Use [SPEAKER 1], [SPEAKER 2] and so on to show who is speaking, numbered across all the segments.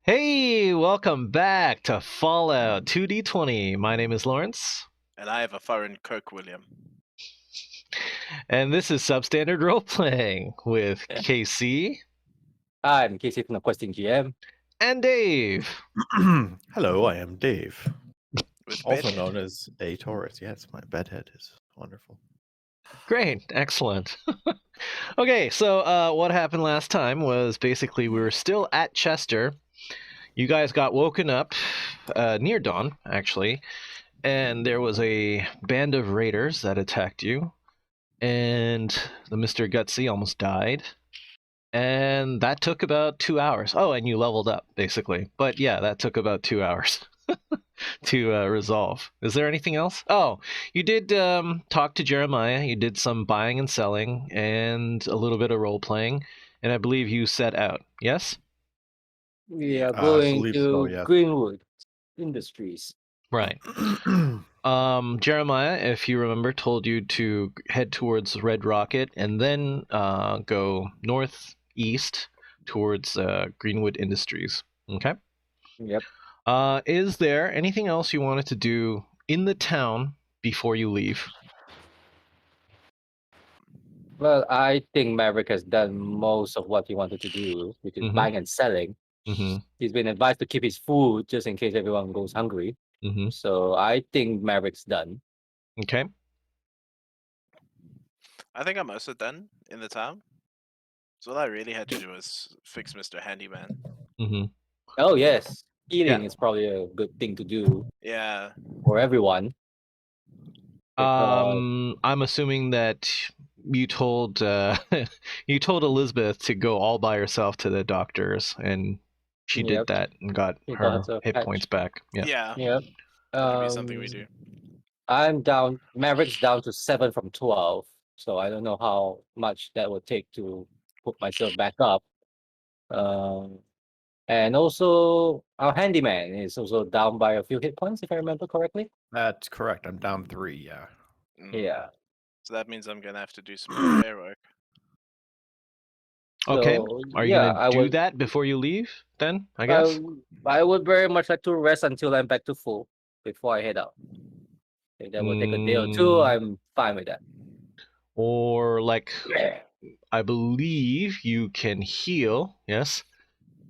[SPEAKER 1] Hey, welcome back to Fallout 2D20. My name is Lawrence,
[SPEAKER 2] And I have a foreign Kirk William.
[SPEAKER 1] and this is Substandard Roleplaying with KC
[SPEAKER 3] I'm Casey from the Questing GM.
[SPEAKER 1] and Dave.
[SPEAKER 4] Hello, I am Dave,
[SPEAKER 2] With
[SPEAKER 4] also
[SPEAKER 2] Bedhead.
[SPEAKER 4] known as a Taurus. Yes, my bedhead is wonderful.
[SPEAKER 1] Great, excellent. Okay, so what happened last time was basically we were still at Chester. You guys got woken up near dawn, actually, and there was a band of raiders that attacked you, and the Mr. Gutsy almost died. And that took about 2 hours. Oh, and you leveled up, basically. But yeah, that took about 2 hours to resolve. Is there anything else? Oh, you did talk to Jeremiah. You did some buying and selling and a little bit of role playing. And I believe you set out. Yes?
[SPEAKER 3] We are
[SPEAKER 4] I
[SPEAKER 3] going
[SPEAKER 4] believe
[SPEAKER 3] to
[SPEAKER 4] so, yeah.
[SPEAKER 3] Greenwood Industries.
[SPEAKER 1] Right. Jeremiah, if you remember, told you to head towards Red Rocket and then go northeast towards Greenwood Industries. Okay?
[SPEAKER 3] Yep.
[SPEAKER 1] Is there anything else you wanted to do in the town before you leave?
[SPEAKER 3] Well, I think Maverick has done most of what he wanted to do, which is
[SPEAKER 1] Mhm.
[SPEAKER 3] buying and selling.
[SPEAKER 1] Mm-hmm.
[SPEAKER 3] He's been advised to keep his food just in case everyone goes hungry.
[SPEAKER 1] Mm-hmm.
[SPEAKER 3] So I think Maverick's done.
[SPEAKER 1] Okay.
[SPEAKER 2] I think I'm also done in the town. So all I really had to do was fix Mr. Handyman.
[SPEAKER 1] Mm-hmm.
[SPEAKER 3] Oh, yes. Eating is probably a good thing to do
[SPEAKER 2] Yeah.
[SPEAKER 3] for everyone.
[SPEAKER 1] I'm assuming that you told you told Elizabeth to go all by herself to the doctors, and she did
[SPEAKER 3] Yep.
[SPEAKER 1] that and got
[SPEAKER 3] She
[SPEAKER 1] her
[SPEAKER 3] got a
[SPEAKER 1] hit
[SPEAKER 3] patch.
[SPEAKER 1] points back. Yeah.
[SPEAKER 2] Yeah.
[SPEAKER 3] Yep.
[SPEAKER 2] That could be something we do.
[SPEAKER 3] I'm down. Maverick's down to 7 from 12. So I don't know how much that would take to put myself back up. And also, our handyman is also down by a few hit points, if I remember correctly.
[SPEAKER 4] That's correct. I'm down 3, yeah.
[SPEAKER 3] Yeah.
[SPEAKER 2] So that means I'm gonna have to do some repair work.
[SPEAKER 1] Okay.
[SPEAKER 3] So,
[SPEAKER 1] Are you
[SPEAKER 3] yeah,
[SPEAKER 1] gonna do that before you leave? Then I
[SPEAKER 3] I,
[SPEAKER 1] guess.
[SPEAKER 3] I would very much like to rest until I'm back to full before I head out. If that will take a day or two, I'm fine with that.
[SPEAKER 1] Or like, I believe you can heal. Yes.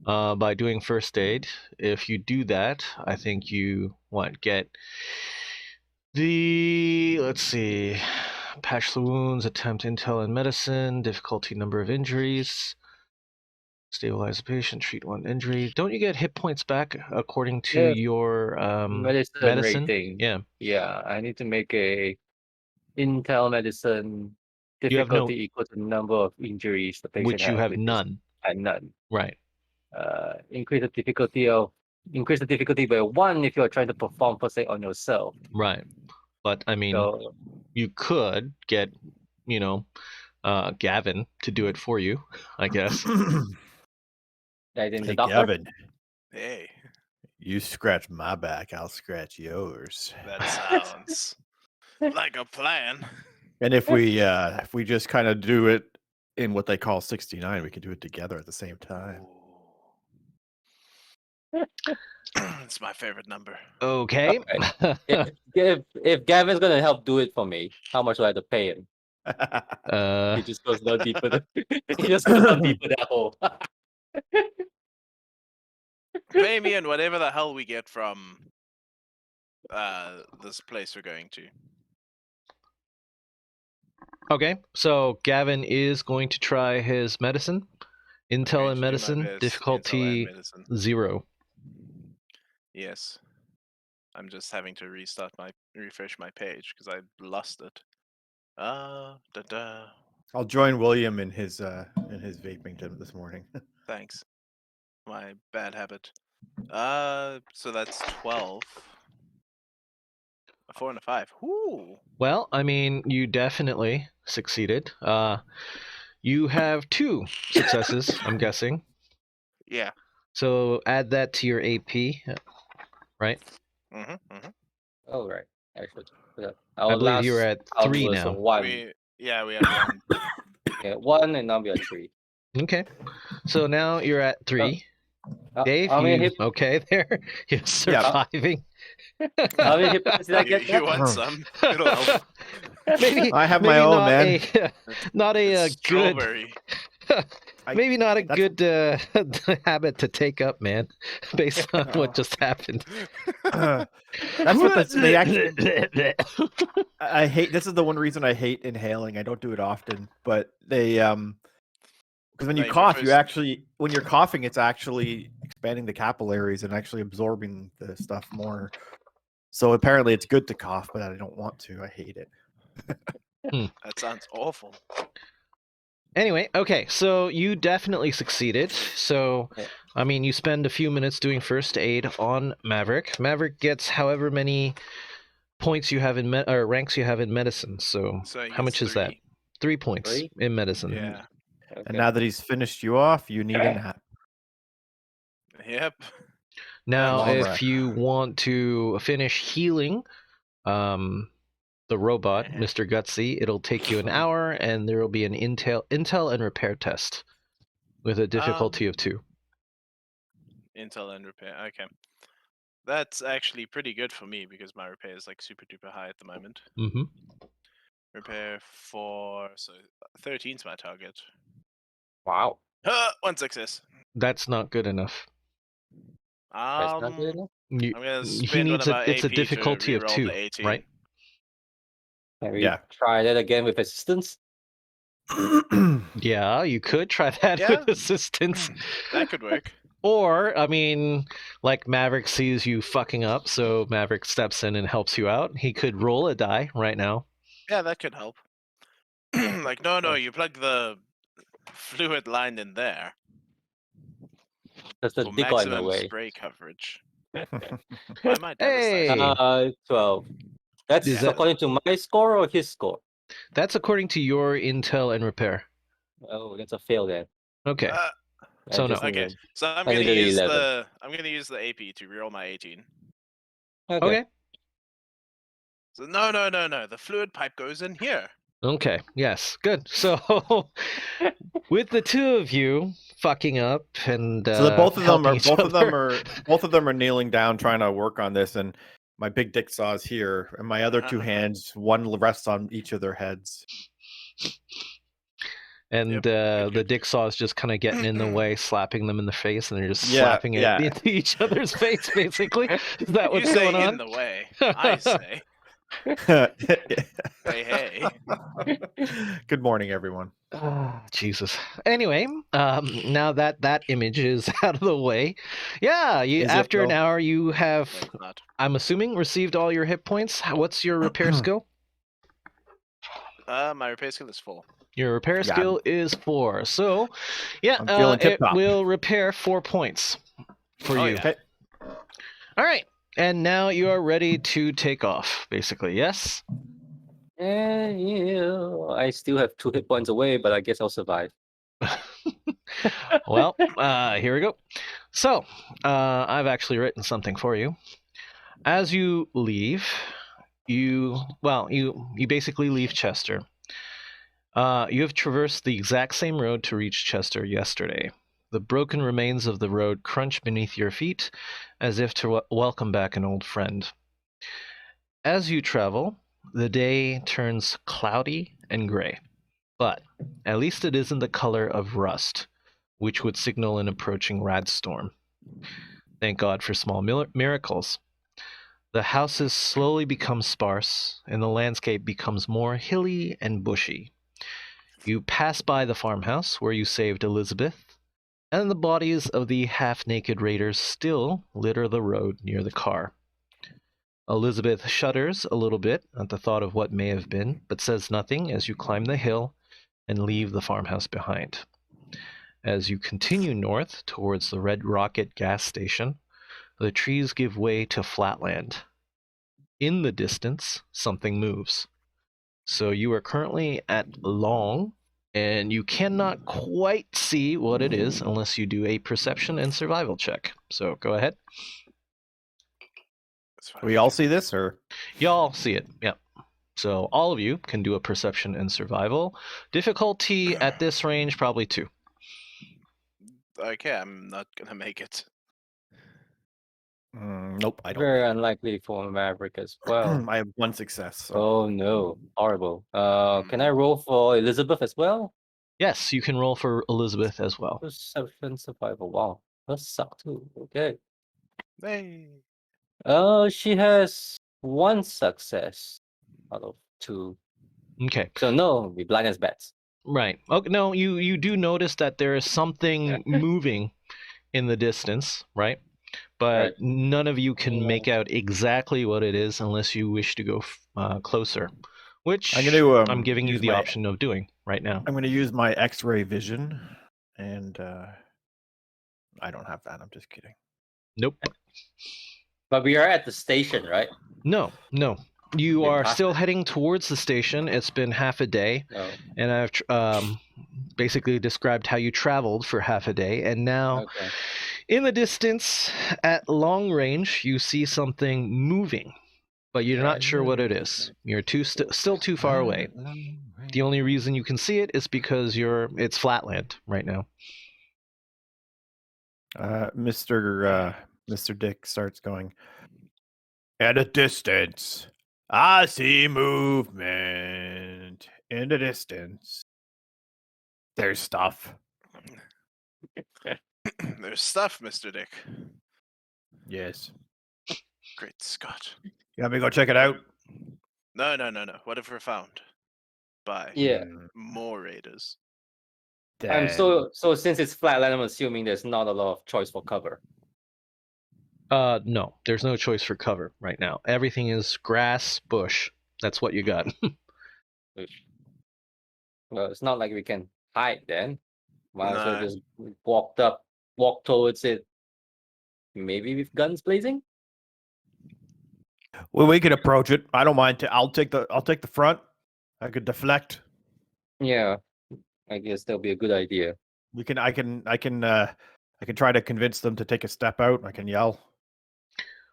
[SPEAKER 1] By doing first aid. If you do that, I think you get the, let's see, patch the wounds, attempt intel and medicine, difficulty, number of injuries, stabilize the patient, treat one injury. Don't you get hit points back according to your
[SPEAKER 3] medicine rating?
[SPEAKER 1] Yeah.
[SPEAKER 3] Yeah, I need to make a intel medicine
[SPEAKER 1] You have
[SPEAKER 3] difficulty equal to the number of injuries the patient
[SPEAKER 1] which you
[SPEAKER 3] has,
[SPEAKER 1] have
[SPEAKER 3] which is
[SPEAKER 1] none.
[SPEAKER 3] none.
[SPEAKER 1] Right.
[SPEAKER 3] Increase the difficulty by 1 if you're trying to perform first aid on yourself.
[SPEAKER 1] Right. But I mean,
[SPEAKER 3] So
[SPEAKER 1] you could get, Gavin to do it for you, I guess.
[SPEAKER 3] as in the
[SPEAKER 4] Hey,
[SPEAKER 3] doctor.
[SPEAKER 4] Gavin,
[SPEAKER 2] Hey,
[SPEAKER 4] you scratch my back, I'll scratch yours.
[SPEAKER 2] that sounds like a plan.
[SPEAKER 4] And if we just kind of do it in what they call 69, we can do it together at the same time.
[SPEAKER 2] It's my favorite number.
[SPEAKER 1] Okay.
[SPEAKER 3] If Gavin's gonna help do it for me, how much do I have to pay him? He just goes down deeper. He just goes down deeper that hole.
[SPEAKER 2] Pay me and whatever the hell we get from this place we're going to.
[SPEAKER 1] Okay, so Gavin is going to try his medicine. Intel and medicine, difficulty 0.
[SPEAKER 2] Yes. I'm just having to refresh my page because I lost it.
[SPEAKER 4] I'll join William in his vaping this morning.
[SPEAKER 2] Thanks. My bad habit. So that's 12. A 4 and a 5. Whoo!
[SPEAKER 1] Well, I mean, you definitely succeeded. You have 2 successes, I'm guessing.
[SPEAKER 2] Yeah.
[SPEAKER 1] So add that to your AP, right?
[SPEAKER 3] Oh, right. Actually,
[SPEAKER 1] I believe you're at 3 now.
[SPEAKER 3] 1.
[SPEAKER 2] We have 1.
[SPEAKER 3] Yeah, 1 and now we are 3.
[SPEAKER 1] Okay, so now you're at 3. Dave,
[SPEAKER 3] how many
[SPEAKER 1] you
[SPEAKER 3] hit,
[SPEAKER 1] okay there? You're surviving.
[SPEAKER 3] how many hit points did I
[SPEAKER 2] You,
[SPEAKER 3] get?
[SPEAKER 2] you want some? It'll help.
[SPEAKER 1] maybe
[SPEAKER 4] I have my
[SPEAKER 1] maybe
[SPEAKER 4] own,
[SPEAKER 1] not
[SPEAKER 4] man.
[SPEAKER 1] not a
[SPEAKER 2] It's
[SPEAKER 1] good
[SPEAKER 2] strawberry.
[SPEAKER 1] maybe not a
[SPEAKER 4] that's-
[SPEAKER 1] good habit to take up, man, based on what just happened.
[SPEAKER 4] That's what they actually. I hate. This is the one reason I hate inhaling. I don't do it often, but they because when you
[SPEAKER 2] No,
[SPEAKER 4] cough, you
[SPEAKER 2] first-
[SPEAKER 4] actually when you're coughing, it's actually expanding the capillaries and actually absorbing the stuff more. So apparently, it's good to cough, but I don't want to. I hate it.
[SPEAKER 2] That sounds awful.
[SPEAKER 1] Anyway, okay, so you definitely succeeded. So, I mean, you spend a few minutes doing first aid on Maverick. Maverick gets however many points you have in or ranks you have in medicine. So,
[SPEAKER 2] So he
[SPEAKER 1] how much
[SPEAKER 2] gets
[SPEAKER 1] is that? 3 points
[SPEAKER 3] 3?
[SPEAKER 1] in medicine.
[SPEAKER 2] Yeah.
[SPEAKER 4] And now that he's finished you off, you need a nap.
[SPEAKER 2] Yep.
[SPEAKER 1] Now,
[SPEAKER 4] Long
[SPEAKER 1] if
[SPEAKER 4] rest.
[SPEAKER 1] you want to finish healing the robot, Mr. Gutsy, it'll take you an hour, and there will be an intel and repair test with a difficulty of 2.
[SPEAKER 2] Intel and repair. Okay. That's actually pretty good for me because my repair is like super duper high at the moment.
[SPEAKER 1] Mm-hmm.
[SPEAKER 2] Repair 4, so 13's my target.
[SPEAKER 3] Wow.
[SPEAKER 2] 1 success.
[SPEAKER 1] That's not good enough.
[SPEAKER 3] That's not good enough.
[SPEAKER 1] You,
[SPEAKER 2] I'm gonna
[SPEAKER 1] he
[SPEAKER 2] spend
[SPEAKER 1] needs
[SPEAKER 2] one of my
[SPEAKER 1] it's a
[SPEAKER 2] AP
[SPEAKER 1] difficulty
[SPEAKER 2] to
[SPEAKER 1] of
[SPEAKER 2] reroll
[SPEAKER 1] 2,
[SPEAKER 2] the 18.
[SPEAKER 1] right?
[SPEAKER 3] Can we
[SPEAKER 4] Yeah.
[SPEAKER 3] try that again with assistance?
[SPEAKER 1] Yeah, you could try that
[SPEAKER 2] Yeah.
[SPEAKER 1] with assistance.
[SPEAKER 2] That could work.
[SPEAKER 1] Or, I mean, like Maverick sees you fucking up, so Maverick steps in and helps you out. He could roll a die right now.
[SPEAKER 2] Yeah, that could help. Like, no, you plug the fluid line in there
[SPEAKER 3] Does the
[SPEAKER 2] for
[SPEAKER 3] decoy in the
[SPEAKER 2] maximum
[SPEAKER 3] way?
[SPEAKER 2] spray coverage. Why am I
[SPEAKER 1] Hey!
[SPEAKER 2] devastated?
[SPEAKER 3] 12. That's
[SPEAKER 1] Is that-
[SPEAKER 3] according to my score or his score?
[SPEAKER 1] That's according to your intel and repair.
[SPEAKER 3] Oh, that's a fail then.
[SPEAKER 1] Okay.
[SPEAKER 2] Uh,
[SPEAKER 1] So
[SPEAKER 3] I
[SPEAKER 1] no.
[SPEAKER 3] just need
[SPEAKER 2] Okay,
[SPEAKER 3] a-
[SPEAKER 2] so I'm
[SPEAKER 3] I
[SPEAKER 2] gonna
[SPEAKER 3] needed
[SPEAKER 2] use
[SPEAKER 3] 11.
[SPEAKER 2] the AP to reroll my 18.
[SPEAKER 1] Okay.
[SPEAKER 2] So no, the fluid pipe goes in here.
[SPEAKER 1] Okay. Yes. Good. So, with the two of you fucking up and
[SPEAKER 4] So both of them
[SPEAKER 1] helping
[SPEAKER 4] are
[SPEAKER 1] each
[SPEAKER 4] both of them are kneeling down trying to work on this, and my big dick saw is here, and my other two hands, one rests on each of their heads.
[SPEAKER 1] and
[SPEAKER 2] Yep,
[SPEAKER 1] the
[SPEAKER 2] good.
[SPEAKER 1] dick saw is just kind of getting in the way, slapping them in the face, and they're just
[SPEAKER 4] Yeah,
[SPEAKER 1] slapping it
[SPEAKER 4] yeah.
[SPEAKER 1] into each other's face, basically. Is that
[SPEAKER 2] You
[SPEAKER 1] what's
[SPEAKER 2] say
[SPEAKER 1] going on?
[SPEAKER 2] in the way. I say, hey.
[SPEAKER 4] Good morning, everyone.
[SPEAKER 1] Ah, Jesus. Anyway, now that image is out of the way, yeah,
[SPEAKER 4] Is it,
[SPEAKER 1] after an
[SPEAKER 4] though?
[SPEAKER 1] hour, you have,
[SPEAKER 2] No, it's not.
[SPEAKER 1] I'm assuming, received all your hit points. What's your repair skill?
[SPEAKER 2] My repair skill is 4.
[SPEAKER 1] Your repair
[SPEAKER 4] Yeah,
[SPEAKER 1] skill is 4. So, yeah,
[SPEAKER 4] I'm feeling
[SPEAKER 1] it
[SPEAKER 4] tip-top.
[SPEAKER 1] will repair 4 points for
[SPEAKER 2] Oh,
[SPEAKER 1] you.
[SPEAKER 2] yeah.
[SPEAKER 4] Okay.
[SPEAKER 1] All right, and now you are ready to take off, basically, yes?
[SPEAKER 3] Yeah, I still have 2 hit points away, but I guess I'll survive.
[SPEAKER 1] Well, here we go. So, I've actually written something for you. As you leave, you basically leave Chester. You have traversed the exact same road to reach Chester yesterday. The broken remains of the road crunch beneath your feet, as if to welcome back an old friend. As you travel, the day turns cloudy and gray, but at least it isn't the color of rust, which would signal an approaching radstorm. Thank God for small miracles. The houses slowly become sparse, and the landscape becomes more hilly and bushy. You pass by the farmhouse where you saved Elizabeth, and the bodies of the half-naked raiders still litter the road near the car. Elizabeth shudders a little bit at the thought of what may have been, but says nothing as you climb the hill and leave the farmhouse behind. As you continue north towards the Red Rocket gas station, the trees give way to flatland. In the distance, something moves. So you are currently at long, and you cannot quite see what it is unless you do a perception and survival check. So go ahead.
[SPEAKER 2] That's fine.
[SPEAKER 4] We all see this, or
[SPEAKER 1] Y'all see it. Yep. So all of you can do a perception and survival. Difficulty at this range, probably 2.
[SPEAKER 2] Okay, I'm not gonna make it.
[SPEAKER 4] Nope, I don't.
[SPEAKER 3] Very unlikely for Maverick as well.
[SPEAKER 4] I have 1 success. So.
[SPEAKER 3] Oh no, horrible. Can I roll for Elizabeth as well?
[SPEAKER 1] Yes, you can roll for Elizabeth as well.
[SPEAKER 3] Perception survival. Wow, that suck too. Okay.
[SPEAKER 2] Hey.
[SPEAKER 3] She has 1 success out of 2.
[SPEAKER 1] Okay.
[SPEAKER 3] So no, we blind as bats.
[SPEAKER 1] Right. Okay. No, you do notice that there is something moving in the distance, right? But
[SPEAKER 3] Right.
[SPEAKER 1] none of you can make out exactly what it is unless you wish to go closer, which I'm giving you the option of doing right now.
[SPEAKER 4] I'm going to use my X-ray vision, and I don't have that. I'm just kidding.
[SPEAKER 1] Nope.
[SPEAKER 3] But we are at the station, right?
[SPEAKER 1] No. You
[SPEAKER 3] Been
[SPEAKER 1] are
[SPEAKER 3] past
[SPEAKER 1] still
[SPEAKER 3] it.
[SPEAKER 1] heading towards the station. It's been half a day,
[SPEAKER 3] No.
[SPEAKER 1] and I've basically described how you traveled for half a day, and now
[SPEAKER 3] Okay.
[SPEAKER 1] in the distance, at long range, you see something moving, but you're not sure what it is. You're still too far away. The only reason you can see it is because it's flatland right now.
[SPEAKER 4] Mr. Dick starts going. At a distance, I see movement. In the distance, there's stuff.
[SPEAKER 2] There's stuff, Mr. Dick.
[SPEAKER 4] Yes.
[SPEAKER 2] Great Scott.
[SPEAKER 4] You want me to go check it out?
[SPEAKER 2] No. Whatever found by
[SPEAKER 3] Yeah.
[SPEAKER 2] more raiders.
[SPEAKER 3] So since it's flatland, I'm assuming there's not a lot of choice for cover.
[SPEAKER 1] No, there's no choice for cover right now. Everything is grass, bush. That's what you got.
[SPEAKER 3] Well, it's not like we can hide then. Might as well
[SPEAKER 2] No.
[SPEAKER 3] just walk towards it. Maybe with guns blazing.
[SPEAKER 4] Well, we could approach it. I don't mind. I'll take the front. I could deflect.
[SPEAKER 3] Yeah, I guess that'll be a good idea.
[SPEAKER 4] I can try to convince them to take a step out. I can yell.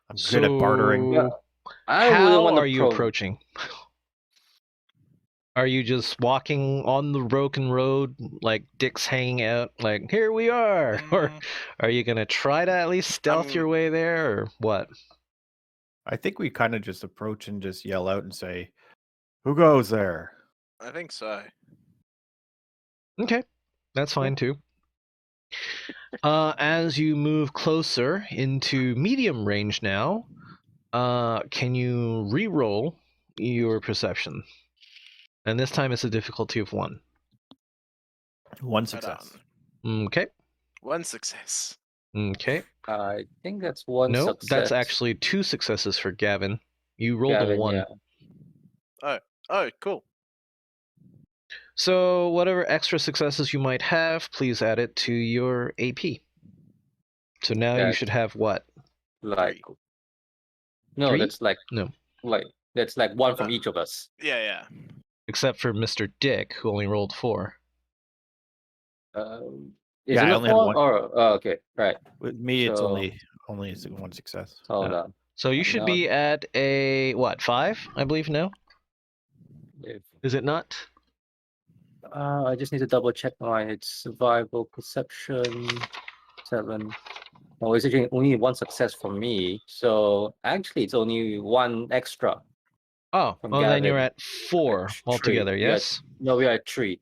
[SPEAKER 4] I'm good at bartering.
[SPEAKER 3] Well, I
[SPEAKER 1] How
[SPEAKER 3] wouldn't want to
[SPEAKER 1] are you approaching? Are you just walking on the broken road, like dicks hanging out, like, here we are? Or are you going to try to at least stealth your way there, or what?
[SPEAKER 4] I think we kind of just approach and just yell out and say, who goes there?
[SPEAKER 2] I think so.
[SPEAKER 1] Okay, that's fine too. As you move closer into medium range now, can you re-roll your perception? And this time it's a difficulty of 1.
[SPEAKER 4] 1 success.
[SPEAKER 1] Okay.
[SPEAKER 2] 1 success.
[SPEAKER 1] Okay.
[SPEAKER 3] I think that's 1
[SPEAKER 1] Nope,
[SPEAKER 3] success.
[SPEAKER 1] that's actually 2 successes for Gavin. You rolled a 1.
[SPEAKER 3] Yeah.
[SPEAKER 2] Oh, cool.
[SPEAKER 1] So whatever extra successes you might have, please add it to your AP. So now you should have what?
[SPEAKER 3] Like, no,
[SPEAKER 1] 3?
[SPEAKER 3] that's like
[SPEAKER 1] No.
[SPEAKER 3] Like that's like 1 from each of us.
[SPEAKER 2] Yeah.
[SPEAKER 1] Except for Mr. Dick, who only rolled 4.
[SPEAKER 3] Is
[SPEAKER 4] I
[SPEAKER 3] it
[SPEAKER 4] only had
[SPEAKER 3] 4?
[SPEAKER 4] 1.
[SPEAKER 3] Okay, right.
[SPEAKER 4] With me, it's
[SPEAKER 3] So-
[SPEAKER 4] only 1 success.
[SPEAKER 3] Hold on.
[SPEAKER 1] So you should be at a, 5, I believe now? Is it not?
[SPEAKER 3] I just need to double check mine. It's survival, perception, 7. Oh, it's actually only 1 success for me. So actually, it's only 1 extra.
[SPEAKER 1] Oh,
[SPEAKER 3] From
[SPEAKER 1] then you're
[SPEAKER 3] Gavin.
[SPEAKER 1] at 4
[SPEAKER 3] 3.
[SPEAKER 1] altogether,
[SPEAKER 3] You're at-
[SPEAKER 1] yes?
[SPEAKER 3] No, we are at 3.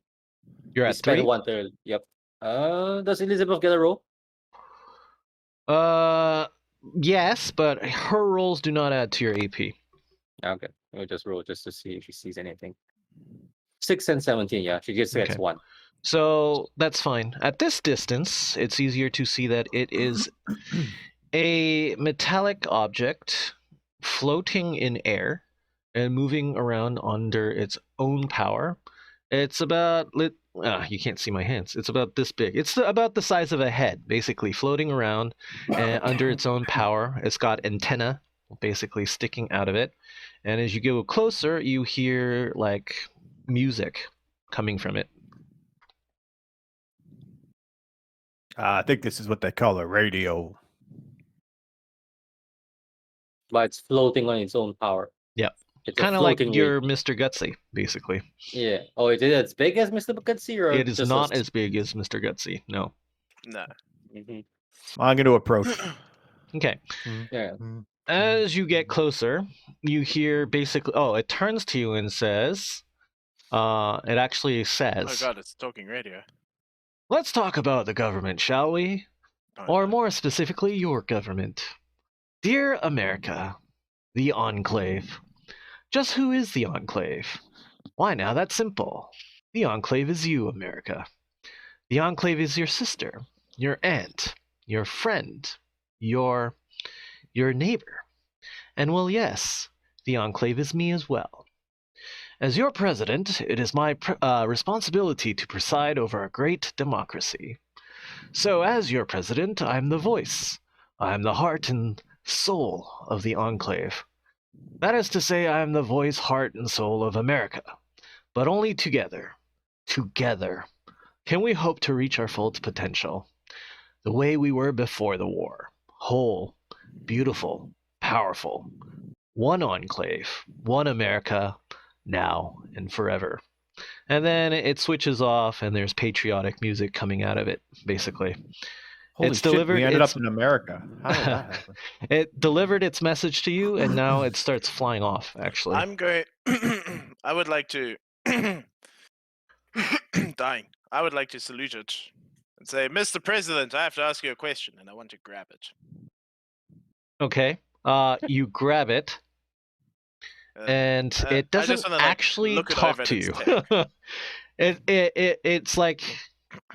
[SPEAKER 1] You're
[SPEAKER 3] We
[SPEAKER 1] at
[SPEAKER 3] spent
[SPEAKER 1] 3?
[SPEAKER 3] 1/3. Yep. Does Elizabeth get a roll?
[SPEAKER 1] Yes, but her rolls do not add to your AP.
[SPEAKER 3] Okay, we'll just roll just to see if she sees anything. 6 and 17. Yeah, she just gets
[SPEAKER 1] Okay.
[SPEAKER 3] 1.
[SPEAKER 1] So that's fine. At this distance, it's easier to see that it is a metallic object floating in air and moving around under its own power. It's about you can't see my hands. It's about this big. It's about the size of a head, basically floating around under its own power. It's got antenna basically sticking out of it, and as you go closer, you hear like music coming from it.
[SPEAKER 4] I think this is what they call a radio.
[SPEAKER 3] But it's floating on its own power.
[SPEAKER 1] Yeah.
[SPEAKER 3] It's
[SPEAKER 1] Kind of like your Mr. Gutsy, basically.
[SPEAKER 3] Yeah. Oh, is it as big as Mr. Gutsy, or
[SPEAKER 1] It is
[SPEAKER 3] just
[SPEAKER 1] not as big as Mr. Gutsy, no.
[SPEAKER 2] No.
[SPEAKER 4] I'm going to approach.
[SPEAKER 1] Okay.
[SPEAKER 3] Yeah.
[SPEAKER 1] As you get closer, you hear basically. Oh, it turns to you and says. It actually says.
[SPEAKER 2] Oh god, it's talking radio.
[SPEAKER 1] Let's talk about the government, shall we?
[SPEAKER 2] Oh,
[SPEAKER 1] Or
[SPEAKER 2] no.
[SPEAKER 1] more specifically, your government. Dear America, the Enclave. Just who is the Enclave? Why now, that's simple. The Enclave is you, America. The Enclave is your sister, your aunt, your friend, your neighbor. And well, yes, the Enclave is me as well. As your president, it is my responsibility to preside over a great democracy. So, as your president, I'm the voice. I'm the heart and soul of the Enclave. That is to say, I am the voice, heart, and soul of America. But only together, can we hope to reach our full potential. The way we were before the war. Whole, beautiful, powerful. One Enclave, one America, now and forever. And then it switches off, and there's patriotic music coming out of it, basically.
[SPEAKER 4] Holy
[SPEAKER 1] It's
[SPEAKER 4] shit,
[SPEAKER 1] delivered.
[SPEAKER 4] we ended up in America. How did that happen?
[SPEAKER 1] It delivered its message to you, and now it starts flying off. Actually,
[SPEAKER 2] I'm going. I would like to. Dying. I would like to salute it and say, Mr. President, I have to ask you a question, and I want to grab it.
[SPEAKER 1] okay. You grab it, and it
[SPEAKER 2] I just
[SPEAKER 1] doesn't
[SPEAKER 2] wanna, like,
[SPEAKER 1] actually
[SPEAKER 2] look it
[SPEAKER 1] talk
[SPEAKER 2] over
[SPEAKER 1] to
[SPEAKER 2] its
[SPEAKER 1] you.
[SPEAKER 2] tech.
[SPEAKER 1] It's like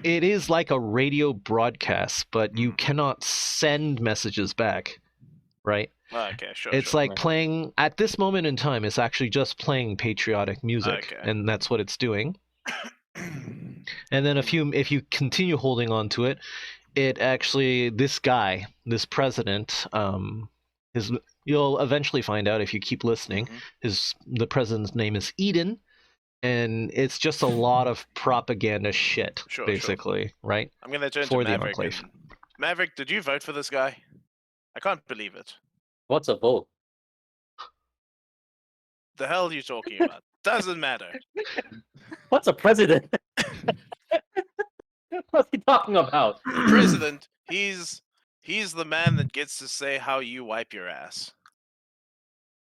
[SPEAKER 1] it is like a radio broadcast, but you cannot send messages back, right?
[SPEAKER 2] Oh, okay, sure.
[SPEAKER 1] It's
[SPEAKER 2] sure.
[SPEAKER 1] like playing at this moment in time. It's actually just playing patriotic music,
[SPEAKER 2] Okay.
[SPEAKER 1] and that's what it's doing. And then if you continue holding on to it, it actually this guy, this president, you'll eventually find out if you keep listening. The president's name is Eden, and it's just a lot of propaganda shit,
[SPEAKER 2] Sure.
[SPEAKER 1] basically, right?
[SPEAKER 2] I'm gonna turn
[SPEAKER 1] For
[SPEAKER 2] to
[SPEAKER 1] the
[SPEAKER 2] Maverick.
[SPEAKER 1] Enclave.
[SPEAKER 2] Maverick, did you vote for this guy? I can't believe it.
[SPEAKER 3] What's a vote?
[SPEAKER 2] The hell are you talking about? Doesn't matter.
[SPEAKER 3] What's a president? What's he talking about?
[SPEAKER 2] President, he's the man that gets to say how you wipe your ass.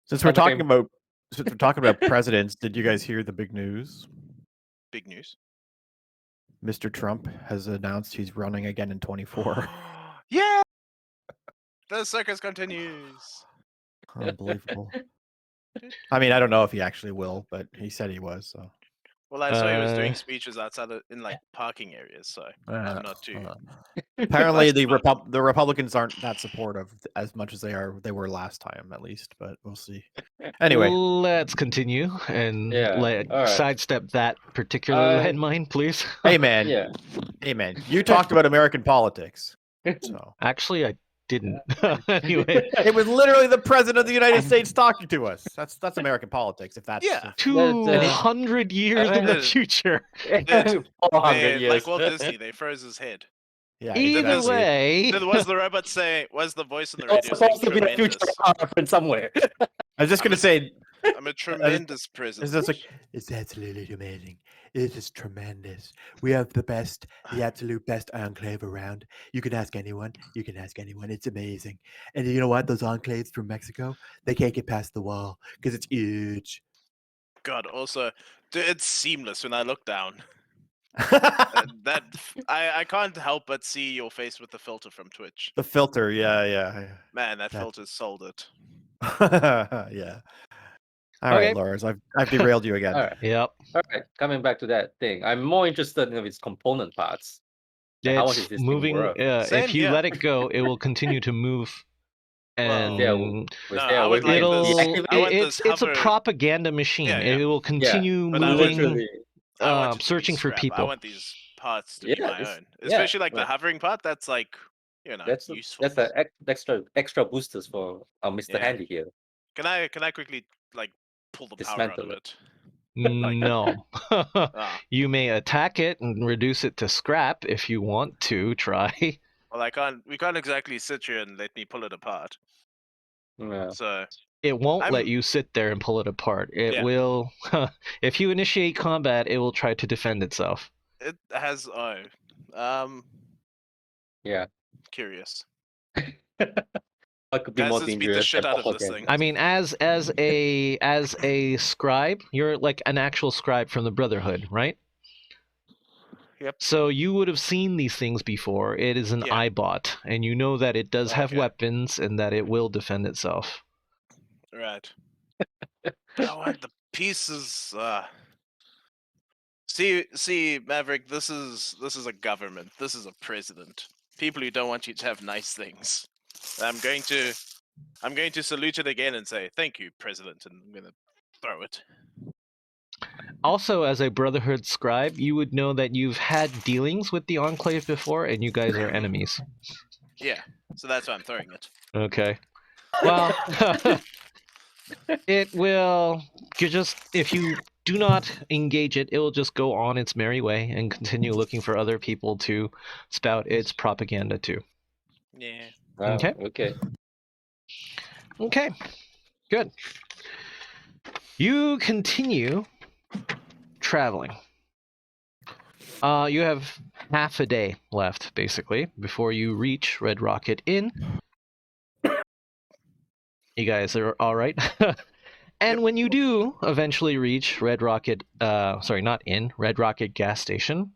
[SPEAKER 4] Since we're
[SPEAKER 3] Sounds like
[SPEAKER 4] talking about presidents, did you guys hear the big news?
[SPEAKER 2] Big news.
[SPEAKER 4] Mr. Trump has announced he's running again in 24.
[SPEAKER 2] Yeah. The circus continues.
[SPEAKER 4] Unbelievable. I mean, I don't know if he actually will, but he said he was. So
[SPEAKER 2] Well, I saw he was doing speeches outside in like parking areas, so I'm not too.
[SPEAKER 4] apparently the Republicans aren't that supportive as much as they were last time, at least. But we'll see. Anyway,
[SPEAKER 1] let's continue and
[SPEAKER 3] all right.
[SPEAKER 1] sidestep that particular landmine, please.
[SPEAKER 4] hey man,
[SPEAKER 3] Yeah.
[SPEAKER 4] hey man, you talked about American politics. So
[SPEAKER 1] Actually, I didn't. Anyway,
[SPEAKER 4] it was literally the president of the United States talking to us. That's American politics. If that's
[SPEAKER 2] Yeah.
[SPEAKER 1] 200 years in the future.
[SPEAKER 3] 400 years.
[SPEAKER 2] Like Walt Disney, they froze his head.
[SPEAKER 4] yeah.
[SPEAKER 1] Either
[SPEAKER 4] exactly.
[SPEAKER 1] way,
[SPEAKER 2] Was the robot saying? Was the voice in the
[SPEAKER 3] It's
[SPEAKER 2] radio saying
[SPEAKER 3] supposed to be a future
[SPEAKER 2] tremendous?
[SPEAKER 3] reference somewhere.
[SPEAKER 4] I was just gonna say,
[SPEAKER 2] I'm a tremendous president.
[SPEAKER 4] it's absolutely amazing. It is tremendous. We have the absolute best enclave around. You can ask anyone. It's amazing. And you know what? Those enclaves from Mexico, they can't get past the wall because it's huge.
[SPEAKER 2] God, also, it's seamless when I look down. That I can't help but see your face with the filter from Twitch.
[SPEAKER 4] The filter, yeah.
[SPEAKER 2] Man, that filter sold it.
[SPEAKER 4] Yeah. All
[SPEAKER 1] Okay.
[SPEAKER 4] right, Lars, I've derailed you again.
[SPEAKER 3] All right.
[SPEAKER 1] yep.
[SPEAKER 3] All right. Coming back to that thing, I'm more interested in its component parts. Like, how much is
[SPEAKER 1] It's
[SPEAKER 3] this thing
[SPEAKER 1] moving.
[SPEAKER 3] worth?
[SPEAKER 2] Same
[SPEAKER 1] If you
[SPEAKER 2] here.
[SPEAKER 1] let it go, it will continue to move. And
[SPEAKER 3] Yeah,
[SPEAKER 2] No,
[SPEAKER 3] there
[SPEAKER 2] I would
[SPEAKER 3] way
[SPEAKER 2] like
[SPEAKER 3] to
[SPEAKER 2] this-
[SPEAKER 3] deactivate
[SPEAKER 2] I want
[SPEAKER 3] it?
[SPEAKER 2] this
[SPEAKER 1] it's a
[SPEAKER 2] hover-
[SPEAKER 1] propaganda machine.
[SPEAKER 2] Yeah, yeah.
[SPEAKER 1] It will continue
[SPEAKER 2] but I want
[SPEAKER 1] moving,
[SPEAKER 3] Literally.
[SPEAKER 2] I want it to be
[SPEAKER 1] searching for
[SPEAKER 2] scrap. I
[SPEAKER 1] people.
[SPEAKER 2] want these parts to
[SPEAKER 3] Yeah,
[SPEAKER 2] be my
[SPEAKER 3] this-
[SPEAKER 2] own,
[SPEAKER 3] yeah,
[SPEAKER 2] especially like the
[SPEAKER 3] but-
[SPEAKER 2] hovering part. That's like
[SPEAKER 3] That's
[SPEAKER 2] useful.
[SPEAKER 3] that's the extra boosters for Mr.
[SPEAKER 2] Yeah.
[SPEAKER 3] Handy here.
[SPEAKER 2] Can I quickly like pull the power out of
[SPEAKER 3] Dismantle
[SPEAKER 2] it?
[SPEAKER 1] No.
[SPEAKER 2] Ah,
[SPEAKER 1] You may attack it and reduce it to scrap if you want to try.
[SPEAKER 2] well, we can't exactly sit here and let me pull it apart.
[SPEAKER 3] Yeah.
[SPEAKER 2] So
[SPEAKER 1] It won't let
[SPEAKER 2] I'm-
[SPEAKER 1] you sit there and pull it apart. It
[SPEAKER 2] Yeah.
[SPEAKER 1] will. If you initiate combat, it will try to defend itself.
[SPEAKER 2] it has
[SPEAKER 3] Yeah.
[SPEAKER 2] Curious.
[SPEAKER 3] What could be more
[SPEAKER 2] Guys, let's beat the
[SPEAKER 3] dangerous
[SPEAKER 2] shit
[SPEAKER 3] than
[SPEAKER 2] out of this
[SPEAKER 3] doppelganger?
[SPEAKER 2] thing.
[SPEAKER 1] I mean, as a scribe, you're like an actual scribe from the Brotherhood, right?
[SPEAKER 2] Yep.
[SPEAKER 1] So you would have seen these things before. It is an
[SPEAKER 2] Yeah.
[SPEAKER 1] iBot, and you know that it does have
[SPEAKER 2] Okay.
[SPEAKER 1] weapons and that it will defend itself.
[SPEAKER 2] Right. I want the pieces. See, Maverick. This is a government. This is a president. People who don't want you to have nice things. I'm going to salute it again and say thank you, President, and I'm going to throw it.
[SPEAKER 1] Also, as a Brotherhood scribe, you would know that you've had dealings with the Enclave before, and you guys are enemies.
[SPEAKER 2] Yeah. So that's why I'm throwing it.
[SPEAKER 1] Okay. Well, it will. You just if you do not engage it, it will just go on its merry way and continue looking for other people to spout its propaganda to.
[SPEAKER 2] Yeah.
[SPEAKER 3] Wow,
[SPEAKER 1] Okay.
[SPEAKER 3] okay.
[SPEAKER 1] Okay. Good. You continue traveling. You have half a day left, basically, before you reach Red Rocket Inn. You guys are all right. And
[SPEAKER 2] Yep.
[SPEAKER 1] when you do eventually reach Red Rocket, Red Rocket gas station,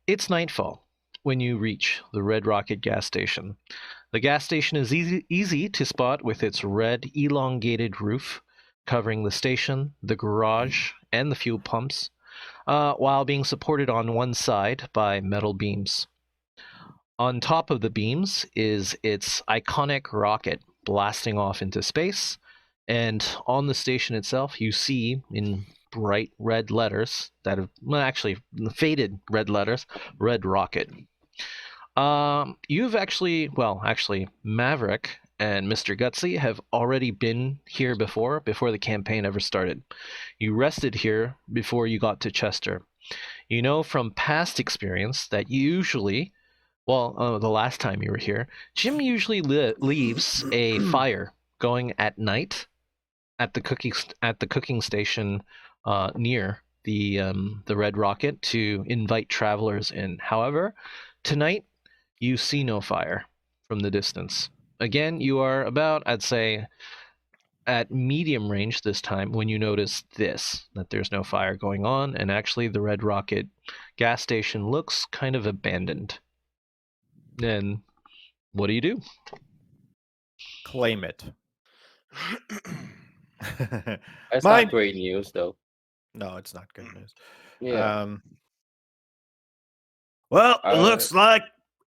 [SPEAKER 1] it's nightfall when you reach the Red Rocket gas station. The gas station is easy to spot with its red elongated roof covering the station, the garage, and the fuel pumps, while being supported on one side by metal beams. On top of the beams is its iconic rocket blasting off into space, and on the station itself you see in bright red letters that have, well, actually faded red letters, Red Rocket. You've actually Maverick and Mr. Gutsy have already been here before the campaign ever started. You rested here before you got to Chester. You know from past experience that usually, the last time you were here, Jim usually leaves a fire going at night at the cooking station near the Red Rocket to invite travelers in. However, tonight you see no fire from the distance. Again, you are about, I'd say, at medium range this time when you notice that there's no fire going on, and actually the Red Rocket gas station looks kind of abandoned. Then what do you do?
[SPEAKER 5] Claim it.
[SPEAKER 3] That's
[SPEAKER 5] Mine-
[SPEAKER 3] not great news, though.
[SPEAKER 5] No, it's not good news.
[SPEAKER 3] Yeah.
[SPEAKER 5] Well, it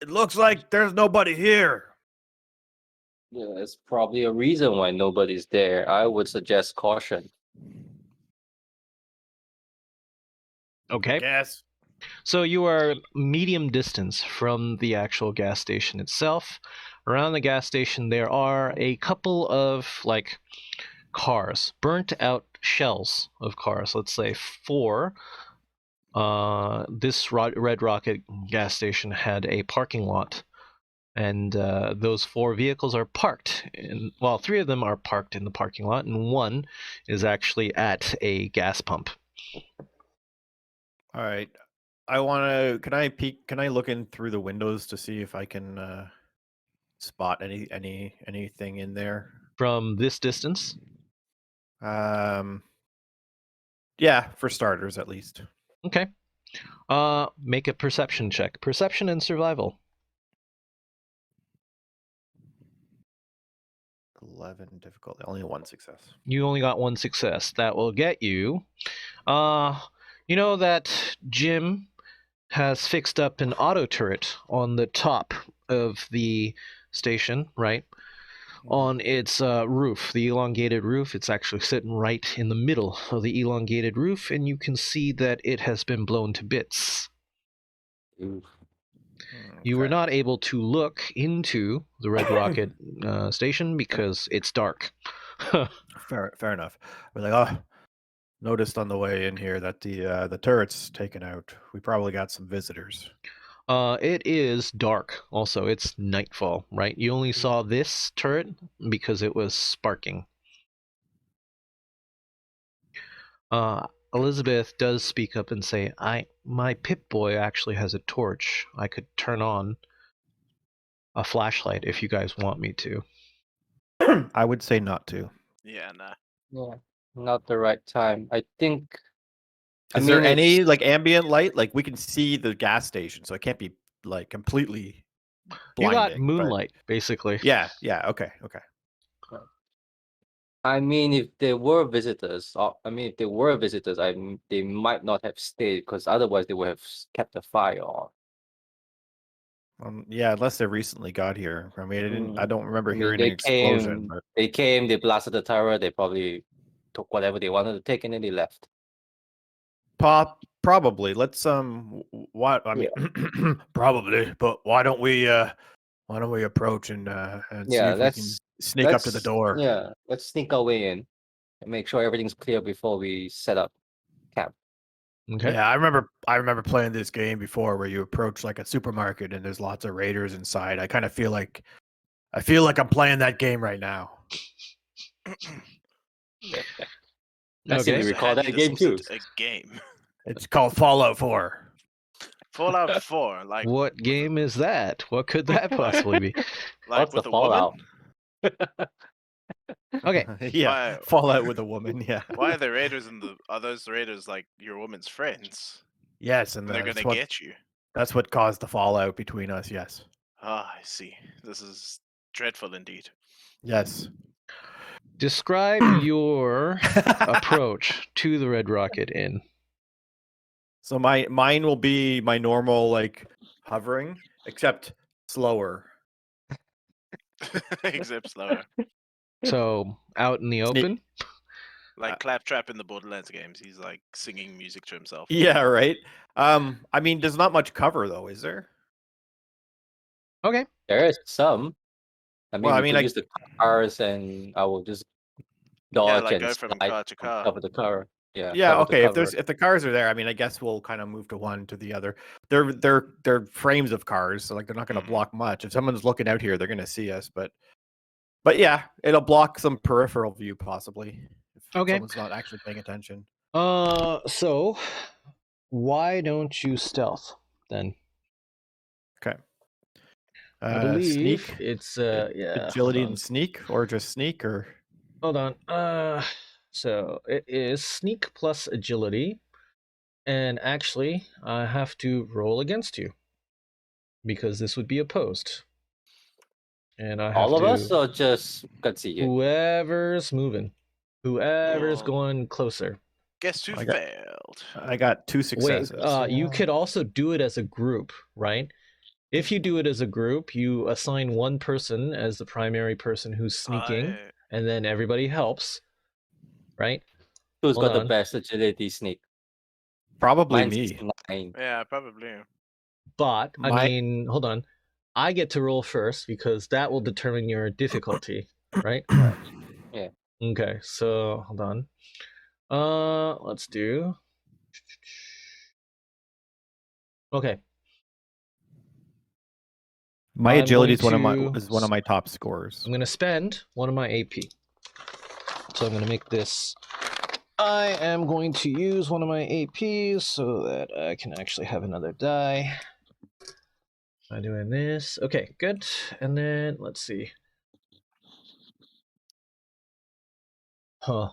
[SPEAKER 5] looks like there's nobody here.
[SPEAKER 3] Yeah, there's probably a reason why nobody's there. I would suggest caution.
[SPEAKER 1] Okay.
[SPEAKER 5] Yes.
[SPEAKER 1] So you are medium distance from the actual gas station itself. Around the gas station there are a couple of cars, burnt out shells of cars, let's say 4. This Red Rocket gas station had a parking lot, and those 4 vehicles are parked. 3 of them are parked in the parking lot, and 1 is actually at a gas pump.
[SPEAKER 5] All right. Can I peek? Can I look in through the windows to see if I can spot anything in there?
[SPEAKER 1] From this distance?
[SPEAKER 5] Yeah, for starters at least.
[SPEAKER 1] Okay. Make a perception check. Perception and survival.
[SPEAKER 5] 11 difficulty. Only 1 success.
[SPEAKER 1] You only got 1 success. That will get you. You know that Jim has fixed up an auto turret on the top of the station, right? On its roof, the elongated roof. It's actually sitting right in the middle of the elongated roof, and you can see that it has been blown to bits.
[SPEAKER 3] Oof.
[SPEAKER 1] You were
[SPEAKER 5] Okay.
[SPEAKER 1] not able to look into the Red Rocket station because it's dark.
[SPEAKER 5] Fair enough. We're like, noticed on the way in here that the turret's taken out. We probably got some visitors.
[SPEAKER 1] It is dark. Also, it's nightfall, right? You only saw this turret because it was sparking. Elizabeth does speak up and say, my Pip-Boy actually has a torch I could turn on. a flashlight if you guys want me to.
[SPEAKER 5] I would say not to.
[SPEAKER 2] Yeah, nah.
[SPEAKER 3] Yeah, not the right time. I think.
[SPEAKER 5] Is there
[SPEAKER 3] it's-
[SPEAKER 5] any like ambient light? Like we can see the gas station, so it can't be like completely
[SPEAKER 1] You got
[SPEAKER 5] blinding. but-
[SPEAKER 1] moonlight, basically.
[SPEAKER 5] Yeah, yeah, okay.
[SPEAKER 3] I mean, if there were visitors, they might not have stayed because otherwise they would have kept the fire on.
[SPEAKER 5] Yeah, unless they recently got here. I mean, I don't remember
[SPEAKER 3] I mean,
[SPEAKER 5] hearing an explosion. But
[SPEAKER 3] They came, they blasted the tower. They probably took whatever they wanted to take, and then they left.
[SPEAKER 5] probably. Let's what I mean, probably. But why don't we approach and see
[SPEAKER 3] Yeah,
[SPEAKER 5] if we can sneak up to the door?
[SPEAKER 3] Yeah, let's sneak our way in and make sure everything's clear before we set up camp.
[SPEAKER 1] Okay.
[SPEAKER 5] Yeah, I remember playing this game before where you approach like a supermarket and there's lots of raiders inside. I kind of feel like I'm playing that game right now.
[SPEAKER 3] I seem to
[SPEAKER 1] Okay.
[SPEAKER 3] recall that
[SPEAKER 2] Handy
[SPEAKER 3] game
[SPEAKER 2] this
[SPEAKER 3] too.
[SPEAKER 2] wasn't a game.
[SPEAKER 5] It's called Fallout 4.
[SPEAKER 2] Fallout 4, like
[SPEAKER 1] What game is that? What could that possibly be?
[SPEAKER 2] like
[SPEAKER 3] What's
[SPEAKER 2] with
[SPEAKER 3] the
[SPEAKER 2] a woman.
[SPEAKER 3] Fallout?
[SPEAKER 1] Okay.
[SPEAKER 5] Yeah,
[SPEAKER 2] Why-
[SPEAKER 5] Fallout with a woman. Yeah.
[SPEAKER 2] Why are the raiders are those raiders like your woman's friends?
[SPEAKER 5] Yes, and
[SPEAKER 2] And they're
[SPEAKER 5] that's
[SPEAKER 2] gonna
[SPEAKER 5] what
[SPEAKER 2] get you.
[SPEAKER 5] that's what caused the fallout between us. Yes.
[SPEAKER 2] Ah, I see. This is dreadful indeed.
[SPEAKER 5] Yes.
[SPEAKER 1] Describe your approach to the Red Rocket Inn.
[SPEAKER 5] So mine will be my normal like hovering, except slower.
[SPEAKER 2] Except slower.
[SPEAKER 1] So out in the
[SPEAKER 5] Sneak-
[SPEAKER 1] open.
[SPEAKER 2] Like Claptrap in the Borderlands games. He's like singing music to himself.
[SPEAKER 5] Yeah, right. I mean, there's not much cover though, is there?
[SPEAKER 1] Okay.
[SPEAKER 3] There is some. I mean,
[SPEAKER 5] Well, I
[SPEAKER 3] we
[SPEAKER 5] mean,
[SPEAKER 3] could
[SPEAKER 5] I-
[SPEAKER 3] use the cars, and I will just
[SPEAKER 2] Yeah,
[SPEAKER 3] dodge
[SPEAKER 2] like
[SPEAKER 3] and
[SPEAKER 2] go from
[SPEAKER 3] slide
[SPEAKER 2] car to
[SPEAKER 3] and
[SPEAKER 2] car.
[SPEAKER 3] cover the car. Yeah.
[SPEAKER 5] Yeah,
[SPEAKER 3] cover the
[SPEAKER 5] okay.
[SPEAKER 3] cover.
[SPEAKER 5] If the cars are there, I mean, I guess we'll kind of move to one to the other. They're frames of cars, so like they're not going to
[SPEAKER 2] Mhm.
[SPEAKER 5] block much. If someone's looking out here, they're going to see us. But yeah, it'll block some peripheral view possibly if
[SPEAKER 1] Okay.
[SPEAKER 5] someone's not actually paying attention.
[SPEAKER 1] So why don't you stealth then?
[SPEAKER 5] Okay.
[SPEAKER 1] I believe
[SPEAKER 5] Sneak,
[SPEAKER 1] it's yeah.
[SPEAKER 5] agility,
[SPEAKER 1] hold on.
[SPEAKER 5] and sneak, or just sneak, or
[SPEAKER 1] Hold on. So it is sneak plus agility, and actually, I have to roll against you because this would be opposed, and I have
[SPEAKER 3] All of
[SPEAKER 1] to.
[SPEAKER 3] us, or just let's see here.
[SPEAKER 1] Whoever's moving, whoever's
[SPEAKER 2] Oh.
[SPEAKER 1] going closer.
[SPEAKER 2] Guess who
[SPEAKER 5] I got-
[SPEAKER 2] failed?
[SPEAKER 5] I got 2
[SPEAKER 1] Wait,
[SPEAKER 5] successes.
[SPEAKER 1] you could also do it as a group, right? If you do it as a group, you assign one person as the primary person who's sneaking, and then everybody helps, right?
[SPEAKER 3] Who's
[SPEAKER 1] hold
[SPEAKER 3] got the
[SPEAKER 1] on.
[SPEAKER 3] best agility sneak?
[SPEAKER 5] Probably
[SPEAKER 3] Mine's
[SPEAKER 5] me.
[SPEAKER 3] 9.
[SPEAKER 2] Yeah, probably.
[SPEAKER 1] But I
[SPEAKER 5] My-
[SPEAKER 1] mean, hold on. I get to roll first because that will determine your difficulty, right?
[SPEAKER 3] Yeah.
[SPEAKER 1] Okay, so hold on. Let's do. Okay.
[SPEAKER 5] My
[SPEAKER 1] I'm
[SPEAKER 5] agility is
[SPEAKER 1] going
[SPEAKER 5] one
[SPEAKER 1] to-
[SPEAKER 5] of my top scores.
[SPEAKER 1] I'm going to spend one of my AP. So I'm going to make this. I am going to use one of my APs so that I can actually have another die. By doing this. Okay, good. And then let's see. Huh.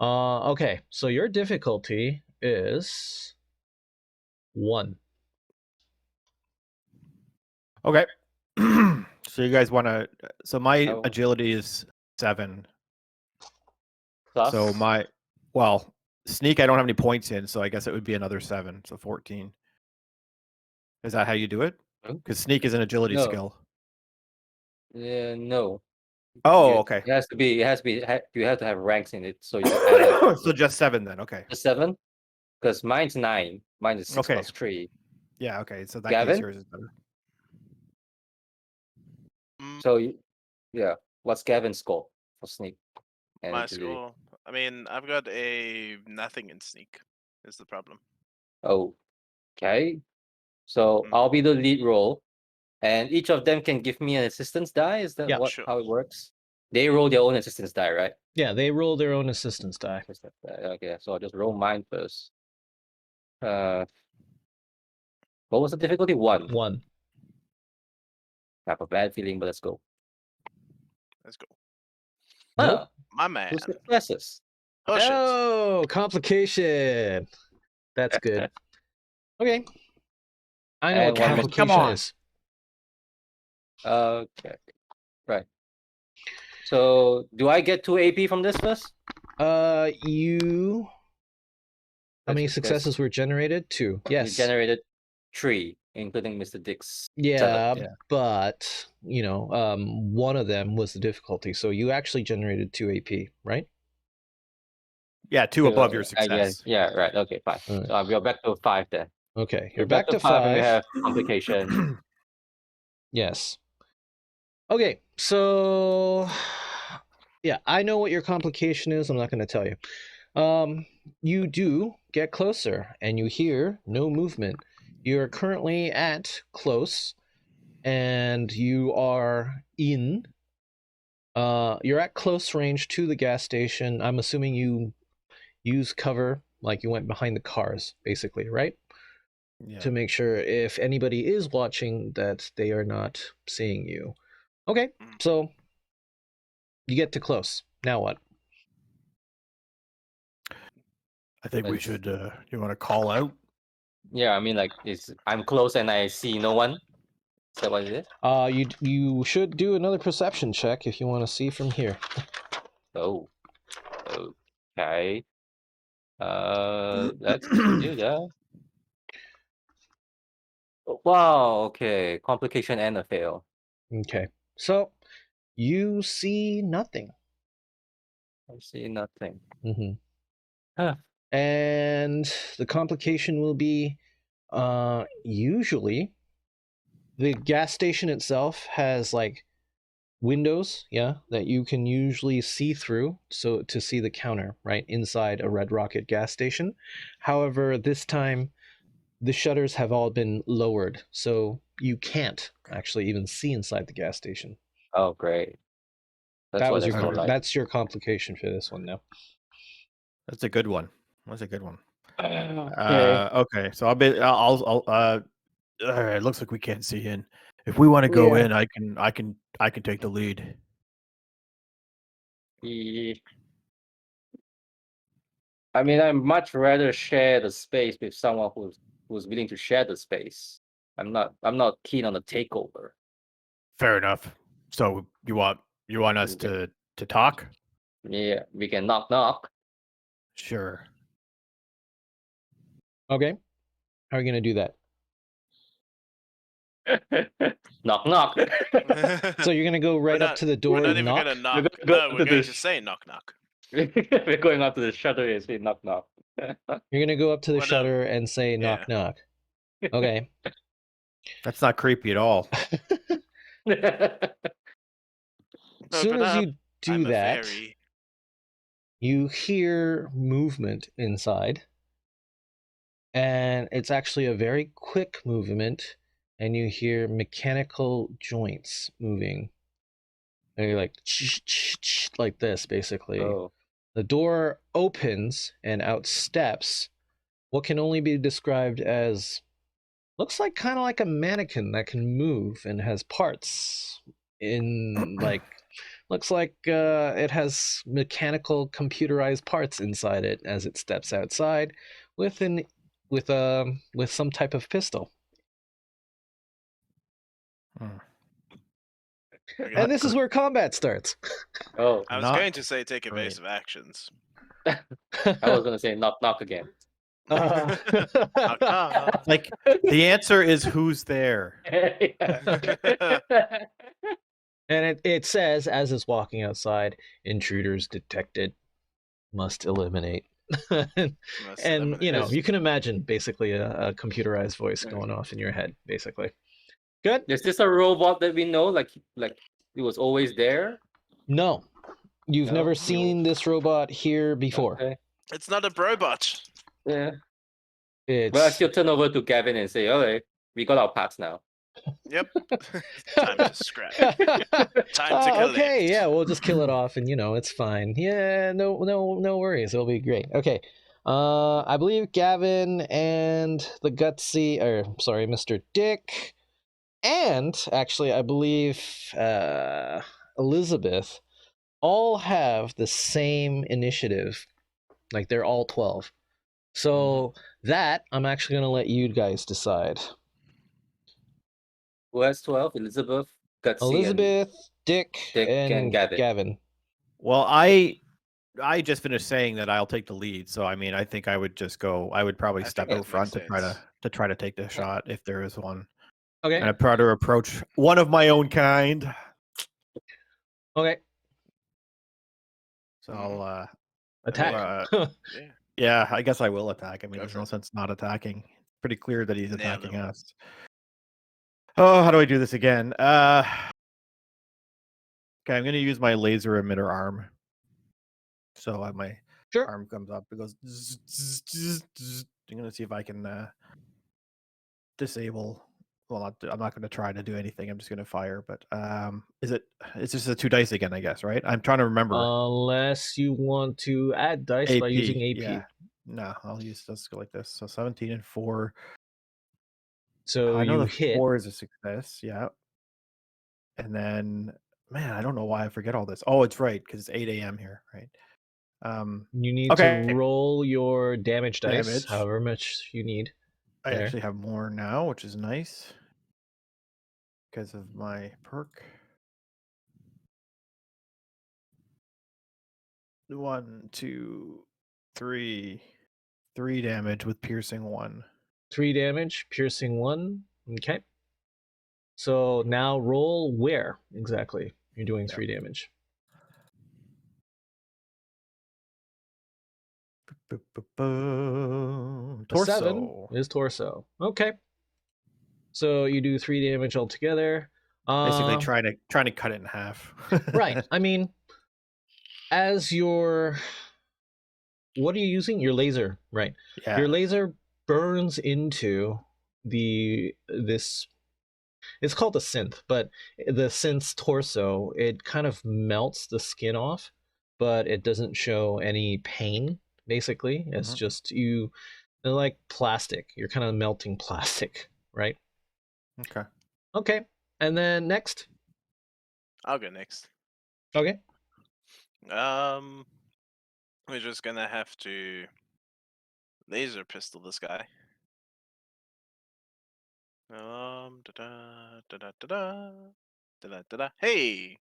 [SPEAKER 1] Okay, so your difficulty is 1.
[SPEAKER 5] Okay. So you guys want to? So my
[SPEAKER 3] Oh.
[SPEAKER 5] agility is 7.
[SPEAKER 3] Plus,
[SPEAKER 5] So sneak I don't have any points in, so I guess it would be another 7, so 14. Is that how you do it?
[SPEAKER 3] Hmm?
[SPEAKER 5] Because sneak is an agility
[SPEAKER 3] No.
[SPEAKER 5] skill.
[SPEAKER 3] no.
[SPEAKER 5] Oh,
[SPEAKER 3] You-
[SPEAKER 5] okay.
[SPEAKER 3] It has to be. You have to have ranks in it, so you can add it
[SPEAKER 5] So just 7 then. Okay.
[SPEAKER 3] to 7. Because mine's 9. Mine is 6
[SPEAKER 5] Okay.
[SPEAKER 3] plus 3.
[SPEAKER 5] Yeah. Okay. So that
[SPEAKER 3] Gavin?
[SPEAKER 5] case yours is better.
[SPEAKER 3] So yeah. What's Gavin's score for sneak? And
[SPEAKER 2] My
[SPEAKER 3] agility?
[SPEAKER 2] score. I mean, I've got a nothing in sneak. Is the problem?
[SPEAKER 3] Oh, okay. So
[SPEAKER 2] Mm.
[SPEAKER 3] I'll be the lead role, and each of them can give me an assistance die. Is that
[SPEAKER 1] Yeah,
[SPEAKER 2] sure.
[SPEAKER 3] how it works? They roll their own assistance die, right?
[SPEAKER 1] Yeah, they roll their own assistance die.
[SPEAKER 3] Assistance die. Okay, so I'll just roll mine first. What was the difficulty? 1.
[SPEAKER 1] 1.
[SPEAKER 3] have a bad feeling, but let's go.
[SPEAKER 2] Let's go.
[SPEAKER 1] Nope.
[SPEAKER 3] Ah,
[SPEAKER 2] My man.
[SPEAKER 3] 2 successes.
[SPEAKER 2] Push it.
[SPEAKER 1] Oh, complication. That's good. Okay. I know
[SPEAKER 3] And
[SPEAKER 1] what
[SPEAKER 3] one
[SPEAKER 5] Kevin,
[SPEAKER 3] miss.
[SPEAKER 5] come
[SPEAKER 1] complication
[SPEAKER 5] on.
[SPEAKER 1] is.
[SPEAKER 3] Okay. Right. So, do I get 2 AP from this first?
[SPEAKER 1] You. How many
[SPEAKER 3] That's-
[SPEAKER 1] successes were generated? 2.
[SPEAKER 3] You
[SPEAKER 1] Yes.
[SPEAKER 3] generated 3, including Mr. Dick's.
[SPEAKER 1] Yeah,
[SPEAKER 5] yeah.
[SPEAKER 1] but one of them was the difficulty. So you actually generated 2 AP, right?
[SPEAKER 5] Yeah, 2 above your
[SPEAKER 3] I guess.
[SPEAKER 5] success.
[SPEAKER 3] Yeah, right. Okay, fine.
[SPEAKER 1] Alright.
[SPEAKER 3] So we're back to 5 then.
[SPEAKER 1] Okay,
[SPEAKER 3] We're
[SPEAKER 1] you're back to
[SPEAKER 3] 5 and we
[SPEAKER 1] 5.
[SPEAKER 3] have complication.
[SPEAKER 1] Yes. Okay, so yeah, I know what your complication is. I'm not going to tell you. You do get closer, and you hear no movement. You're currently at close, and you are in. You're at close range to the gas station. I'm assuming you use cover, like you went behind the cars, basically, right?
[SPEAKER 5] Yeah.
[SPEAKER 1] To make sure if anybody is watching that they are not seeing you. Okay, so you get to close. Now what?
[SPEAKER 5] I think we
[SPEAKER 3] Let's-
[SPEAKER 5] should. You want to call out?
[SPEAKER 3] Yeah, I mean, like, I'm close and I see no one. Is that what it is?
[SPEAKER 1] You should do another perception check if you want to see from here.
[SPEAKER 3] Oh. Okay. Let's do that. Wow, okay. Complication and a fail.
[SPEAKER 1] Okay, so you see nothing.
[SPEAKER 3] I see nothing.
[SPEAKER 1] Mm-hmm.
[SPEAKER 3] Huh.
[SPEAKER 1] And the complication will be, usually, the gas station itself has like windows, yeah, that you can usually see through, so to see the counter, right, inside a Red Rocket gas station. However, this time the shutters have all been lowered, so you can't actually even see inside the gas station.
[SPEAKER 3] Oh, great. That's what it's more like.
[SPEAKER 1] That's your complication for this one now.
[SPEAKER 5] That's a good one. That's a good one.
[SPEAKER 3] Okay.
[SPEAKER 5] Okay. So I'll it looks like we can't see in. If we want to go
[SPEAKER 3] Yeah.
[SPEAKER 5] in, I can take the lead.
[SPEAKER 3] I mean, I'd much rather share the space with someone who's willing to share the space. I'm not keen on a takeover.
[SPEAKER 5] Fair enough. So you want us to talk?
[SPEAKER 3] Yeah, we can knock.
[SPEAKER 5] Sure.
[SPEAKER 1] Okay, how are you going to do that?
[SPEAKER 3] knock.
[SPEAKER 1] So you're going to go right up to the door
[SPEAKER 2] We're not
[SPEAKER 1] and
[SPEAKER 2] even
[SPEAKER 1] knock?
[SPEAKER 2] gonna knock.
[SPEAKER 3] We're gonna
[SPEAKER 2] No,
[SPEAKER 3] go
[SPEAKER 2] we're
[SPEAKER 3] to
[SPEAKER 2] going
[SPEAKER 3] the
[SPEAKER 2] to say knock knock.
[SPEAKER 3] We're going up to the shutter and say knock.
[SPEAKER 1] You're going to go up to the
[SPEAKER 2] Whatever.
[SPEAKER 1] shutter and say knock knock. Okay.
[SPEAKER 5] That's not creepy at all.
[SPEAKER 1] As soon as you do
[SPEAKER 2] I'm a
[SPEAKER 1] that,
[SPEAKER 2] fairy.
[SPEAKER 1] you hear movement inside, and it's actually a very quick movement, and you hear mechanical joints moving. They're like like this, basically.
[SPEAKER 3] Oh.
[SPEAKER 1] The door opens, and out steps what can only be described as, looks like kind of like a mannequin that can move and has parts in like, looks like it has mechanical computerized parts inside it as it steps outside with some type of pistol. And this is where combat starts.
[SPEAKER 3] Oh,
[SPEAKER 2] I was
[SPEAKER 5] Not
[SPEAKER 2] going to say take
[SPEAKER 5] great.
[SPEAKER 2] evasive actions.
[SPEAKER 3] I was gonna say knock again.
[SPEAKER 1] Uh,
[SPEAKER 2] Knock, knock.
[SPEAKER 5] Like the answer is who's there.
[SPEAKER 1] and it says, as it's walking outside, intruders detected, must eliminate. and you can imagine basically a computerized voice going off in your head, basically. Good?
[SPEAKER 3] Is this a robot that we know? Like it was always there?
[SPEAKER 1] No. You've
[SPEAKER 3] No?
[SPEAKER 1] never seen this robot here before.
[SPEAKER 3] Okay.
[SPEAKER 2] It's not a brobot.
[SPEAKER 3] Yeah.
[SPEAKER 1] It's
[SPEAKER 3] Well, I still turn over to Gavin and say, "Okay, we got our parts now."
[SPEAKER 2] Yep. Time to scrap. Time to collect.
[SPEAKER 1] okay, yeah, we'll just kill it off and it's fine. Yeah, no worries. It'll be great. Okay. I believe Gavin and the Mr. Dick And actually, I believe Elizabeth all have the same initiative. Like they're all 12. So that I'm actually going to let you guys decide.
[SPEAKER 3] Who has 12? Elizabeth, Gutsy,
[SPEAKER 1] Elizabeth, Dick,
[SPEAKER 3] Dick, and Gavin.
[SPEAKER 1] Gavin.
[SPEAKER 5] Well, I just finished saying that I'll take the lead, so I mean, I think I would just go. I would probably
[SPEAKER 2] I
[SPEAKER 5] step
[SPEAKER 2] think
[SPEAKER 5] out
[SPEAKER 2] that
[SPEAKER 5] front
[SPEAKER 2] makes
[SPEAKER 5] to try to take the shot if there is one,
[SPEAKER 1] Okay.
[SPEAKER 5] and I try to approach one of my own kind.
[SPEAKER 1] Okay.
[SPEAKER 5] So I'll
[SPEAKER 1] Attack.
[SPEAKER 2] Yeah.
[SPEAKER 5] yeah, I guess I will attack. I mean,
[SPEAKER 2] Go
[SPEAKER 5] there's
[SPEAKER 2] for
[SPEAKER 5] no
[SPEAKER 2] it.
[SPEAKER 5] sense not attacking. Pretty clear that he's
[SPEAKER 2] Nail
[SPEAKER 5] attacking
[SPEAKER 2] him.
[SPEAKER 5] us. Oh, how do I do this again? Okay, I'm going to use my laser emitter arm. So my
[SPEAKER 1] Sure.
[SPEAKER 5] arm comes up. It goes. I'm going to see if I can disable. Well, I'm not going to try to do anything. I'm just going to fire. But it's just a 2 dice again, I guess, right? I'm trying to remember.
[SPEAKER 1] Unless you want to add dice by using AP.
[SPEAKER 5] Yeah. No, let's go like this. So 17 and 4.
[SPEAKER 1] So
[SPEAKER 5] I know
[SPEAKER 1] you
[SPEAKER 5] the
[SPEAKER 1] hit.
[SPEAKER 5] 4 is a success. Yeah. And then, man, I don't know why I forget all this. Oh, it's right, because it's 8 a.m. here, right?
[SPEAKER 1] You need
[SPEAKER 5] okay.
[SPEAKER 1] to roll your damage dice,
[SPEAKER 5] Damage.
[SPEAKER 1] however much you need.
[SPEAKER 5] I
[SPEAKER 1] There.
[SPEAKER 5] actually have more now, which is nice because of my perk. 1, 2, 3. 3 damage with piercing 1.
[SPEAKER 1] 3 damage, piercing 1. Okay. So now roll where exactly you're doing 3 damage.
[SPEAKER 5] Torso.
[SPEAKER 1] 7 is torso. Okay. So you do 3 damage altogether.
[SPEAKER 5] Basically trying to cut it in half.
[SPEAKER 1] Right. I mean, as your what are you using? Your laser, right?
[SPEAKER 5] Yeah.
[SPEAKER 1] Your laser burns into this. It's called a synth, but the synth's torso, it kind of melts the skin off, but it doesn't show any pain. Basically, it's just they're like plastic. You're kind of melting plastic, right?
[SPEAKER 5] Okay.
[SPEAKER 1] Okay, and then next.
[SPEAKER 2] I'll go next.
[SPEAKER 1] Okay.
[SPEAKER 2] We're just gonna have to laser pistol this guy. Hey,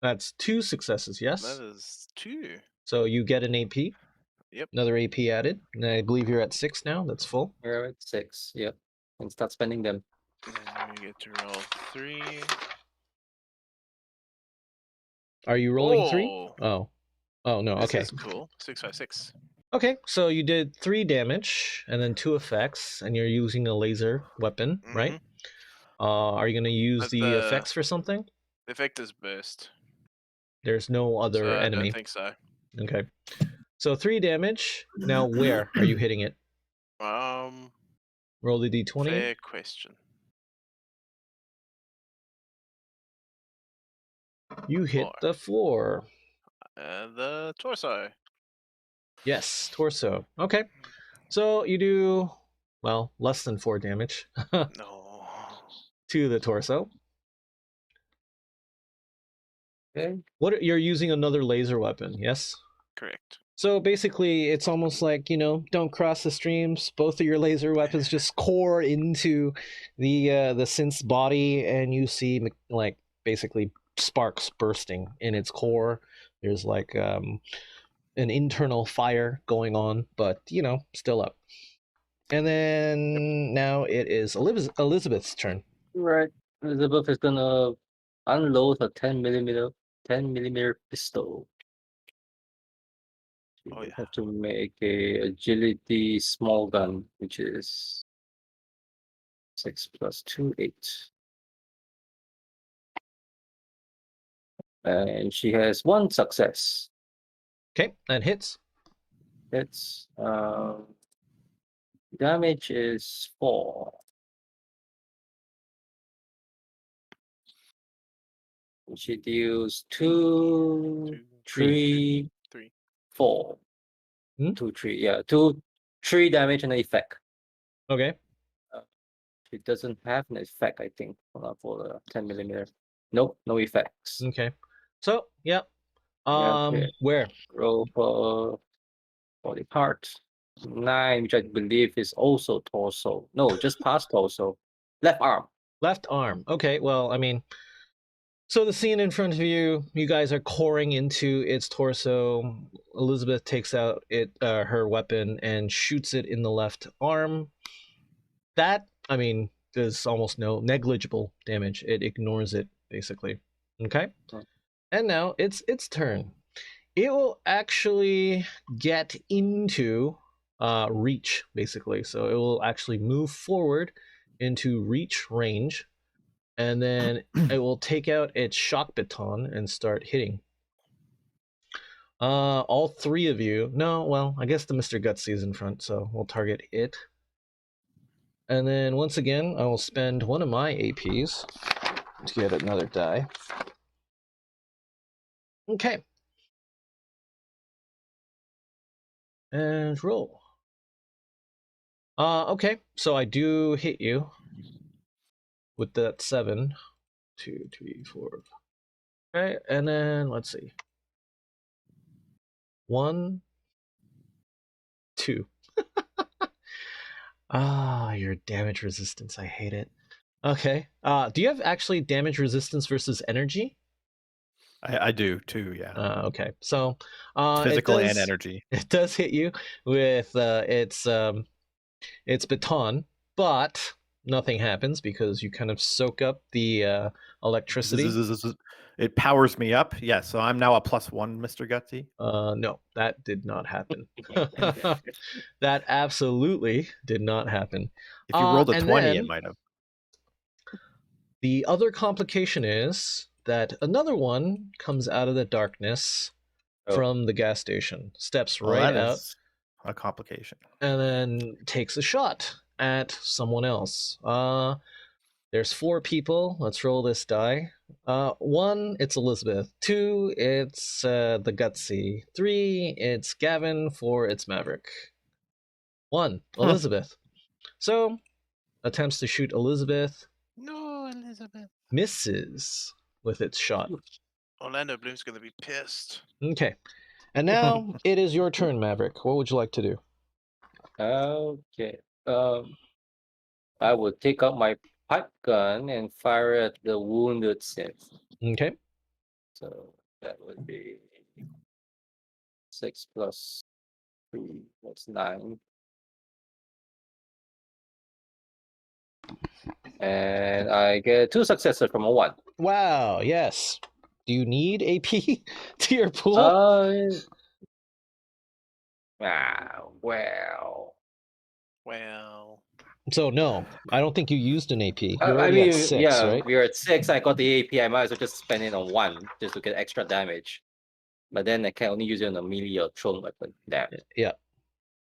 [SPEAKER 1] That's 2 successes. Yes.
[SPEAKER 2] that is 2.
[SPEAKER 1] So you get an AP.
[SPEAKER 2] Yep.
[SPEAKER 1] Another AP added. And I believe you're at 6 now. That's full.
[SPEAKER 3] We're at 6. Yep. And start spending them.
[SPEAKER 2] And we get to roll 3.
[SPEAKER 1] Are you rolling 3? Oh. Oh no.
[SPEAKER 2] This
[SPEAKER 1] Okay.
[SPEAKER 2] is cool. 6 by 6.
[SPEAKER 1] Okay, so you did 3 damage and then 2 effects, and you're using a laser weapon, right? Are you going to use
[SPEAKER 2] But
[SPEAKER 1] the effects for something?
[SPEAKER 2] The effect is burst.
[SPEAKER 1] There's no other
[SPEAKER 2] So I
[SPEAKER 1] enemy.
[SPEAKER 2] don't think so.
[SPEAKER 1] Okay. So 3 damage. Now where are you hitting it? Roll the d20.
[SPEAKER 2] Fair question.
[SPEAKER 1] You hit the floor.
[SPEAKER 2] The torso.
[SPEAKER 1] Yes, torso. Okay. So you do, well, less than 4 damage
[SPEAKER 2] No.
[SPEAKER 1] to the torso.
[SPEAKER 3] Okay.
[SPEAKER 1] You're using another laser weapon, yes?
[SPEAKER 2] Correct.
[SPEAKER 1] So basically, it's almost like, don't cross the streams. Both of your laser weapons just core into the synth's body, and you see like basically sparks bursting in its core. There's like an internal fire going on, but still up. And then now it is Elizabeth's turn.
[SPEAKER 3] Right. Elizabeth is gonna unload her 10 millimeter pistol.
[SPEAKER 2] Oh, yeah.
[SPEAKER 3] Have to make a agility small gun, which is 6 plus 2, 8. And she has 1 success.
[SPEAKER 1] Okay, that hits.
[SPEAKER 3] That's damage is 4. She deals 2, 3, 4. 2, 3. Yeah, 3 damage and an effect.
[SPEAKER 1] Okay.
[SPEAKER 3] it doesn't have an effect, I think, for the 10mm. Nope, no effects.
[SPEAKER 1] Okay. So, yeah.
[SPEAKER 3] Okay.
[SPEAKER 1] Where?
[SPEAKER 3] Roll for body part. 9, which I believe is also torso. No, just past torso. Left arm.
[SPEAKER 1] Left arm. Okay, well, I mean, so the scene in front of you, you guys are coring into its torso. Elizabeth takes out her weapon and shoots it in the left arm. That, I mean, does almost no negligible damage. It ignores it, basically. Okay?
[SPEAKER 3] Hmm.
[SPEAKER 1] And now it's its turn. It will actually get into reach, basically. So it will actually move forward into reach range, and then it will take out its shock baton and start hitting. All three of you. No, well, I guess the Mr. Gutsy is in front, so we'll target it. And then once again, I will spend one of my APs to get another die. Okay. And roll. Okay, so I do hit you with that 7. 2, 3, 4. Okay, and then let's see. 1, 2. Your damage resistance. I hate it. Okay. Do you have actually damage resistance versus energy?
[SPEAKER 5] I do too, yeah.
[SPEAKER 1] Okay. So,
[SPEAKER 5] Physical and energy.
[SPEAKER 1] It does hit you with its baton, but nothing happens because you kind of soak up the electricity.
[SPEAKER 5] It powers me up. Yeah, so I'm now a +1, Mr. Gutsy.
[SPEAKER 1] No, that did not happen. That absolutely did not happen.
[SPEAKER 5] If you rolled a
[SPEAKER 1] and
[SPEAKER 5] 20,
[SPEAKER 1] then
[SPEAKER 5] it might have.
[SPEAKER 1] the other complication is that another one comes out of the darkness from the gas station, steps right
[SPEAKER 5] that
[SPEAKER 1] out,
[SPEAKER 5] is a complication.
[SPEAKER 1] and then takes a shot at someone else. There's 4 people. Let's roll this die. 1, it's Elizabeth. 2, it's the Gutsy. 3, it's Gavin. 4, it's Maverick. 1, Elizabeth. So, attempts to shoot Elizabeth.
[SPEAKER 2] No, Elizabeth.
[SPEAKER 1] Misses with its shot.
[SPEAKER 2] Orlando Bloom's gonna be pissed.
[SPEAKER 1] Okay. And now it is your turn, Maverick. What would you like to do?
[SPEAKER 3] Okay. I will take out my pipe gun and fire at the wounded synth.
[SPEAKER 1] Okay.
[SPEAKER 3] So that would be 6 plus 3. That's 9. And I get 2 successes from a 1.
[SPEAKER 1] Wow, yes. Do you need AP to your pool?
[SPEAKER 3] Well.
[SPEAKER 2] Well,
[SPEAKER 1] So no, I don't think you used an AP. You're
[SPEAKER 3] I
[SPEAKER 1] already
[SPEAKER 3] mean,
[SPEAKER 1] at 6,
[SPEAKER 3] yeah,
[SPEAKER 1] right?
[SPEAKER 3] we're at 6. I got the AP. I might as well just spend it on 1 just to get extra damage. But then I can only use it on a melee or thrown weapon. Damn.
[SPEAKER 1] Yeah.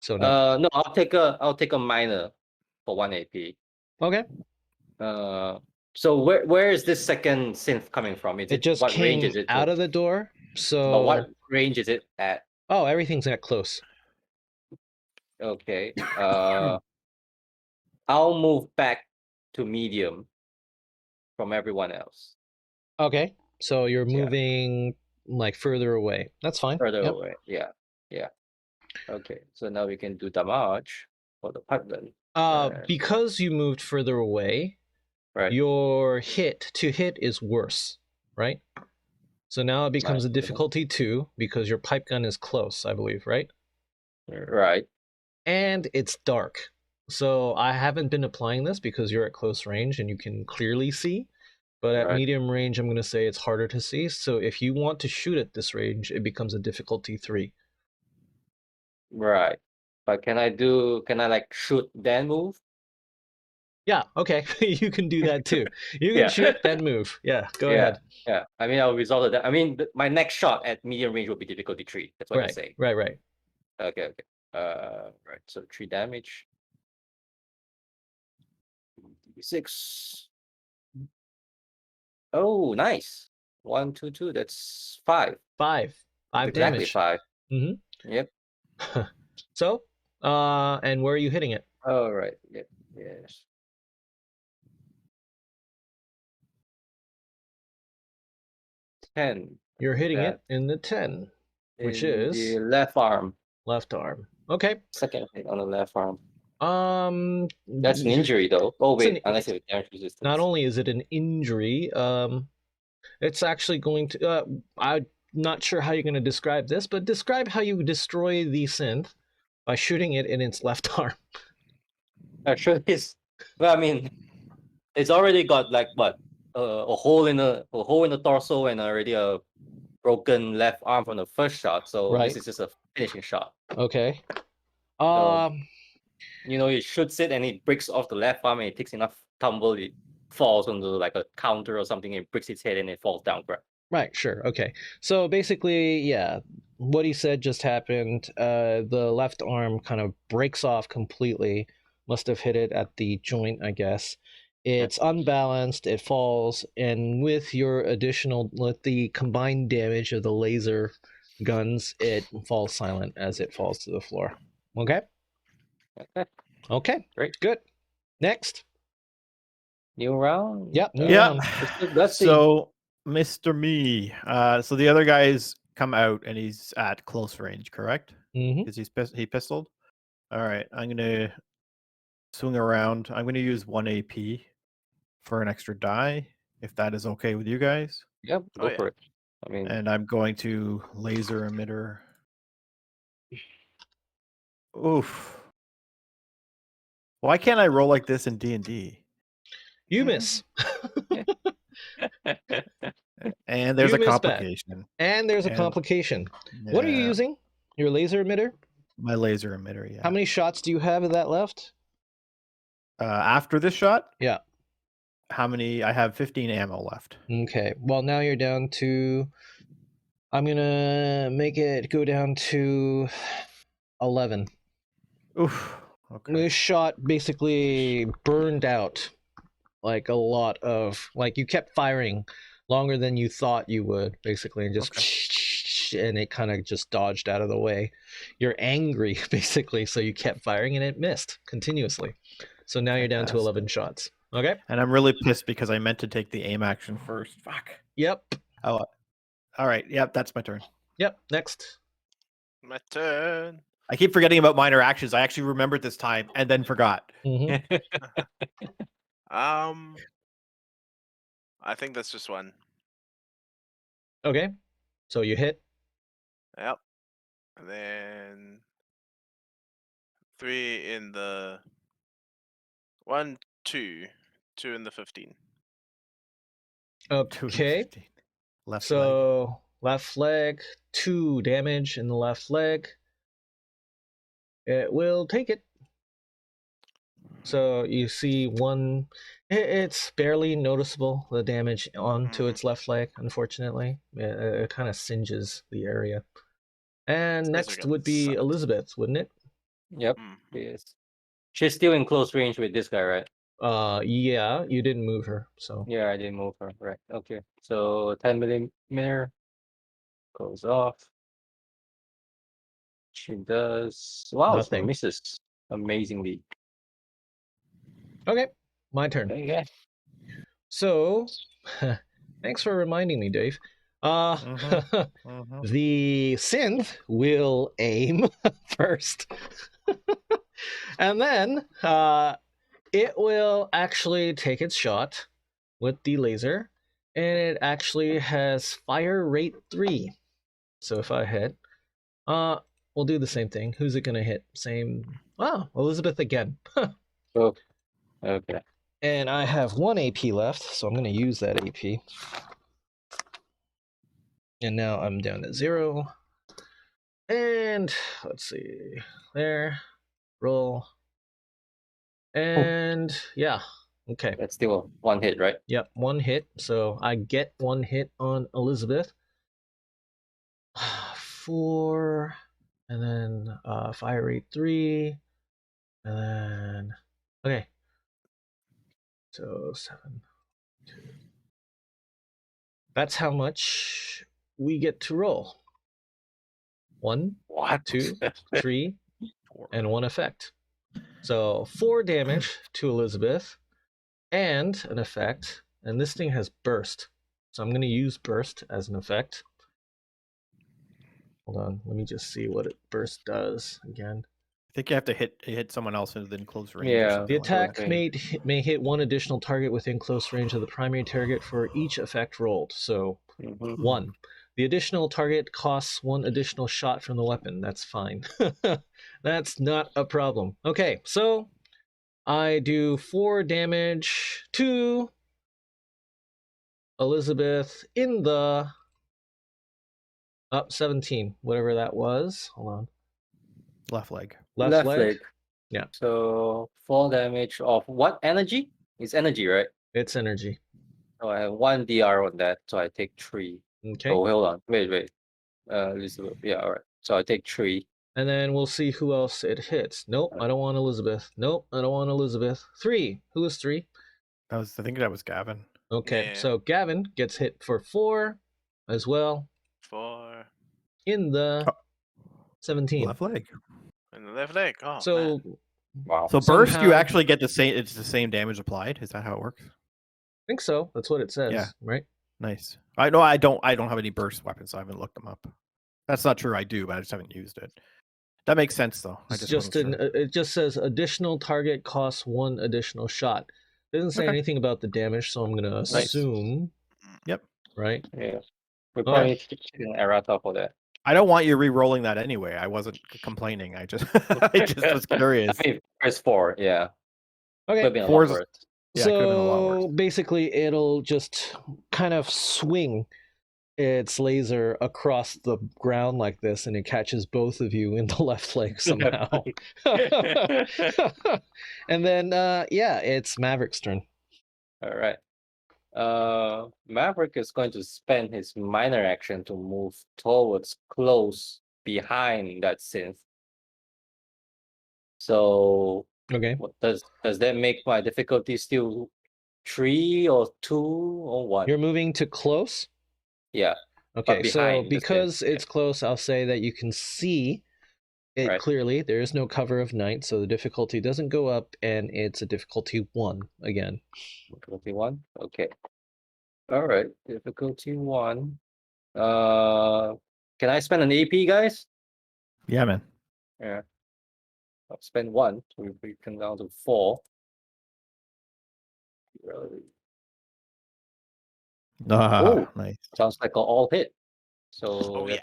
[SPEAKER 1] So no.
[SPEAKER 3] No, I'll take a minor for 1 AP.
[SPEAKER 1] Okay.
[SPEAKER 3] So where is this second synth coming from? Is
[SPEAKER 1] It just
[SPEAKER 3] what range
[SPEAKER 1] came
[SPEAKER 3] is it?
[SPEAKER 1] out of the door. So
[SPEAKER 3] But what range is it at?
[SPEAKER 1] Oh, everything's at close.
[SPEAKER 3] Okay. I'll move back to medium from everyone else.
[SPEAKER 1] Okay. So you're
[SPEAKER 3] Yeah.
[SPEAKER 1] moving like further away. That's fine.
[SPEAKER 3] Further
[SPEAKER 1] Yep.
[SPEAKER 3] away. Yeah. Okay. So now we can do damage for the pipe gun.
[SPEAKER 1] Because you moved further away,
[SPEAKER 3] Right.
[SPEAKER 1] your hit is worse, right? So now it becomes a difficulty 2 because your pipe gun is close, I believe, right?
[SPEAKER 3] Right.
[SPEAKER 1] And it's dark. So I haven't been applying this because you're at close range and you can clearly see. But at medium range, I'm going to say it's harder to see. So if you want to shoot at this range, it becomes a difficulty 3.
[SPEAKER 3] Right. But can I like shoot then move?
[SPEAKER 1] Yeah, okay. You can do that too. You can shoot, then move. Yeah, go ahead.
[SPEAKER 3] Yeah. I mean, I'll resolve that. I mean, my next shot at medium range will be difficulty 3. That's what I'm saying.
[SPEAKER 1] Right.
[SPEAKER 3] Okay. Right. So 3 damage. 6. Oh, nice. 1, 2, 2. That's 5.
[SPEAKER 1] 5
[SPEAKER 3] Exactly
[SPEAKER 1] damage.
[SPEAKER 3] 5.
[SPEAKER 1] Mm-hmm.
[SPEAKER 3] Yep.
[SPEAKER 1] So, and where are you hitting it?
[SPEAKER 3] Oh, right. Yep. Yes. 10.
[SPEAKER 1] You're hitting it
[SPEAKER 3] That
[SPEAKER 1] in the 10, which
[SPEAKER 3] in
[SPEAKER 1] is
[SPEAKER 3] the left arm.
[SPEAKER 1] left arm. Okay.
[SPEAKER 3] Second hit on the left arm.
[SPEAKER 1] That's
[SPEAKER 3] That's an injury though. Oh wait, unless you have damage resistance.
[SPEAKER 1] Not only is it an injury, it's actually going to. I'm not sure how you're going to describe this, but describe how you destroy the synth by shooting it in its left arm.
[SPEAKER 3] Actually, well, I mean, it's already got like what a hole in the torso and already a broken left arm from the first shot. So
[SPEAKER 1] Right.
[SPEAKER 3] this is just a finishing shot.
[SPEAKER 1] Okay.
[SPEAKER 3] You know, it shoots it and it breaks off the left arm and it takes enough tumble, it falls onto like a counter or something, it breaks its head and it falls down.
[SPEAKER 1] Right, sure. Okay. So basically, yeah, what he said just happened. The left arm kind of breaks off completely. Must have hit it at the joint, I guess. It's unbalanced, it falls, and with the combined damage of the laser guns, it falls silent as it falls to the floor. Okay? Okay.
[SPEAKER 3] Great.
[SPEAKER 1] Good. Next.
[SPEAKER 3] New round?
[SPEAKER 1] Yep, new
[SPEAKER 5] Yeah.
[SPEAKER 1] round.
[SPEAKER 3] Let's see.
[SPEAKER 5] So, Mr. Me. So the other guy's come out and he's at close range, correct?
[SPEAKER 1] Mm-hmm.
[SPEAKER 5] Because he pistoled. All right, I'm gonna swing around. I'm gonna use 1 AP for an extra die, if that is okay with you guys.
[SPEAKER 3] Yep, go for it. I mean,
[SPEAKER 5] And I'm going to laser emitter. Oof. Why can't I roll like this in D&D?
[SPEAKER 1] You miss.
[SPEAKER 5] And there's
[SPEAKER 1] You
[SPEAKER 5] a
[SPEAKER 1] miss bad.
[SPEAKER 5] complication.
[SPEAKER 1] And there's a
[SPEAKER 5] And-
[SPEAKER 1] complication. What are you
[SPEAKER 5] Yeah,
[SPEAKER 1] using? Your laser emitter?
[SPEAKER 5] My laser emitter, yeah.
[SPEAKER 1] How many shots do you have of that left?
[SPEAKER 5] After this shot?
[SPEAKER 1] Yeah.
[SPEAKER 5] How many? I have 15 ammo left.
[SPEAKER 1] Okay. Well, now you're down to... I'm going to make it go down to 11.
[SPEAKER 5] Oof. Okay.
[SPEAKER 1] This shot basically burned out like a lot of... Like, you kept firing longer than you thought you would, basically, and just... And it kind of just dodged out of the way. You're angry, basically, so you kept firing and it missed continuously. So now you're down to 11 shots. Okay?
[SPEAKER 5] And I'm really pissed because I meant to take the aim action first. Fuck.
[SPEAKER 1] Yep.
[SPEAKER 5] Oh, all right. Yep, that's my turn.
[SPEAKER 1] Yep. Next.
[SPEAKER 2] My turn.
[SPEAKER 5] I keep forgetting about minor actions. I actually remembered this time and then forgot.
[SPEAKER 1] Mm-hmm.
[SPEAKER 2] I think that's just one.
[SPEAKER 1] Okay. So you hit.
[SPEAKER 2] Yep. And then 3 in the 1, 2, 2 in the 15.
[SPEAKER 1] Okay.
[SPEAKER 5] Left leg.
[SPEAKER 1] So left leg, 2 damage in the left leg. It will take it. So you see one. It's barely noticeable, the damage onto its left leg, unfortunately. It kind of singes the area. And next would be Elizabeth, wouldn't it?
[SPEAKER 3] Yep. Yes. She's still in close range with this guy, right?
[SPEAKER 1] Yeah, you didn't move her, so.
[SPEAKER 3] Yeah, I didn't move her. Right. Okay. So 10 millimeter goes off. She does. Wow, she
[SPEAKER 1] Nothing.
[SPEAKER 3] misses amazingly.
[SPEAKER 1] Okay, my turn.
[SPEAKER 3] Okay.
[SPEAKER 1] So, thanks for reminding me, Dave. The synth will aim first. And then it will actually take its shot with the laser. And it actually has fire rate 3. So if I hit, we'll do the same thing. Who's it going to hit? Same. Oh, Elizabeth again.
[SPEAKER 3] Oh, okay.
[SPEAKER 1] And I have 1 AP left, so I'm going to use that AP. And now I'm down to 0. And let's see. There. Roll. And yeah. Okay.
[SPEAKER 3] That's still 1 hit, right?
[SPEAKER 1] Yep, 1 hit. So I get 1 hit on Elizabeth. 4. And then fire rate 3. And then. Okay. So 7. 2. That's how much we get to roll. 1,
[SPEAKER 3] What?
[SPEAKER 1] 2, 3, and 1 effect. So 4 damage to Elizabeth, and an effect, and this thing has burst. So I'm going to use burst as an effect. Hold on, let me just see what burst does again.
[SPEAKER 5] I think you have to hit someone else within close range.
[SPEAKER 3] Yeah.
[SPEAKER 5] Or
[SPEAKER 1] The
[SPEAKER 5] something like
[SPEAKER 1] attack
[SPEAKER 5] that.
[SPEAKER 1] may hit one additional target within close range of the primary target for each effect rolled. So
[SPEAKER 3] Mhm.
[SPEAKER 1] 1. The additional target costs 1 additional shot from the weapon. That's fine. That's not a problem. Okay, so I do 4 damage to Elizabeth in the 17, whatever that was. Hold on.
[SPEAKER 5] Left leg.
[SPEAKER 1] Left leg. Yeah.
[SPEAKER 3] So 4 damage of what energy? It's energy, right?
[SPEAKER 1] It's energy.
[SPEAKER 3] So I have 1 DR on that, so I take 3.
[SPEAKER 1] Okay.
[SPEAKER 3] Oh, hold on. Wait. Elizabeth. Yeah, all right. So I take 3.
[SPEAKER 1] And then we'll see who else it hits. Nope, I don't want Elizabeth. Nope, I don't want Elizabeth. 3. Who is 3?
[SPEAKER 5] I think that was Gavin.
[SPEAKER 1] Okay,
[SPEAKER 2] Yeah.
[SPEAKER 1] so Gavin gets hit for 4 as well
[SPEAKER 2] 4
[SPEAKER 1] in the 17.
[SPEAKER 5] Left leg.
[SPEAKER 2] and the left leg. Oh,
[SPEAKER 1] So
[SPEAKER 2] man.
[SPEAKER 3] Wow.
[SPEAKER 5] So burst, you
[SPEAKER 1] Somehow-
[SPEAKER 5] actually get the same. It's the same damage applied. Is that how it works?
[SPEAKER 1] I think so. That's what it says,
[SPEAKER 5] Yeah.
[SPEAKER 1] right?
[SPEAKER 5] Nice. I know. I don't have any burst weapons, so I haven't looked them up. That's not true. I do, but I just haven't used it. That makes sense, though. I
[SPEAKER 1] It's
[SPEAKER 5] just wasn't sure.
[SPEAKER 1] it just says additional target costs 1 additional shot. It doesn't say
[SPEAKER 5] Okay.
[SPEAKER 1] anything about the damage, so I'm going to assume.
[SPEAKER 5] Yep.
[SPEAKER 1] Right?
[SPEAKER 3] Yeah. We
[SPEAKER 1] All right.
[SPEAKER 3] probably need an errata for that.
[SPEAKER 5] I don't want you re-rolling that anyway. I wasn't complaining. I just I just was curious.
[SPEAKER 3] I mean, press 4, yeah.
[SPEAKER 1] Okay.
[SPEAKER 3] Could have been a lot
[SPEAKER 5] Four's-
[SPEAKER 3] worse.
[SPEAKER 5] Yeah, it could've been a lot
[SPEAKER 1] So
[SPEAKER 5] worse.
[SPEAKER 1] basically, it'll just kind of swing its laser across the ground like this, and it catches both of you in the left leg somehow. And then, yeah, it's Maverick's turn.
[SPEAKER 3] All right. Maverick is going to spend his minor action to move towards close behind that synth. So
[SPEAKER 1] Okay.
[SPEAKER 3] what does that make my difficulty still 3 or 2 or 1?
[SPEAKER 1] You're moving to close.
[SPEAKER 3] Yeah.
[SPEAKER 1] Okay, so
[SPEAKER 3] behind the
[SPEAKER 1] because
[SPEAKER 3] synth, yeah.
[SPEAKER 1] it's close, I'll say that you can see it
[SPEAKER 3] Right.
[SPEAKER 1] clearly. There is no cover of night, so the difficulty doesn't go up, and it's a difficulty 1 again.
[SPEAKER 3] Difficulty 1. Okay. All right. Difficulty 1. Can I spend an AP, guys?
[SPEAKER 5] Yeah, man.
[SPEAKER 3] Yeah. I'll spend 1, so we come down to 4. Oh.
[SPEAKER 5] Nice.
[SPEAKER 3] Sounds like an all hit. So
[SPEAKER 2] Oh, yeah.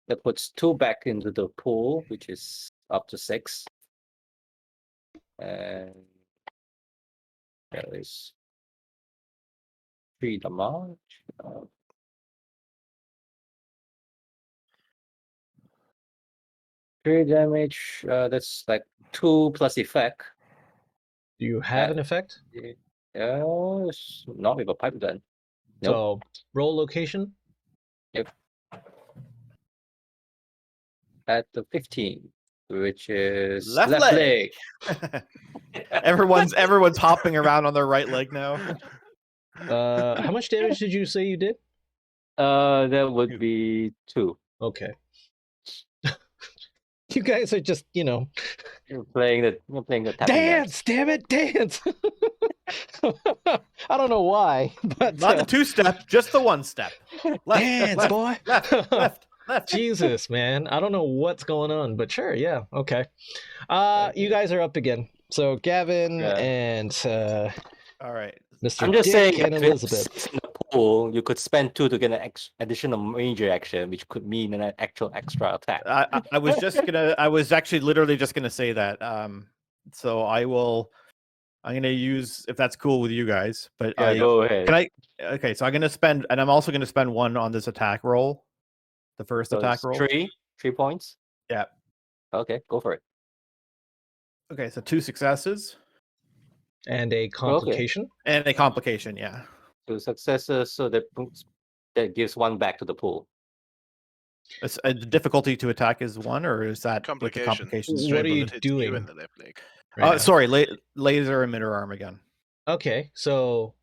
[SPEAKER 3] that puts 2 back into the pool, which is up to 6. And there is 3 damage. 3 damage. That's like 2 plus effect.
[SPEAKER 1] Do you have an effect?
[SPEAKER 3] It's not with a pipe gun. Nope.
[SPEAKER 1] So roll location.
[SPEAKER 3] At the 15, which is
[SPEAKER 5] Left
[SPEAKER 3] left
[SPEAKER 5] leg.
[SPEAKER 3] leg.
[SPEAKER 5] everyone's hopping around on their right leg now.
[SPEAKER 1] How much damage did you say you did?
[SPEAKER 3] That would be 2.
[SPEAKER 1] Okay. You guys are just,
[SPEAKER 3] You're playing the tapping
[SPEAKER 1] dance, damn it, dance. I don't know why, but
[SPEAKER 5] Not the 2-step, just the 1-step. Left,
[SPEAKER 1] dance,
[SPEAKER 5] left,
[SPEAKER 1] boy.
[SPEAKER 5] left.
[SPEAKER 1] Jesus, man. I don't know what's going on, but sure, yeah, okay. You guys are up again. So Gavin
[SPEAKER 3] Yeah.
[SPEAKER 1] and
[SPEAKER 5] All right.
[SPEAKER 1] Mr.
[SPEAKER 3] I'm just
[SPEAKER 1] Dick
[SPEAKER 3] saying,
[SPEAKER 1] and
[SPEAKER 3] if it's
[SPEAKER 1] Elizabeth.
[SPEAKER 3] in the pool, you could spend 2 to get an additional major action, which could mean an actual extra attack.
[SPEAKER 5] I was just gonna. I was actually literally just gonna say that. So I'm gonna use, if that's cool with you guys. But
[SPEAKER 3] Yeah, go ahead.
[SPEAKER 5] Can I? Okay, so I'm gonna spend, and I'm also gonna spend 1 on this attack roll. The first
[SPEAKER 3] So
[SPEAKER 5] attack
[SPEAKER 3] it's
[SPEAKER 5] roll.
[SPEAKER 3] 3 points.
[SPEAKER 5] Yeah.
[SPEAKER 3] Okay, go for it.
[SPEAKER 5] Okay, so 2 successes
[SPEAKER 1] And a complication.
[SPEAKER 5] and a complication. Yeah.
[SPEAKER 3] 2 successes, so that gives 1 back to the pool.
[SPEAKER 5] The difficulty to attack is 1, or is that with the
[SPEAKER 2] Complication.
[SPEAKER 5] complications?
[SPEAKER 1] What
[SPEAKER 2] Straight
[SPEAKER 1] are you
[SPEAKER 2] bullet hits you
[SPEAKER 1] doing?
[SPEAKER 2] in the left leg.
[SPEAKER 1] right now?
[SPEAKER 5] Sorry, laser emitter arm again.
[SPEAKER 1] Okay, so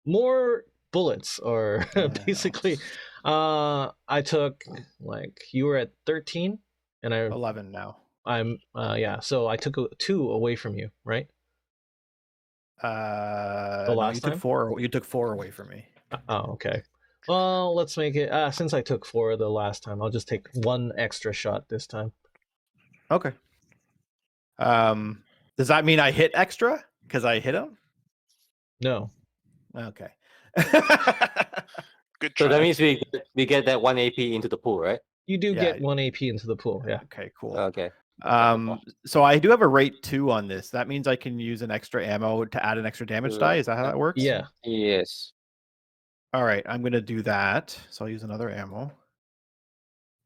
[SPEAKER 1] more bullets, or basically, I took, like, you were at 13, and
[SPEAKER 5] 11 now.
[SPEAKER 1] yeah, so I took 2 away from you, right?
[SPEAKER 5] No,
[SPEAKER 1] last
[SPEAKER 5] you took
[SPEAKER 1] time?
[SPEAKER 5] 4. You took 4 away from me.
[SPEAKER 1] Oh, okay. Well, let's make it. Since I took 4 the last time, I'll just take 1 extra shot this time.
[SPEAKER 5] Okay. Does that mean I hit extra because I hit him?
[SPEAKER 1] No.
[SPEAKER 5] Okay.
[SPEAKER 2] Good
[SPEAKER 3] So
[SPEAKER 2] try.
[SPEAKER 3] that means we get that 1 AP into the pool, right?
[SPEAKER 1] You do
[SPEAKER 5] Yeah.
[SPEAKER 1] get 1 AP into the pool. Yeah.
[SPEAKER 5] Okay, cool.
[SPEAKER 3] Okay.
[SPEAKER 5] So I do have a rate 2 on this. That means I can use an extra ammo to add an extra damage die. Is that how that works?
[SPEAKER 1] Yeah.
[SPEAKER 3] Yes.
[SPEAKER 5] All right, I'm gonna do that. So I'll use another ammo.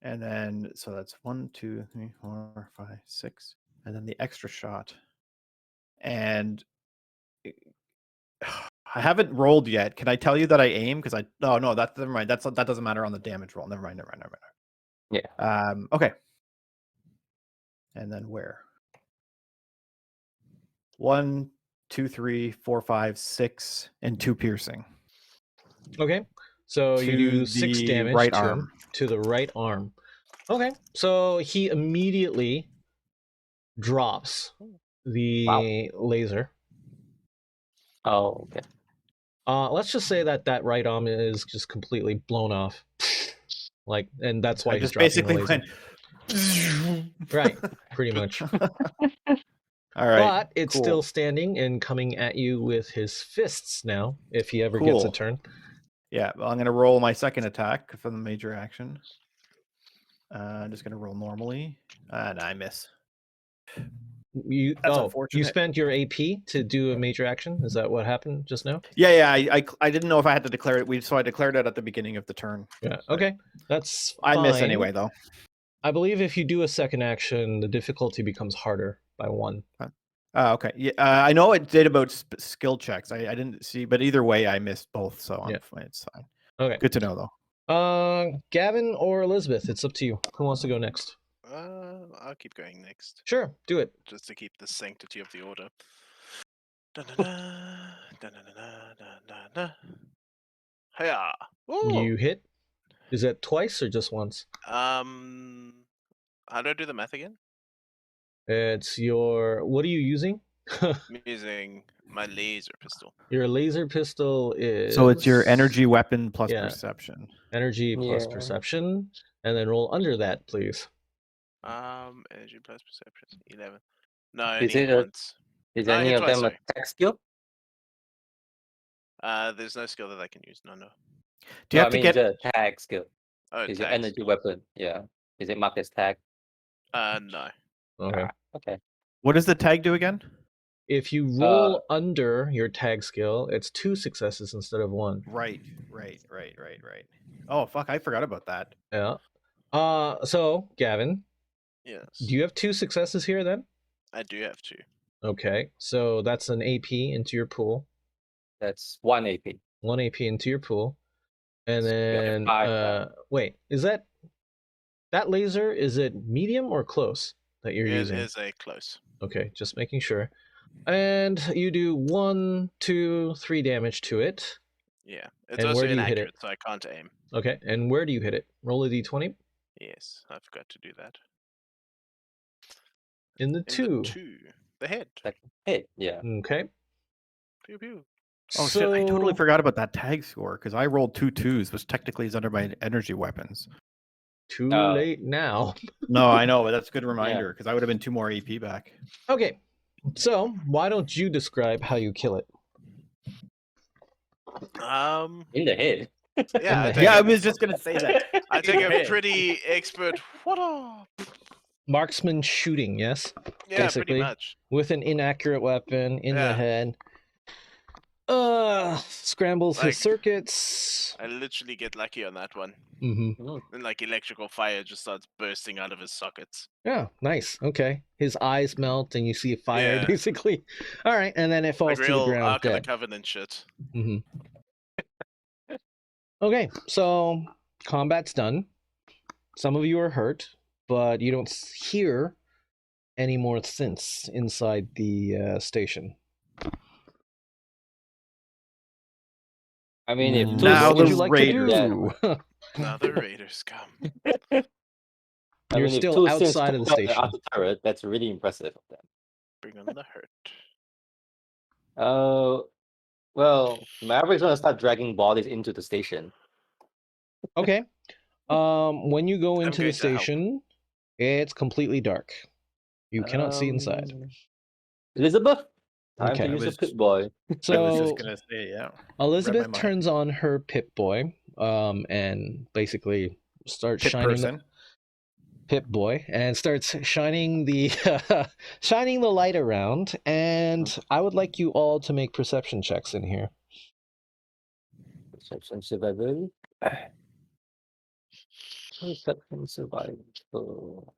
[SPEAKER 5] And then so that's 1, 2, 3, 4, 5, 6. And then the extra shot. And I haven't rolled yet. Can I tell you that I aim? Because no, that's never mind. That doesn't matter on the damage roll. Never mind.
[SPEAKER 3] Yeah.
[SPEAKER 5] Okay. And then where? 1, 2, 3, 4, 5, 6, and 2 piercing.
[SPEAKER 1] Okay. So you
[SPEAKER 5] To
[SPEAKER 1] do 6
[SPEAKER 5] the
[SPEAKER 1] damage
[SPEAKER 5] right
[SPEAKER 1] to him,
[SPEAKER 5] arm.
[SPEAKER 1] to the right arm. Okay. So he immediately drops the laser.
[SPEAKER 3] Oh, okay.
[SPEAKER 1] Let's just say that right arm is just completely blown off. Like, and that's why
[SPEAKER 5] I
[SPEAKER 1] he's
[SPEAKER 5] just
[SPEAKER 1] dropping
[SPEAKER 5] basically
[SPEAKER 1] the laser.
[SPEAKER 5] went.
[SPEAKER 1] Right, pretty much.
[SPEAKER 5] All right.
[SPEAKER 1] But it's
[SPEAKER 5] cool.
[SPEAKER 1] still standing and coming at you with his fists now, if he ever gets a
[SPEAKER 5] Cool.
[SPEAKER 1] turn.
[SPEAKER 5] Yeah, well, I'm gonna roll my second attack for the major action. I'm just gonna roll normally, and I miss.
[SPEAKER 1] You
[SPEAKER 5] That's
[SPEAKER 1] you
[SPEAKER 5] unfortunate.
[SPEAKER 1] spent your AP to do a major action? Is that what happened just now?
[SPEAKER 5] Yeah. I didn't know if I had to declare it. So I declared it at the beginning of the turn.
[SPEAKER 1] Yeah.
[SPEAKER 5] But
[SPEAKER 1] Okay. That's
[SPEAKER 5] I
[SPEAKER 1] fine.
[SPEAKER 5] miss anyway, though.
[SPEAKER 1] I believe if you do a second action, the difficulty becomes harder by 1.
[SPEAKER 5] Okay. Yeah, I know it did about skill checks. I didn't see, but either way, I missed both, so
[SPEAKER 1] Yeah.
[SPEAKER 5] it's fine.
[SPEAKER 1] Okay.
[SPEAKER 5] Good to know, though.
[SPEAKER 1] Gavin or Elizabeth, it's up to you. Who wants to go next?
[SPEAKER 2] I'll keep going next,
[SPEAKER 1] Sure, do it.
[SPEAKER 2] just to keep the sanctity of the order. Da-na-na, da-na-na-na-na-na. Hiya! Ooh.
[SPEAKER 1] You hit. Is that twice or just once?
[SPEAKER 2] How do I do the math again?
[SPEAKER 1] It's your. What are you using?
[SPEAKER 2] I'm using my laser pistol.
[SPEAKER 1] Your laser pistol is.
[SPEAKER 5] So it's your energy weapon plus
[SPEAKER 1] Yeah.
[SPEAKER 5] perception.
[SPEAKER 1] Energy plus
[SPEAKER 3] Yeah.
[SPEAKER 1] perception, and then roll under that, please.
[SPEAKER 2] Energy plus perception, 11. No, I
[SPEAKER 3] Is
[SPEAKER 2] need
[SPEAKER 3] it a-
[SPEAKER 2] once.
[SPEAKER 3] Is
[SPEAKER 2] No, I
[SPEAKER 3] any
[SPEAKER 2] hit
[SPEAKER 3] of
[SPEAKER 2] twice,
[SPEAKER 3] them
[SPEAKER 2] sorry.
[SPEAKER 3] a tech skill?
[SPEAKER 2] There's no skill that I can use. No.
[SPEAKER 5] Do you have
[SPEAKER 3] I
[SPEAKER 5] to
[SPEAKER 3] mean,
[SPEAKER 5] get?
[SPEAKER 3] the tag skill.
[SPEAKER 2] Oh,
[SPEAKER 3] Is your
[SPEAKER 2] tag
[SPEAKER 3] energy
[SPEAKER 2] skill.
[SPEAKER 3] weapon? Yeah. Is it marked as tag?
[SPEAKER 2] No.
[SPEAKER 1] Okay.
[SPEAKER 3] Okay.
[SPEAKER 5] What does the tag do again?
[SPEAKER 1] If you roll under your tag skill, it's 2 successes instead of 1.
[SPEAKER 5] Right. Oh fuck! I forgot about that.
[SPEAKER 1] Yeah. So Gavin,
[SPEAKER 2] Yes.
[SPEAKER 1] do you have 2 successes here then?
[SPEAKER 2] I do have to.
[SPEAKER 1] Okay, so that's an AP into your pool.
[SPEAKER 3] That's 1 AP.
[SPEAKER 1] 1 AP into your pool. And
[SPEAKER 3] So you have
[SPEAKER 1] then
[SPEAKER 3] 5 left.
[SPEAKER 1] wait, is that laser, is it medium or close that you're
[SPEAKER 2] It
[SPEAKER 1] using?
[SPEAKER 2] is a close.
[SPEAKER 1] Okay, just making sure. And you do 1, 2, 3 damage to it.
[SPEAKER 2] Yeah. It's
[SPEAKER 1] And
[SPEAKER 2] also
[SPEAKER 1] where do you hit
[SPEAKER 2] inaccurate,
[SPEAKER 1] it?
[SPEAKER 2] so I can't aim.
[SPEAKER 1] Okay, and where do you hit it? Roll a d20
[SPEAKER 2] Yes, I forgot to do that.
[SPEAKER 1] in the
[SPEAKER 2] In
[SPEAKER 1] 2.
[SPEAKER 2] the 2. The head.
[SPEAKER 3] Hey, yeah.
[SPEAKER 1] Okay.
[SPEAKER 2] Pew pew.
[SPEAKER 5] Oh shit! I totally forgot about that tag score because I rolled 2 2s, which technically is under my energy weapons.
[SPEAKER 1] Too late now.
[SPEAKER 5] No, I know, but that's a good reminder because I would have been 2 more AP back.
[SPEAKER 1] Okay, so why don't you describe how you kill it?
[SPEAKER 3] In the head.
[SPEAKER 2] Yeah, I
[SPEAKER 1] the
[SPEAKER 2] take
[SPEAKER 5] Yeah, I
[SPEAKER 2] a-
[SPEAKER 5] was just gonna say that.
[SPEAKER 2] I take a
[SPEAKER 5] Head.
[SPEAKER 2] pretty expert. What?
[SPEAKER 1] Marksman shooting, yes?
[SPEAKER 2] Yeah,
[SPEAKER 1] Basically.
[SPEAKER 2] pretty much.
[SPEAKER 1] With an inaccurate weapon in the
[SPEAKER 2] Yeah.
[SPEAKER 1] head. Scrambles
[SPEAKER 2] Like-
[SPEAKER 1] his circuits.
[SPEAKER 2] I literally get lucky on that one.
[SPEAKER 1] Mm-hmm.
[SPEAKER 2] And like electrical fire just starts bursting out of his sockets.
[SPEAKER 1] Yeah, nice. Okay. His eyes melt and you see fire,
[SPEAKER 2] Yeah.
[SPEAKER 1] basically. All right, and then it falls
[SPEAKER 2] Like
[SPEAKER 1] to the
[SPEAKER 2] real
[SPEAKER 1] ground
[SPEAKER 2] Ark of the
[SPEAKER 1] dead.
[SPEAKER 2] Covenant shit.
[SPEAKER 1] Mm-hmm. Okay, so combat's done. Some of you are hurt, but you don't hear any more synths inside the station.
[SPEAKER 3] I mean, if two
[SPEAKER 5] Now
[SPEAKER 1] what would
[SPEAKER 5] the
[SPEAKER 1] you like
[SPEAKER 5] raiders.
[SPEAKER 1] to do?
[SPEAKER 2] Now the raiders come.
[SPEAKER 1] You're
[SPEAKER 3] if
[SPEAKER 1] still
[SPEAKER 3] two Sims
[SPEAKER 1] outside of the
[SPEAKER 3] took out
[SPEAKER 1] station.
[SPEAKER 3] outer turret, that's really impressive of them.
[SPEAKER 2] Bring on the hurt.
[SPEAKER 3] Well, Maverick's gonna start dragging bodies into the station.
[SPEAKER 1] Okay. When you go
[SPEAKER 2] I'm
[SPEAKER 1] into the
[SPEAKER 2] going to help.
[SPEAKER 1] station, it's completely dark. You cannot see inside.
[SPEAKER 3] Elizabeth, time
[SPEAKER 1] Okay.
[SPEAKER 3] to
[SPEAKER 5] I
[SPEAKER 3] use a
[SPEAKER 5] was-
[SPEAKER 3] Pip Boy.
[SPEAKER 5] I was
[SPEAKER 1] So
[SPEAKER 5] just gonna say, yeah.
[SPEAKER 1] Elizabeth
[SPEAKER 5] Read my mind.
[SPEAKER 1] turns on her Pip Boy, and basically starts
[SPEAKER 5] Pit
[SPEAKER 1] shining
[SPEAKER 5] person.
[SPEAKER 1] Pip Boy and starts shining the shining the light around. And I would like you all to make perception checks in here.
[SPEAKER 3] Perception survival. Perception survival.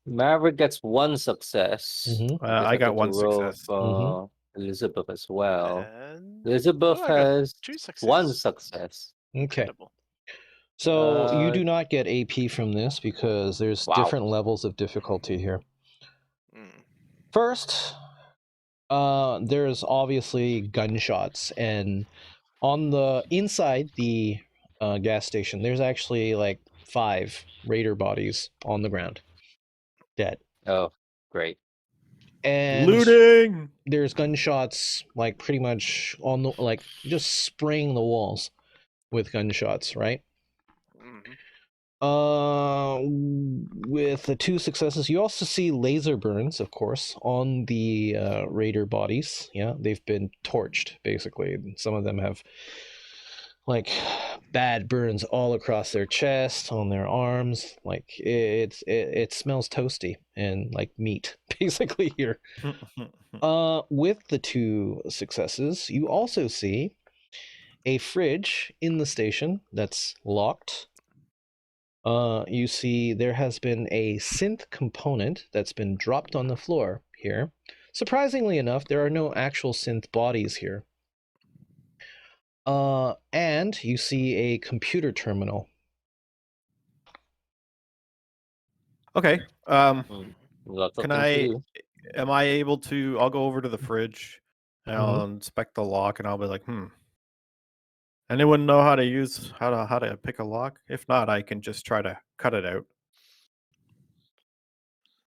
[SPEAKER 3] Maverick gets one success.
[SPEAKER 1] Mhm.
[SPEAKER 3] I guess
[SPEAKER 5] I
[SPEAKER 3] have
[SPEAKER 5] got
[SPEAKER 3] to
[SPEAKER 5] one
[SPEAKER 3] roll
[SPEAKER 5] success.
[SPEAKER 3] for Elizabeth as well.
[SPEAKER 2] And
[SPEAKER 3] Elizabeth
[SPEAKER 2] I got
[SPEAKER 3] has
[SPEAKER 2] 2
[SPEAKER 3] one
[SPEAKER 2] successes.
[SPEAKER 3] success.
[SPEAKER 1] Okay.
[SPEAKER 2] Incredible.
[SPEAKER 1] So you
[SPEAKER 3] Uh,
[SPEAKER 1] do not get AP from this because there's
[SPEAKER 3] Wow.
[SPEAKER 1] different levels of difficulty here.
[SPEAKER 2] Mm.
[SPEAKER 1] First, there's obviously gunshots, and on the inside the gas station, there's actually like 5 raider bodies on the ground, dead.
[SPEAKER 3] Oh, great.
[SPEAKER 1] And
[SPEAKER 5] Looting.
[SPEAKER 1] there's gunshots like pretty much on the like just spraying the walls with gunshots, right?
[SPEAKER 2] Mhm.
[SPEAKER 1] With the 2 successes, you also see laser burns, of course, on the raider bodies. Yeah, they've been torched basically. Some of them have like bad burns all across their chest, on their arms. Like it smells toasty and like meat basically here. With the 2 successes, you also see a fridge in the station that's locked. You see there has been a synth component that's been dropped on the floor here. Surprisingly enough, there are no actual synth bodies here. And you see a computer terminal.
[SPEAKER 5] Okay.
[SPEAKER 3] Lots of
[SPEAKER 5] Can
[SPEAKER 3] things
[SPEAKER 5] I?
[SPEAKER 3] to do.
[SPEAKER 5] Am I able to? I'll go over to the fridge, and I'll
[SPEAKER 1] Mm-hmm.
[SPEAKER 5] inspect the lock, and I'll be like, Anyone know how to pick a lock? If not, I can just try to cut it out.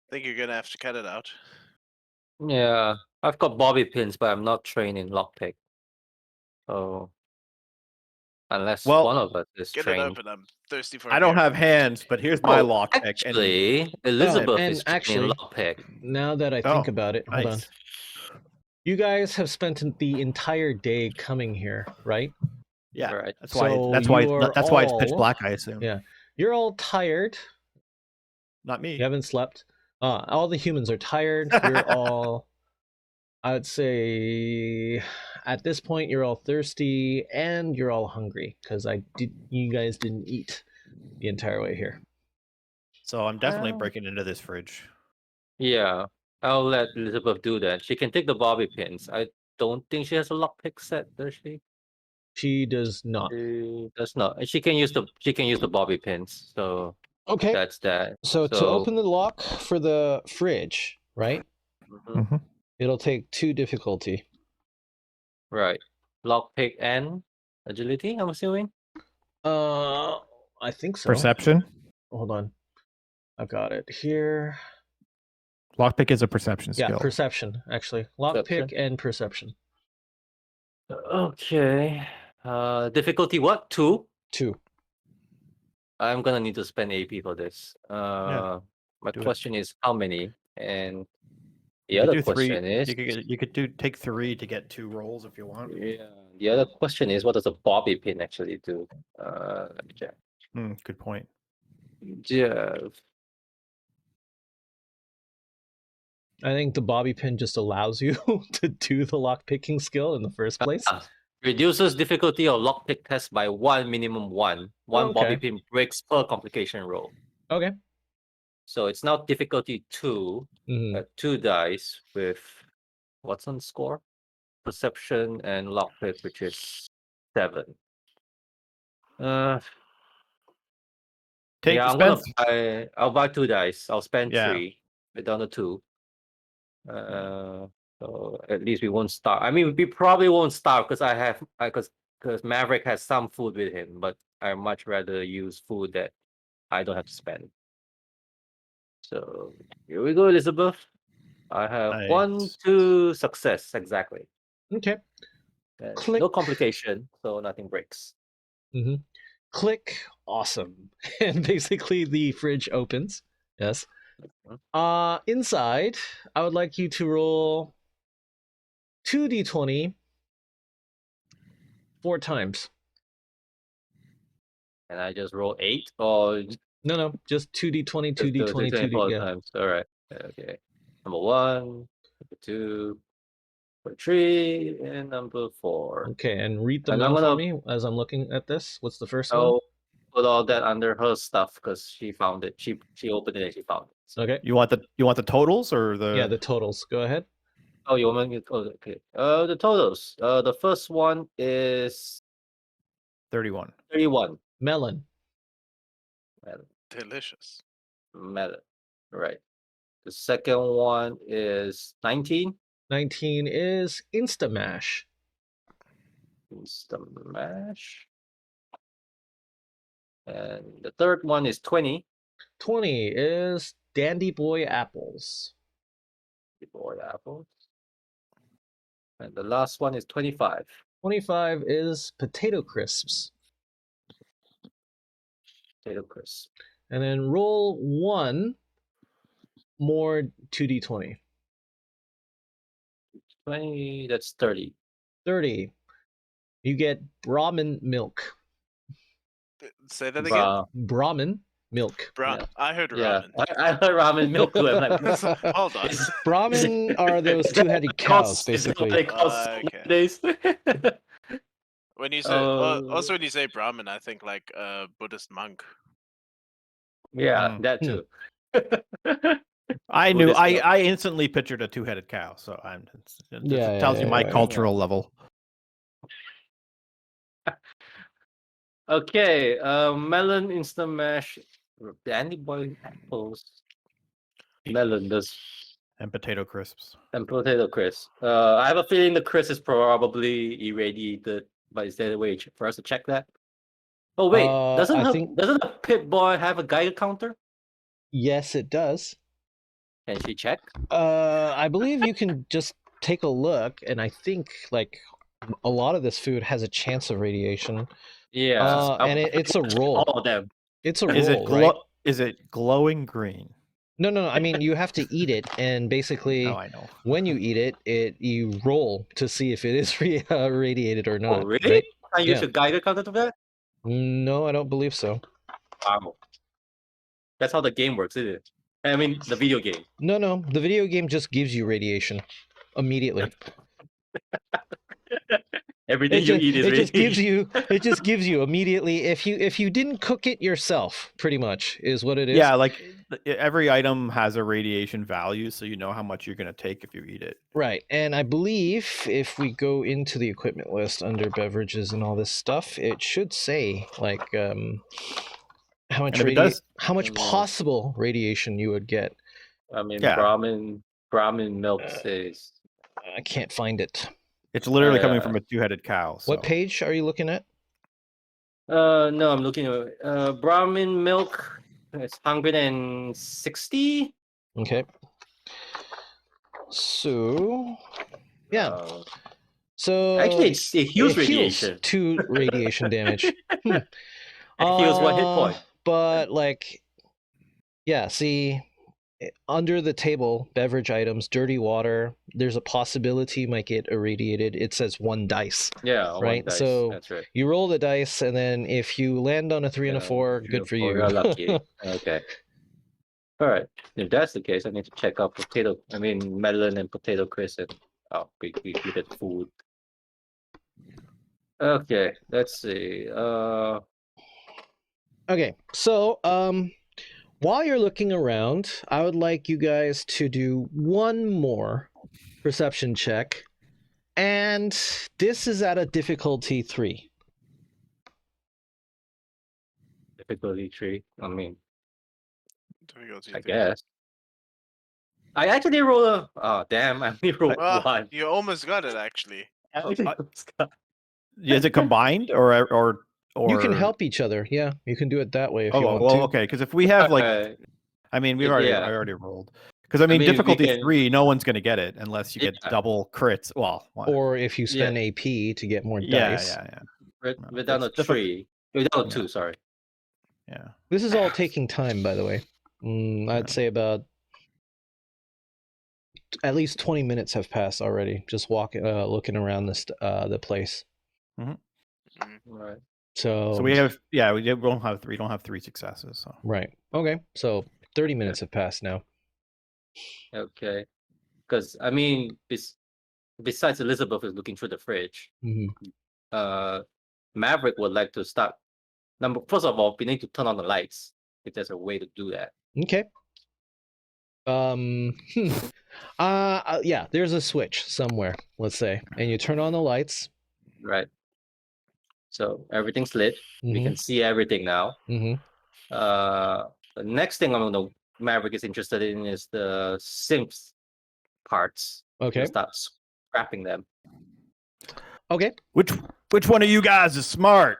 [SPEAKER 2] I think you're gonna have to cut it out.
[SPEAKER 3] Yeah, I've got bobby pins, but I'm not trained in lockpick. So unless
[SPEAKER 5] Well,
[SPEAKER 3] one of us is
[SPEAKER 2] Get
[SPEAKER 3] trained.
[SPEAKER 2] it open. I'm thirsty for.
[SPEAKER 5] I don't have hands, but here's my lock pick.
[SPEAKER 3] Actually, Elizabeth
[SPEAKER 1] and
[SPEAKER 3] is trained
[SPEAKER 1] actually,
[SPEAKER 3] in lockpick.
[SPEAKER 1] now that I think
[SPEAKER 5] Oh,
[SPEAKER 1] about it, hold on.
[SPEAKER 5] nice.
[SPEAKER 1] You guys have spent the entire day coming here, right?
[SPEAKER 5] Yeah,
[SPEAKER 3] Right.
[SPEAKER 5] that's why.
[SPEAKER 1] So
[SPEAKER 5] That's why.
[SPEAKER 1] you are
[SPEAKER 5] That's why it's pitch
[SPEAKER 1] all-
[SPEAKER 5] black. I assume.
[SPEAKER 1] Yeah. You're all tired.
[SPEAKER 5] Not me.
[SPEAKER 1] You haven't slept. All the humans are tired. You're all, I would say, at this point, you're all thirsty and you're all hungry because you guys didn't eat the entire way here.
[SPEAKER 5] So I'm definitely
[SPEAKER 3] Well-
[SPEAKER 5] breaking into this fridge.
[SPEAKER 3] Yeah, I'll let Elizabeth do that. She can take the bobby pins. I don't think she has a lockpick set, does she?
[SPEAKER 1] She does not.
[SPEAKER 3] She does not. And she can use the bobby pins. So
[SPEAKER 1] Okay.
[SPEAKER 3] that's that.
[SPEAKER 1] So to open the lock for the fridge, right?
[SPEAKER 3] Mhm.
[SPEAKER 1] It'll take 2 difficulty.
[SPEAKER 3] Right. Lockpick and agility, I'm assuming.
[SPEAKER 1] I think so.
[SPEAKER 5] Perception.
[SPEAKER 1] Hold on. I've got it here.
[SPEAKER 5] Lockpick is a perception skill.
[SPEAKER 1] Yeah, perception, actually. Lockpick
[SPEAKER 3] Perception.
[SPEAKER 1] and perception.
[SPEAKER 3] Okay. Difficulty what? 2?
[SPEAKER 1] 2.
[SPEAKER 3] I'm gonna need to spend AP for this. My
[SPEAKER 5] do it.
[SPEAKER 3] question is how many? And the
[SPEAKER 5] You could
[SPEAKER 3] other
[SPEAKER 5] do 3.
[SPEAKER 3] question is
[SPEAKER 5] You could take 3 to get 2 rolls if you want.
[SPEAKER 3] yeah. The other question is what does a bobby pin actually do? Let me check.
[SPEAKER 5] Good point.
[SPEAKER 3] Yeah.
[SPEAKER 1] I think the bobby pin just allows you to do the lockpicking skill in the first place.
[SPEAKER 3] Reduces difficulty of lockpick test by 1 minimum 1. One bobby
[SPEAKER 1] Okay.
[SPEAKER 3] pin breaks per complication roll.
[SPEAKER 1] Okay.
[SPEAKER 3] So it's now difficulty 2.
[SPEAKER 1] Mhm.
[SPEAKER 3] 2 dice with what's on score? Perception and lockpick, which is 7.
[SPEAKER 5] Take
[SPEAKER 3] Yeah, I'll buy 2 dice. I'll spend
[SPEAKER 5] Yeah.
[SPEAKER 3] 3. We're down to 2. So at least we won't starve. I mean, we probably won't starve because Maverick has some food with him, but I much rather use food that I don't have to spend. So here we go, Elizabeth. I have 1,
[SPEAKER 5] Nice.
[SPEAKER 3] 2 success exactly.
[SPEAKER 1] Okay.
[SPEAKER 3] And
[SPEAKER 1] Click.
[SPEAKER 3] no complication, so nothing breaks.
[SPEAKER 1] Mm-hmm. Click. Awesome. And basically the fridge opens. Yes. Inside, I would like you to roll 2d20 4 times.
[SPEAKER 3] And I just roll 8 or
[SPEAKER 1] No, just 2d20,
[SPEAKER 3] just do
[SPEAKER 1] 2d20, 2d.
[SPEAKER 3] 4
[SPEAKER 1] Yeah.
[SPEAKER 3] times. All right. Okay. Number 1, number 2, number 3, and number 4.
[SPEAKER 1] Okay, and read them
[SPEAKER 3] And I'm
[SPEAKER 1] out for
[SPEAKER 3] gonna
[SPEAKER 1] me as I'm looking at this. What's the first one?
[SPEAKER 3] I'll put all that under her stuff because she found it. She opened it and she found it. So,
[SPEAKER 1] Okay.
[SPEAKER 5] You want the totals or the?
[SPEAKER 1] Yeah, the totals. Go ahead.
[SPEAKER 3] oh, you want me? Oh, okay. The totals. The first one is
[SPEAKER 5] 31.
[SPEAKER 3] 31.
[SPEAKER 1] Melon.
[SPEAKER 2] Delicious.
[SPEAKER 3] Melon. Right. The second one is 19.
[SPEAKER 1] 19 is Instamash.
[SPEAKER 3] Instant mash. And the third one is 20.
[SPEAKER 1] 20 is Dandy Boy Apples.
[SPEAKER 3] Boy apples. And the last one is 25.
[SPEAKER 1] 25 is Potato Crisps.
[SPEAKER 3] Potato crisp.
[SPEAKER 1] And then roll 1 more 2d20.
[SPEAKER 3] 20, that's 30.
[SPEAKER 1] 30. You get Brahmin milk.
[SPEAKER 2] Say that again.
[SPEAKER 3] Bra-
[SPEAKER 1] Brahmin milk.
[SPEAKER 3] yeah.
[SPEAKER 2] I heard
[SPEAKER 3] Yeah,
[SPEAKER 2] ramen.
[SPEAKER 3] I heard ramen milk too. I'm like,
[SPEAKER 2] Hold on.
[SPEAKER 1] Brahmin are those two-headed cows, basically.
[SPEAKER 3] They cost
[SPEAKER 2] Okay.
[SPEAKER 3] nowadays.
[SPEAKER 2] When you say also when you say Brahmin, I think like a Buddhist monk.
[SPEAKER 3] Yeah,
[SPEAKER 5] Mm.
[SPEAKER 3] that too.
[SPEAKER 5] I knew.
[SPEAKER 3] Buddhist milk.
[SPEAKER 5] I instantly pictured a two-headed cow. So it
[SPEAKER 1] Yeah,
[SPEAKER 5] tells you my
[SPEAKER 1] yeah.
[SPEAKER 5] cultural level.
[SPEAKER 3] Okay, melon instant mash, Dandy Boy apples, melon does,
[SPEAKER 5] And potato crisps.
[SPEAKER 3] and potato crisp. I have a feeling the crisp is probably irradiated, but is there a way for us to check that? Oh wait, doesn't the Pip Boy have a Geiger counter?
[SPEAKER 1] Yes, it does.
[SPEAKER 3] Can she check?
[SPEAKER 1] I believe you can just take a look, and I think like a lot of this food has a chance of radiation.
[SPEAKER 3] Yeah,
[SPEAKER 1] and it's a roll.
[SPEAKER 3] all of them.
[SPEAKER 1] It's a
[SPEAKER 5] Is
[SPEAKER 1] roll,
[SPEAKER 5] it
[SPEAKER 1] right?
[SPEAKER 5] Is it glowing green?
[SPEAKER 1] No. I mean, you have to eat it, and basically,
[SPEAKER 5] Oh, I know.
[SPEAKER 1] when you eat it, you roll to see if it is radiated or not.
[SPEAKER 3] Oh really?
[SPEAKER 1] right?
[SPEAKER 3] Can you use
[SPEAKER 1] Yeah.
[SPEAKER 3] a Geiger counter to that?
[SPEAKER 1] No, I don't believe so.
[SPEAKER 3] Wow. That's how the game works, isn't it? I mean, the video game.
[SPEAKER 1] No. The video game just gives you radiation immediately.
[SPEAKER 3] Everything you eat is
[SPEAKER 1] it just gives
[SPEAKER 3] radiation.
[SPEAKER 1] you it just gives you immediately if you didn't cook it yourself, pretty much is what it is.
[SPEAKER 5] Yeah, like every item has a radiation value, so you know how much you're going to take if you eat it.
[SPEAKER 1] Right. And I believe if we go into the equipment list under beverages and all this stuff, it should say like how much
[SPEAKER 5] And if it does-
[SPEAKER 1] how much possible radiation you would get.
[SPEAKER 3] I mean,
[SPEAKER 5] Yeah.
[SPEAKER 3] Brahmin milk says.
[SPEAKER 1] I can't find it.
[SPEAKER 5] It's literally coming
[SPEAKER 3] Yeah.
[SPEAKER 5] from a two-headed cow. So.
[SPEAKER 1] What page are you looking at?
[SPEAKER 3] No, I'm looking at Brahmin milk. It's 160.
[SPEAKER 1] Okay. So yeah. So
[SPEAKER 3] Actually, it heals
[SPEAKER 1] it
[SPEAKER 3] radiation.
[SPEAKER 1] 2 radiation damage.
[SPEAKER 3] It heals 1 hit point.
[SPEAKER 1] But like, yeah. See, under the table, beverage items, dirty water. There's a possibility you might get irradiated. It says 1 dice.
[SPEAKER 3] Yeah, 1
[SPEAKER 1] right?
[SPEAKER 3] dice.
[SPEAKER 1] So
[SPEAKER 3] That's right.
[SPEAKER 1] you roll the dice, and then if you land on a 3 and a 4, good for you.
[SPEAKER 3] You're lucky. Okay. All right. If that's the case, I need to check out melon and potato crisp. And, we did food. Okay, let's see.
[SPEAKER 1] Okay, so while you're looking around, I would like you guys to do 1 more perception check, and this is at a difficulty 3.
[SPEAKER 3] Difficulty 3. I mean,
[SPEAKER 2] Difficulty
[SPEAKER 3] I
[SPEAKER 2] three.
[SPEAKER 3] guess. I actually roll a. Oh damn! I only rolled
[SPEAKER 2] Well,
[SPEAKER 3] 1.
[SPEAKER 2] you almost got it actually.
[SPEAKER 5] Is it combined or
[SPEAKER 1] You can help each other. Yeah, you can do it that way if you
[SPEAKER 5] Oh
[SPEAKER 1] want
[SPEAKER 5] well,
[SPEAKER 1] to.
[SPEAKER 5] okay. Because if we have like,
[SPEAKER 3] Okay.
[SPEAKER 5] I mean, I already rolled. Because I mean,
[SPEAKER 3] we
[SPEAKER 5] difficulty
[SPEAKER 3] can-
[SPEAKER 5] 3, no one's going to get it unless you get
[SPEAKER 3] Yeah.
[SPEAKER 5] double crits. Well,
[SPEAKER 1] Or if you
[SPEAKER 3] Yeah.
[SPEAKER 1] spend AP to get more
[SPEAKER 5] yeah,
[SPEAKER 1] dice.
[SPEAKER 5] yeah, yeah,
[SPEAKER 3] We're,
[SPEAKER 5] No,
[SPEAKER 3] we're down to
[SPEAKER 5] it's difficult.
[SPEAKER 3] 3. We're down to
[SPEAKER 5] Yeah.
[SPEAKER 3] 2, sorry.
[SPEAKER 5] yeah.
[SPEAKER 1] This is all taking time, by the way. I'd
[SPEAKER 5] Yeah.
[SPEAKER 1] say about at least 20 minutes have passed already, just walking, looking around the place.
[SPEAKER 3] Right.
[SPEAKER 1] So
[SPEAKER 5] we have, we don't have 3 successes. So
[SPEAKER 1] right. Okay. So 30 minutes have passed now.
[SPEAKER 3] Okay. Because, I mean, besides Elizabeth is looking through the fridge, Maverick would like to start. First of all, we need to turn on the lights, if there's a way to do that.
[SPEAKER 1] Okay. Yeah, there's a switch somewhere, let's say, and you turn on the lights.
[SPEAKER 3] Right. So everything's lit. We can see everything now. The next thing Maverick is interested in is the Sims parts.
[SPEAKER 1] Okay.
[SPEAKER 3] He'll start scrapping them.
[SPEAKER 1] Okay.
[SPEAKER 5] Which one of you guys is smart?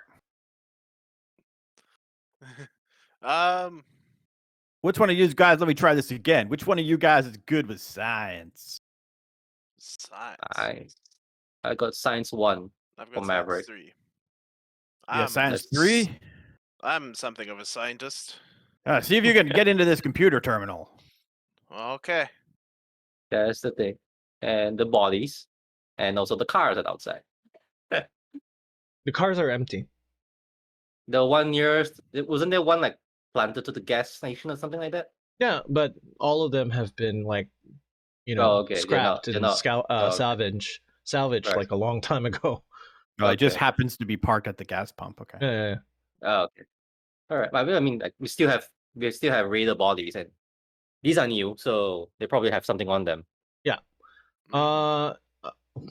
[SPEAKER 5] Which one of you guys? Let me try this again. Which one of you guys is good with science?
[SPEAKER 2] Science.
[SPEAKER 3] I got science 1
[SPEAKER 2] I've
[SPEAKER 3] for
[SPEAKER 2] got
[SPEAKER 3] Maverick.
[SPEAKER 2] science 3.
[SPEAKER 5] Yeah, science
[SPEAKER 3] that's-
[SPEAKER 5] 3.
[SPEAKER 2] I'm something of a scientist.
[SPEAKER 5] See if you can get into this computer terminal.
[SPEAKER 2] Okay.
[SPEAKER 3] That's the thing. And the bodies, and also the cars are outside.
[SPEAKER 1] The cars are empty.
[SPEAKER 3] The one wasn't there one like planted to the gas station or something like that?
[SPEAKER 1] Yeah, but all of them have been like,
[SPEAKER 3] okay.
[SPEAKER 1] scrapped
[SPEAKER 3] They're
[SPEAKER 1] and
[SPEAKER 3] not- okay.
[SPEAKER 1] salvaged
[SPEAKER 3] Right.
[SPEAKER 1] like a long time ago.
[SPEAKER 5] It just
[SPEAKER 3] Okay.
[SPEAKER 5] happens to be parked at the gas pump. Okay.
[SPEAKER 1] Yeah.
[SPEAKER 3] Oh, okay. All right. But I mean, like we still have raider bodies, and these are new, so they probably have something on them.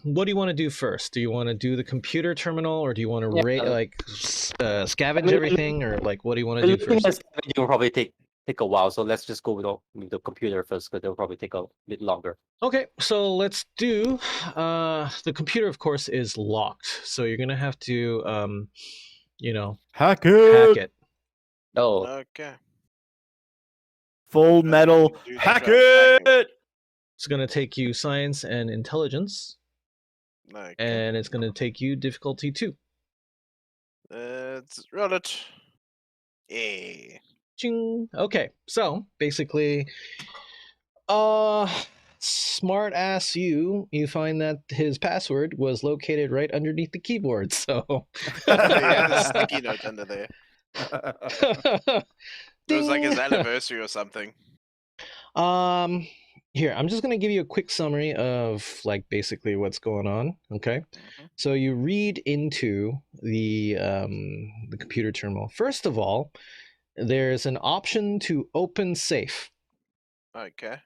[SPEAKER 1] What do you want to do first? Do you want to do the computer terminal, or do you want to scavenge everything, or like what do you want to do first?
[SPEAKER 3] It will probably take a while, so let's just go with the computer first, because it'll probably take a bit longer.
[SPEAKER 1] Okay, so let's do. The computer, of course, is locked, so you're gonna have to,
[SPEAKER 5] Hack
[SPEAKER 1] hack
[SPEAKER 5] it.
[SPEAKER 1] it.
[SPEAKER 3] Oh,
[SPEAKER 2] Okay.
[SPEAKER 5] Full metal.
[SPEAKER 2] Do the
[SPEAKER 5] Hack
[SPEAKER 2] job, hack
[SPEAKER 5] it.
[SPEAKER 1] It's gonna take you science and intelligence,
[SPEAKER 2] Okay.
[SPEAKER 1] and it's gonna take you difficulty 2.
[SPEAKER 2] Let's roll it. Yeah.
[SPEAKER 1] Ching. Okay, so basically, smart ass you find that his password was located right underneath the keyboard. So
[SPEAKER 2] He had a sticky note under there. It was like his
[SPEAKER 1] Ding.
[SPEAKER 2] anniversary or something.
[SPEAKER 1] Here, I'm just gonna give you a quick summary of like basically what's going on. Okay, so you read into the computer terminal. First of all, there's an option to open safe.
[SPEAKER 2] Okay.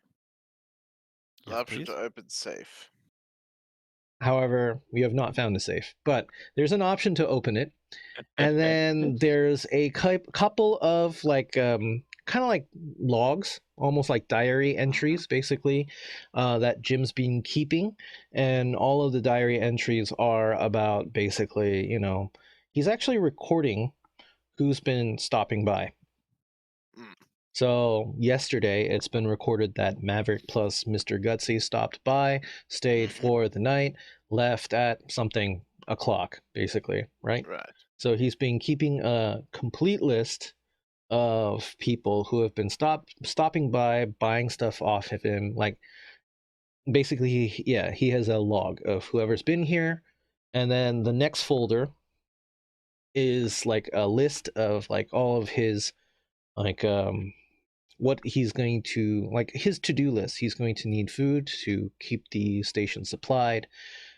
[SPEAKER 5] Yes,
[SPEAKER 2] Option
[SPEAKER 5] please.
[SPEAKER 2] to open safe.
[SPEAKER 1] However, we have not found a safe, but there's an option to open it. And then there's a couple of like kind of like logs, almost like diary entries, basically, that Jim's been keeping. And all of the diary entries are about basically, he's actually recording who's been stopping by. So yesterday, it's been recorded that Maverick plus Mr. Gutsy stopped by, stayed for the night, left at something o'clock, basically, right?
[SPEAKER 2] Right.
[SPEAKER 1] So he's been keeping a complete list of people who have been stopping by, buying stuff off of him. Like, basically, he has a log of whoever's been here, and then the next folder is like a list of like all of his like what he's going to, like his to-do list. He's going to need food to keep the station supplied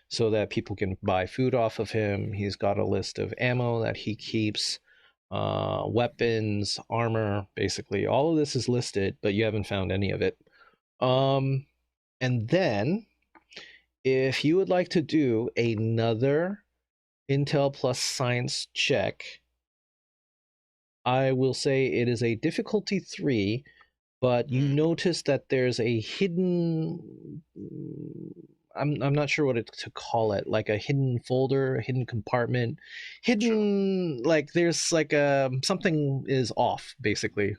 [SPEAKER 1] so that people can buy food off of him. He's got a list of ammo that he keeps, weapons, armor, basically all of this is listed, but you haven't found any of it. And then if you would like to do another Intel plus science check, I will say it is a difficulty 3, but you notice that there's a hidden, I'm not sure what to call it, like a hidden folder, a hidden compartment, hidden, like there's like something is off, basically.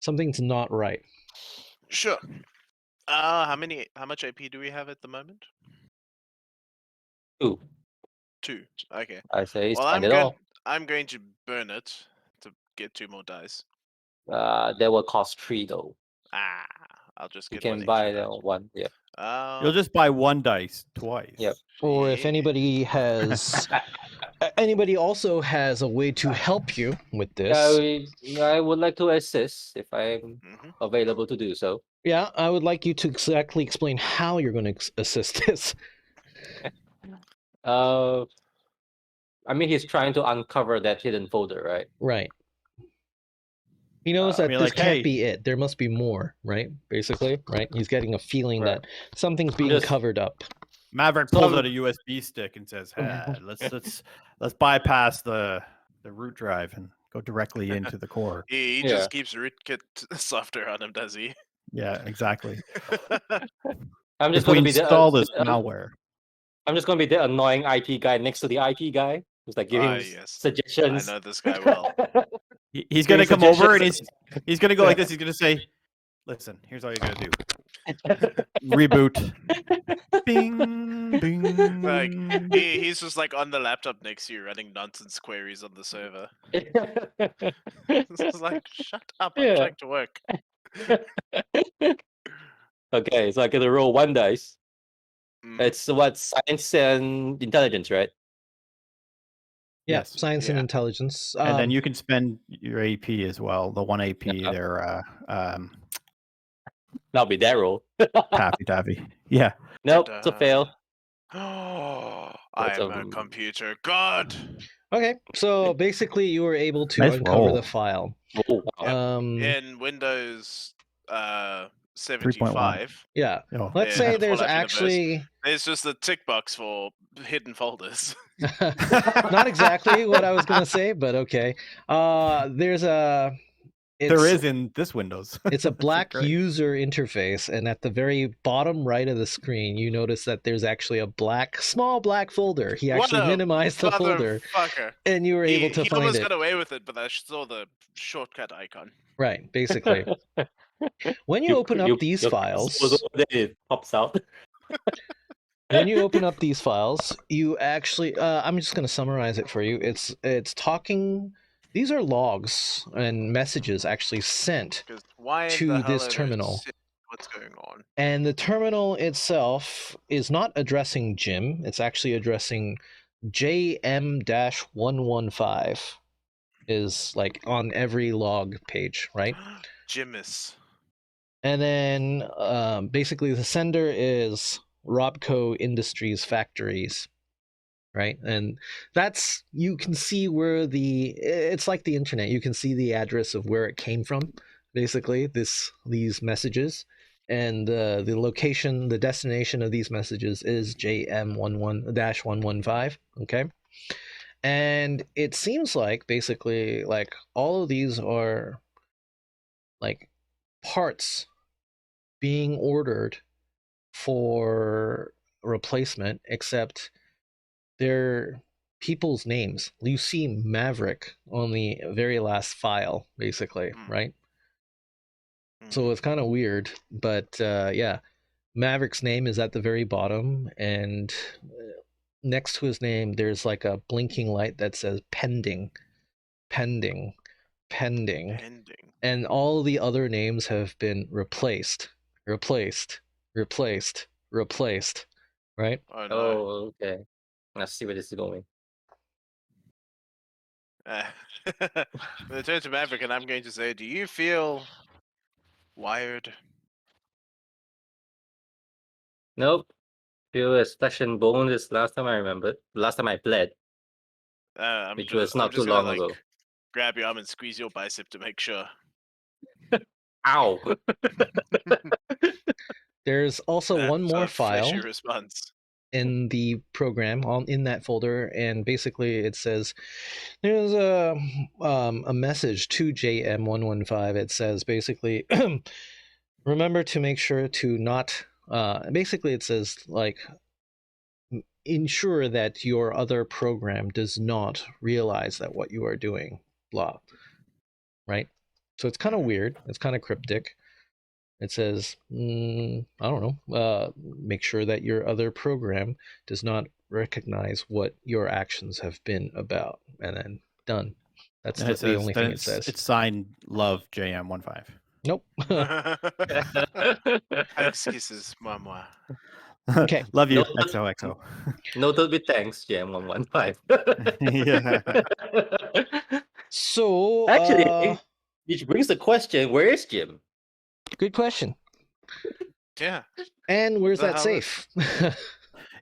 [SPEAKER 1] Something's not right.
[SPEAKER 2] Sure. How much AP do we have at the moment?
[SPEAKER 3] 2.
[SPEAKER 2] 2. Okay.
[SPEAKER 3] I say
[SPEAKER 2] Well,
[SPEAKER 3] spend it all.
[SPEAKER 2] I'm going to burn it to get 2 more dice.
[SPEAKER 3] That will cost 3 though.
[SPEAKER 2] I'll just
[SPEAKER 3] You
[SPEAKER 2] get one
[SPEAKER 3] can
[SPEAKER 2] extra
[SPEAKER 3] buy
[SPEAKER 2] die.
[SPEAKER 3] one. Yeah.
[SPEAKER 5] You'll just buy 1 dice twice.
[SPEAKER 3] Yep.
[SPEAKER 1] Or if
[SPEAKER 2] Yeah.
[SPEAKER 1] anybody has, anybody also has a way to help you with this.
[SPEAKER 3] I would like to assist if I'm
[SPEAKER 2] Mhm.
[SPEAKER 3] available to do so.
[SPEAKER 1] Yeah, I would like you to exactly explain how you're going to assist this.
[SPEAKER 3] I mean, he's trying to uncover that hidden folder, right?
[SPEAKER 1] Right. He knows
[SPEAKER 5] I
[SPEAKER 1] that
[SPEAKER 5] mean,
[SPEAKER 1] this
[SPEAKER 5] like,
[SPEAKER 1] can't
[SPEAKER 5] hey-
[SPEAKER 1] be it. There must be more, right? Basically, right? He's getting a feeling
[SPEAKER 3] Right.
[SPEAKER 1] that something's being
[SPEAKER 3] just-
[SPEAKER 1] covered up.
[SPEAKER 5] Maverick
[SPEAKER 3] So
[SPEAKER 5] pulls
[SPEAKER 3] I'm-
[SPEAKER 5] out a USB stick and says, let's bypass the root drive and go directly into the core.
[SPEAKER 2] He
[SPEAKER 3] Yeah.
[SPEAKER 2] just keeps rootkit software on him, does he?
[SPEAKER 5] Yeah, exactly.
[SPEAKER 3] I'm just
[SPEAKER 5] If we
[SPEAKER 3] going to be
[SPEAKER 5] install this malware.
[SPEAKER 3] I'm just going to be the annoying IT guy next to the IT guy, who's like giving
[SPEAKER 2] yes. I
[SPEAKER 3] suggestions.
[SPEAKER 2] know this guy well.
[SPEAKER 5] He's going to
[SPEAKER 3] Giving
[SPEAKER 5] come over and
[SPEAKER 3] suggestions.
[SPEAKER 5] he's going to go like this. He's going to say, listen, here's all you got to do. Reboot. Bing, bing.
[SPEAKER 2] Like he's just like on the laptop next to you running nonsense queries on the server. It's like, shut up, I'm
[SPEAKER 3] Yeah.
[SPEAKER 2] trying to work.
[SPEAKER 3] Okay, so I get to roll 1 dice.
[SPEAKER 2] Mhm.
[SPEAKER 3] It's what, science and intelligence, right?
[SPEAKER 1] Yeah,
[SPEAKER 5] Yes.
[SPEAKER 1] science and
[SPEAKER 2] Yeah.
[SPEAKER 1] intelligence.
[SPEAKER 5] And then you can spend your AP as well. The 1 AP
[SPEAKER 3] Yeah.
[SPEAKER 5] there,
[SPEAKER 3] That'll be that roll.
[SPEAKER 5] taffy. Yeah.
[SPEAKER 3] Nope, it's a fail.
[SPEAKER 2] Oh, I
[SPEAKER 3] That's
[SPEAKER 2] am
[SPEAKER 3] a-
[SPEAKER 2] a computer god.
[SPEAKER 1] Okay, so basically you were able to
[SPEAKER 5] Nice
[SPEAKER 1] uncover
[SPEAKER 5] roll.
[SPEAKER 1] the file.
[SPEAKER 3] Oh, wow.
[SPEAKER 2] In Windows 75,
[SPEAKER 1] Yeah,
[SPEAKER 5] Oh,
[SPEAKER 1] let's
[SPEAKER 2] Yeah,
[SPEAKER 1] say
[SPEAKER 2] the
[SPEAKER 1] there's
[SPEAKER 2] Fallout universe.
[SPEAKER 1] actually
[SPEAKER 2] there's just a tick box for hidden folders.
[SPEAKER 1] not exactly what I was going to say, but okay. There's a
[SPEAKER 5] there is in this Windows.
[SPEAKER 1] It's a black
[SPEAKER 5] Great.
[SPEAKER 1] user interface, and at the very bottom right of the screen, you notice that there's actually a small black folder. He
[SPEAKER 2] What
[SPEAKER 1] actually
[SPEAKER 2] a
[SPEAKER 1] minimized the folder,
[SPEAKER 2] Motherfucker.
[SPEAKER 1] and you were able to
[SPEAKER 2] he
[SPEAKER 1] find
[SPEAKER 2] almost
[SPEAKER 1] it.
[SPEAKER 2] got away with it, but I saw the shortcut icon.
[SPEAKER 1] Right, basically. When you open up these
[SPEAKER 3] your
[SPEAKER 1] files,
[SPEAKER 3] cursor was over there, it pops out.
[SPEAKER 1] when you open up these files, you actually I'm just going to summarize it for you. It's talking. These are logs and messages actually sent,
[SPEAKER 2] Because why in
[SPEAKER 1] to
[SPEAKER 2] the hell
[SPEAKER 1] this
[SPEAKER 2] are they
[SPEAKER 1] terminal.
[SPEAKER 2] sitting- What's going on?
[SPEAKER 1] and the terminal itself is not addressing Jim. It's actually addressing JM-115 is like on every log page, right?
[SPEAKER 2] Jimis.
[SPEAKER 1] And then basically the sender is Robco Industries Factories, right? And that's, you can see where it's like the internet. You can see the address of where it came from, basically, these messages. And the location, the destination of these messages is JM-115, okay? And it seems like basically like all of these are like parts being ordered for replacement, except they're people's names. You see Maverick on the very last file, basically, right? So it's kind of weird, but yeah, Maverick's name is at the very bottom, and next to his name, there's like a blinking light that says pending, pending, pending,
[SPEAKER 2] Pending.
[SPEAKER 1] and all the other names have been replaced, replaced, replaced, replaced, right?
[SPEAKER 2] Oh no.
[SPEAKER 3] Oh, okay. Let's see where this is going.
[SPEAKER 2] I'm gonna turn to Maverick and I'm going to say, do you feel wired?
[SPEAKER 3] Nope. Feel as flesh and bone as last time I remembered. Last time I played,
[SPEAKER 2] I'm
[SPEAKER 3] which
[SPEAKER 2] just,
[SPEAKER 3] was not
[SPEAKER 2] I'm just
[SPEAKER 3] too
[SPEAKER 2] gonna,
[SPEAKER 3] long ago.
[SPEAKER 2] grab your arm and squeeze your bicep to make sure.
[SPEAKER 3] Ow!
[SPEAKER 1] There's also one
[SPEAKER 2] That's
[SPEAKER 1] more
[SPEAKER 2] a fleshy
[SPEAKER 1] file
[SPEAKER 2] response.
[SPEAKER 1] in the program in that folder, and basically it says there's a message to JM-115. It says basically remember to make sure to not basically it says like ensure that your other program does not realize that what you are doing, blah, right? So it's kind of weird, it's kind of cryptic. It says, I don't know, make sure that your other program does not recognize what your actions have been about, and then done. That's
[SPEAKER 5] And it
[SPEAKER 1] the
[SPEAKER 5] says
[SPEAKER 1] only
[SPEAKER 5] then
[SPEAKER 1] thing it says.
[SPEAKER 5] it's signed Love JM15.
[SPEAKER 1] Nope.
[SPEAKER 2] Excuses, moi.
[SPEAKER 1] Okay.
[SPEAKER 5] Love you,
[SPEAKER 3] No,
[SPEAKER 5] XOXO.
[SPEAKER 3] Noted with thanks, GM115.
[SPEAKER 5] Yeah.
[SPEAKER 1] So,
[SPEAKER 3] Actually, which brings the question: where is Jim?
[SPEAKER 1] good question.
[SPEAKER 2] Yeah.
[SPEAKER 1] And where's
[SPEAKER 2] The
[SPEAKER 1] that
[SPEAKER 2] hell
[SPEAKER 1] safe?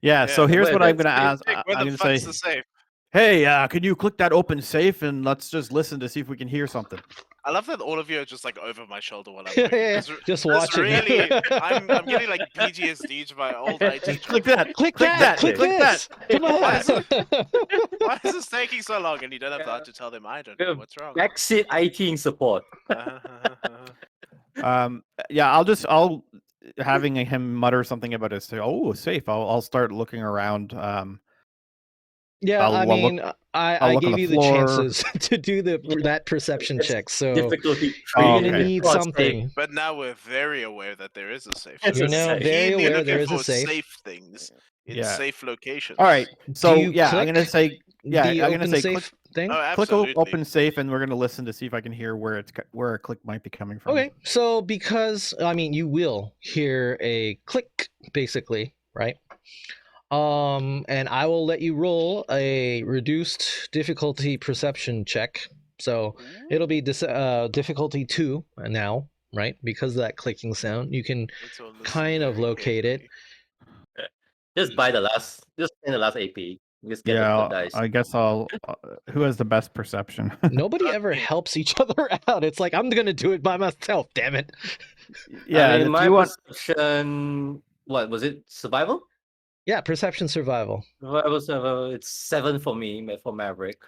[SPEAKER 5] Yeah, so
[SPEAKER 2] Yeah.
[SPEAKER 5] here's
[SPEAKER 3] Where
[SPEAKER 5] what I'm
[SPEAKER 3] that's
[SPEAKER 5] gonna ask.
[SPEAKER 2] Dick, where
[SPEAKER 5] I'm
[SPEAKER 2] the
[SPEAKER 5] gonna
[SPEAKER 2] fuck's
[SPEAKER 5] say,
[SPEAKER 2] the safe?
[SPEAKER 5] hey, can you click that open safe and let's just listen to see if we can hear something.
[SPEAKER 2] I love that all of you are just like over my shoulder while I'm
[SPEAKER 1] Yeah,
[SPEAKER 2] doing it.
[SPEAKER 1] yeah,
[SPEAKER 2] This-
[SPEAKER 1] just
[SPEAKER 2] this
[SPEAKER 1] watching.
[SPEAKER 2] Really, I'm getting like PTSD to my old IT
[SPEAKER 5] Click
[SPEAKER 2] job.
[SPEAKER 5] that.
[SPEAKER 1] Click
[SPEAKER 5] Click
[SPEAKER 1] that.
[SPEAKER 5] that.
[SPEAKER 1] Click
[SPEAKER 5] Click
[SPEAKER 1] this. Come
[SPEAKER 2] Why
[SPEAKER 1] on.
[SPEAKER 2] is it- Why is this taking so long? And you don't have to tell them I don't know what's wrong.
[SPEAKER 3] Backseat IT support.
[SPEAKER 5] Yeah, I'll having him mutter something about it. Say, oh, safe. I'll start looking around.
[SPEAKER 1] Yeah,
[SPEAKER 5] I'll
[SPEAKER 1] I
[SPEAKER 5] look-
[SPEAKER 1] mean,
[SPEAKER 5] I'll
[SPEAKER 1] I
[SPEAKER 5] look on
[SPEAKER 1] gave
[SPEAKER 5] the
[SPEAKER 1] you the
[SPEAKER 5] floor.
[SPEAKER 1] chances to do that perception
[SPEAKER 3] It's
[SPEAKER 1] check, so
[SPEAKER 3] Difficulty
[SPEAKER 5] Oh,
[SPEAKER 1] you're
[SPEAKER 3] 3.
[SPEAKER 1] gonna
[SPEAKER 5] okay.
[SPEAKER 1] need
[SPEAKER 3] Oh,
[SPEAKER 1] something.
[SPEAKER 2] But now we're very aware that there is a safe.
[SPEAKER 3] It's
[SPEAKER 1] You're
[SPEAKER 3] a
[SPEAKER 1] now
[SPEAKER 3] safe.
[SPEAKER 1] very
[SPEAKER 2] Keenly
[SPEAKER 1] aware there
[SPEAKER 2] looking
[SPEAKER 1] is a
[SPEAKER 2] for
[SPEAKER 1] safe.
[SPEAKER 2] things in
[SPEAKER 5] Yeah.
[SPEAKER 2] safe locations.
[SPEAKER 5] All right. So
[SPEAKER 1] you
[SPEAKER 5] yeah, I'm
[SPEAKER 1] click
[SPEAKER 5] gonna say
[SPEAKER 1] the
[SPEAKER 5] I'm gonna
[SPEAKER 1] open
[SPEAKER 5] say
[SPEAKER 1] safe thing.
[SPEAKER 2] Oh,
[SPEAKER 5] click
[SPEAKER 2] absolutely.
[SPEAKER 5] open safe, and we're gonna listen to see if I can hear where a click might be coming from.
[SPEAKER 1] Okay, so because I mean, you will hear a click, basically, right? And I will let you roll a reduced difficulty perception check. So it'll be difficulty 2 now, right? Because of that clicking sound, you can
[SPEAKER 2] Let's all listen
[SPEAKER 1] kind of
[SPEAKER 2] very
[SPEAKER 1] locate it.
[SPEAKER 2] carefully.
[SPEAKER 3] Just buy the last. Just in the last AP. Just get the
[SPEAKER 5] Yeah,
[SPEAKER 3] dice.
[SPEAKER 5] I guess I'll. Who has the best perception?
[SPEAKER 1] Nobody
[SPEAKER 2] Not
[SPEAKER 1] ever
[SPEAKER 2] me.
[SPEAKER 1] helps each other out. It's like I'm gonna do it by myself. Damn it!
[SPEAKER 5] Yeah,
[SPEAKER 3] I mean,
[SPEAKER 5] if
[SPEAKER 3] my
[SPEAKER 5] you want.
[SPEAKER 3] perception. What was it? Survival?
[SPEAKER 1] Yeah, perception survival.
[SPEAKER 3] Survival. It's 7 for me, for Maverick.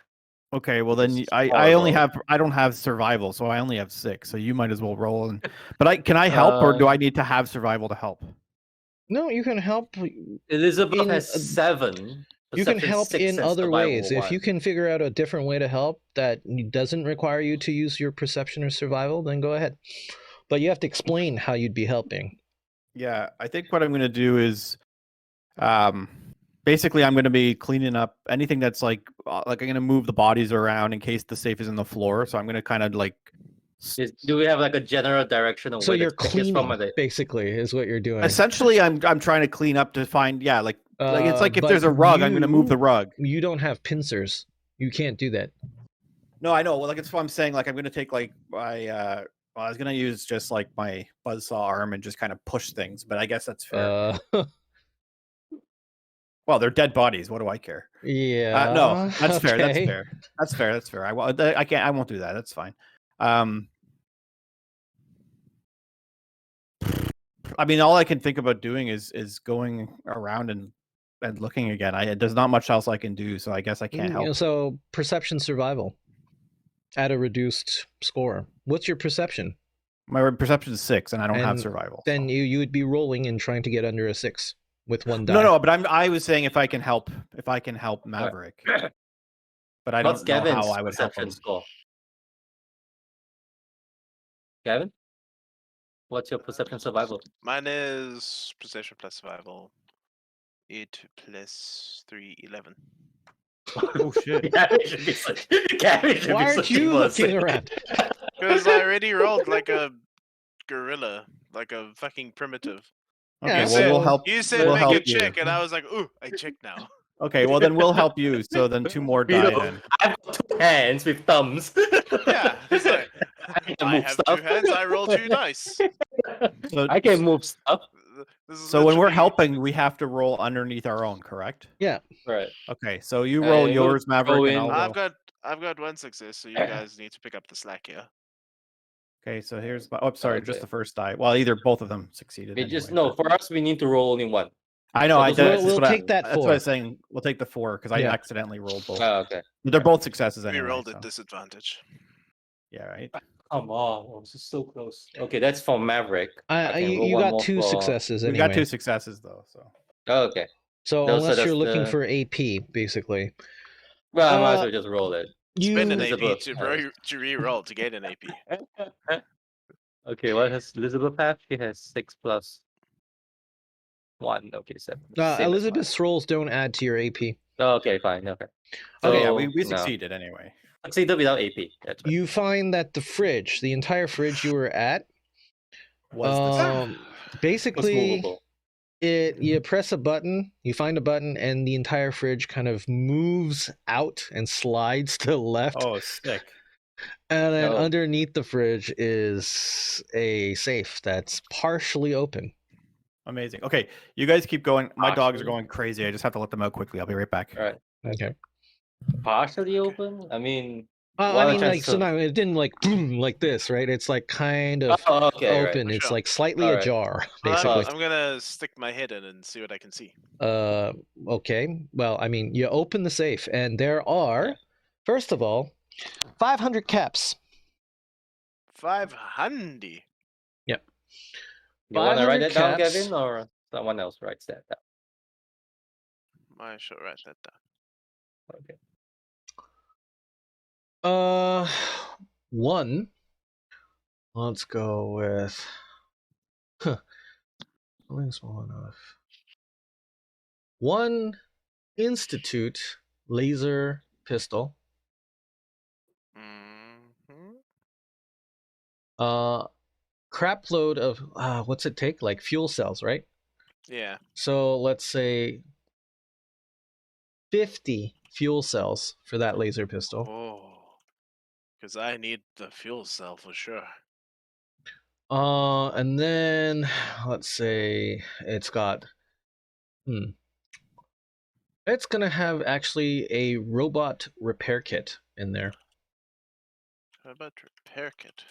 [SPEAKER 5] Okay, well
[SPEAKER 3] which
[SPEAKER 5] then
[SPEAKER 3] is
[SPEAKER 5] I only
[SPEAKER 3] horrible.
[SPEAKER 5] I don't have survival, so I only have 6. So you might as well roll. But can I help, or do I need to have survival to help?
[SPEAKER 1] No, you can help.
[SPEAKER 3] Elizabeth
[SPEAKER 1] in
[SPEAKER 3] has
[SPEAKER 1] a-
[SPEAKER 3] 7.
[SPEAKER 1] You can
[SPEAKER 3] Perception
[SPEAKER 1] help
[SPEAKER 3] 6
[SPEAKER 1] in
[SPEAKER 3] and
[SPEAKER 1] other
[SPEAKER 3] survival
[SPEAKER 1] ways. If
[SPEAKER 3] 1.
[SPEAKER 1] you can figure out a different way to help that doesn't require you to use your perception or survival, then go ahead. But you have to explain how you'd be helping.
[SPEAKER 5] Yeah, I think what I'm going to do is, basically, I'm going to be cleaning up anything that's like I'm going to move the bodies around in case the safe is in the floor. So I'm going to kind of like.
[SPEAKER 3] Do we have like a general direction of
[SPEAKER 1] So
[SPEAKER 3] where
[SPEAKER 1] you're
[SPEAKER 3] the click is from?
[SPEAKER 1] cleaning, basically, is what you're doing.
[SPEAKER 5] Essentially, I'm trying to clean up to find like it's like if
[SPEAKER 1] But
[SPEAKER 5] there's a rug, I'm going to move the rug.
[SPEAKER 1] You don't have pincers. You can't do that.
[SPEAKER 5] No, I know. Well, like it's what I'm saying. Like I'm going to take like my. Well, I was going to use just like my buzzsaw arm and just kind of push things, but I guess that's fair. Well, they're dead bodies. What do I care?
[SPEAKER 1] Yeah.
[SPEAKER 5] No, that's fair. That's
[SPEAKER 1] okay.
[SPEAKER 5] fair. That's fair. That's fair. I can't. I won't do that. That's fine. I mean, all I can think about doing is going around and looking again. There's not much else I can do, so I guess I can't help.
[SPEAKER 1] So perception survival at a reduced score. What's your perception?
[SPEAKER 5] My perception is 6, and I don't have
[SPEAKER 1] And
[SPEAKER 5] survival.
[SPEAKER 1] Then
[SPEAKER 5] so.
[SPEAKER 1] you would be rolling and trying to get under a 6 with 1 die.
[SPEAKER 5] No, but I was saying if I can help Maverick, but I
[SPEAKER 3] What's
[SPEAKER 5] don't know
[SPEAKER 3] Gavin's
[SPEAKER 5] how I would help
[SPEAKER 3] perception
[SPEAKER 5] him.
[SPEAKER 3] score? Gavin? What's your perception survival?
[SPEAKER 2] Mine is perception plus survival. 8 plus 3, 11.
[SPEAKER 5] Oh shit!
[SPEAKER 3] Gavin should be
[SPEAKER 1] Why aren't you looking around?
[SPEAKER 2] Because I already rolled like a gorilla, like a fucking primitive.
[SPEAKER 5] Okay,
[SPEAKER 1] Yeah,
[SPEAKER 5] well we'll
[SPEAKER 1] so-
[SPEAKER 5] help.
[SPEAKER 2] You said
[SPEAKER 5] we'll
[SPEAKER 2] make
[SPEAKER 5] help
[SPEAKER 2] a check,
[SPEAKER 5] you.
[SPEAKER 2] and I was like, ooh, I check now.
[SPEAKER 5] Okay, well then we'll help you. So then 2 more die then.
[SPEAKER 3] I've got 2 hands with thumbs.
[SPEAKER 2] Yeah, it's like,
[SPEAKER 3] I can
[SPEAKER 2] I
[SPEAKER 3] move
[SPEAKER 2] have
[SPEAKER 3] stuff.
[SPEAKER 2] 2 hands, I roll 2 dice.
[SPEAKER 5] So,
[SPEAKER 3] I can move stuff.
[SPEAKER 2] This is
[SPEAKER 5] So when we're
[SPEAKER 2] literally-
[SPEAKER 5] helping, we have to roll underneath our own, correct?
[SPEAKER 1] Yeah.
[SPEAKER 3] Right.
[SPEAKER 5] Okay, so you roll
[SPEAKER 3] I
[SPEAKER 5] yours,
[SPEAKER 3] will
[SPEAKER 5] Maverick,
[SPEAKER 3] throw
[SPEAKER 5] and
[SPEAKER 3] in-
[SPEAKER 5] I'll roll.
[SPEAKER 2] I've got 1 success, so you guys need to pick up the slack here.
[SPEAKER 5] Okay, so here's my. Oh, sorry,
[SPEAKER 3] Okay.
[SPEAKER 5] just the first die. Well, either both of them succeeded.
[SPEAKER 3] It just
[SPEAKER 5] anyway,
[SPEAKER 3] no. For us, we need to roll only 1.
[SPEAKER 5] I know.
[SPEAKER 3] So
[SPEAKER 5] I
[SPEAKER 3] those
[SPEAKER 5] did.
[SPEAKER 3] are-
[SPEAKER 5] That's
[SPEAKER 1] We'll
[SPEAKER 5] what I-
[SPEAKER 1] take that
[SPEAKER 5] That's what I
[SPEAKER 1] 4.
[SPEAKER 5] was saying. We'll take the 4 because I
[SPEAKER 1] Yeah.
[SPEAKER 5] accidentally rolled both.
[SPEAKER 3] Oh, okay.
[SPEAKER 5] But they're both successes
[SPEAKER 2] We
[SPEAKER 5] anyway.
[SPEAKER 2] rolled
[SPEAKER 5] so-
[SPEAKER 2] at disadvantage.
[SPEAKER 5] Yeah, right.
[SPEAKER 3] Come on, this is so close. Okay, that's for Maverick. I can roll
[SPEAKER 1] You
[SPEAKER 3] one
[SPEAKER 1] got
[SPEAKER 3] more
[SPEAKER 1] 2
[SPEAKER 3] for-
[SPEAKER 1] successes
[SPEAKER 5] We
[SPEAKER 1] anyway.
[SPEAKER 5] got 2 successes though. So
[SPEAKER 3] Oh, okay.
[SPEAKER 1] So
[SPEAKER 3] No, so
[SPEAKER 1] unless you're
[SPEAKER 3] that's
[SPEAKER 1] looking
[SPEAKER 3] the-
[SPEAKER 1] for AP, basically.
[SPEAKER 3] Well, I might as
[SPEAKER 1] Uh,
[SPEAKER 3] well just roll it.
[SPEAKER 1] You
[SPEAKER 2] Spend an AP
[SPEAKER 3] Elizabeth
[SPEAKER 2] to
[SPEAKER 3] has-
[SPEAKER 2] re-roll to get an AP.
[SPEAKER 3] Okay, what has Elizabeth have? She has 6 plus 1. Okay, 7. Same as mine.
[SPEAKER 1] Elizabeth's rolls don't add to your AP.
[SPEAKER 3] Oh, okay, fine. Okay.
[SPEAKER 5] Okay, yeah,
[SPEAKER 3] So,
[SPEAKER 5] we
[SPEAKER 3] no.
[SPEAKER 5] succeeded anyway.
[SPEAKER 3] Succeeded without AP. That's right.
[SPEAKER 1] You find that the fridge, the entire fridge you were at,
[SPEAKER 5] Was the
[SPEAKER 3] Was
[SPEAKER 1] basically
[SPEAKER 3] movable.
[SPEAKER 1] you press a button, you find a button, and the entire fridge kind of moves out and slides to the left.
[SPEAKER 5] Oh, sick.
[SPEAKER 1] And then
[SPEAKER 3] Oh.
[SPEAKER 1] underneath the fridge is a safe that's partially open.
[SPEAKER 5] Amazing. Okay, you guys keep going. My dogs are
[SPEAKER 3] Partially?
[SPEAKER 5] going crazy. I just have to let them out quickly. I'll be right back.
[SPEAKER 3] All right.
[SPEAKER 1] Okay.
[SPEAKER 3] Partially open? I mean,
[SPEAKER 1] I
[SPEAKER 3] what
[SPEAKER 1] mean,
[SPEAKER 3] are
[SPEAKER 1] like, so
[SPEAKER 3] chances
[SPEAKER 1] no, it didn't like boom like this, right? It's like kind of
[SPEAKER 3] Oh, okay, right.
[SPEAKER 1] open. It's
[SPEAKER 2] Sure.
[SPEAKER 1] like slightly
[SPEAKER 3] Alright.
[SPEAKER 1] ajar,
[SPEAKER 2] Well,
[SPEAKER 1] basically.
[SPEAKER 2] I'm gonna stick my head in and see what I can see.
[SPEAKER 1] Okay. Well, I mean, you open the safe, and there are,
[SPEAKER 3] Yeah.
[SPEAKER 1] first of all, 500 caps.
[SPEAKER 2] 500.
[SPEAKER 3] You want to write
[SPEAKER 1] 500
[SPEAKER 3] that down,
[SPEAKER 1] caps.
[SPEAKER 3] Kevin, or someone else writes that down?
[SPEAKER 2] I should write that down.
[SPEAKER 3] Okay.
[SPEAKER 1] One. Let's go with. Only small enough. One Institute laser pistol.
[SPEAKER 2] Mm-hmm.
[SPEAKER 1] Crap load of what's it take? Like fuel cells, right?
[SPEAKER 2] Yeah.
[SPEAKER 1] So let's say 50 fuel cells for that laser pistol.
[SPEAKER 2] Oh, because I need the fuel cell for sure.
[SPEAKER 1] And then let's say it's got it's gonna have actually a robot repair kit in there.
[SPEAKER 2] How about repair kit?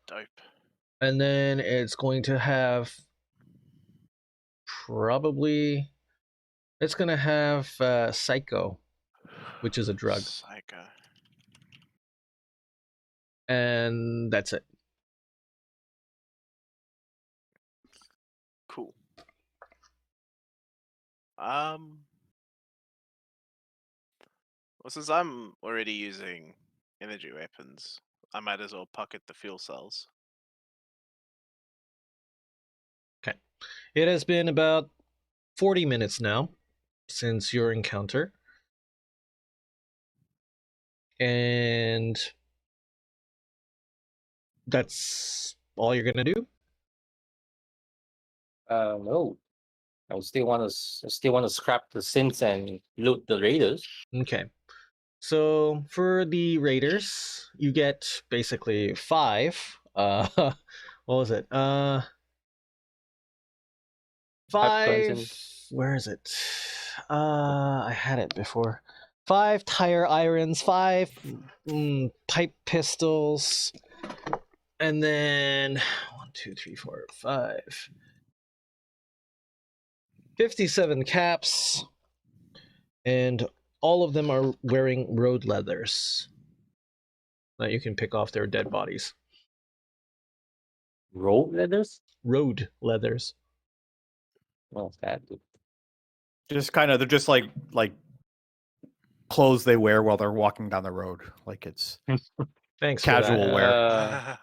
[SPEAKER 2] Dope.
[SPEAKER 1] And then it's going to have probably it's gonna have Psycho, which is a drug.
[SPEAKER 2] Psycho.
[SPEAKER 1] And that's it.
[SPEAKER 2] Cool. Well, since I'm already using energy weapons, I might as well pocket the fuel cells.
[SPEAKER 1] Okay. It has been about 40 minutes now since your encounter. And that's all you're gonna do?
[SPEAKER 3] No. I still want to scrap the synths and loot the raiders.
[SPEAKER 1] Okay. So for the raiders, you get basically 5. What was it? 5. Where is it? I had it before. 5 tire irons, 5 pipe pistols, and then 1, 2, 3, 4, 5. 57 caps, and all of them are wearing road leathers. Now you can pick off their dead bodies.
[SPEAKER 3] Road leathers?
[SPEAKER 1] Road leathers.
[SPEAKER 3] Oh, that.
[SPEAKER 5] Just kind of, they're just like clothes they wear while they're walking down the road. Like it's
[SPEAKER 1] Thanks
[SPEAKER 5] casual
[SPEAKER 1] for that.
[SPEAKER 5] wear.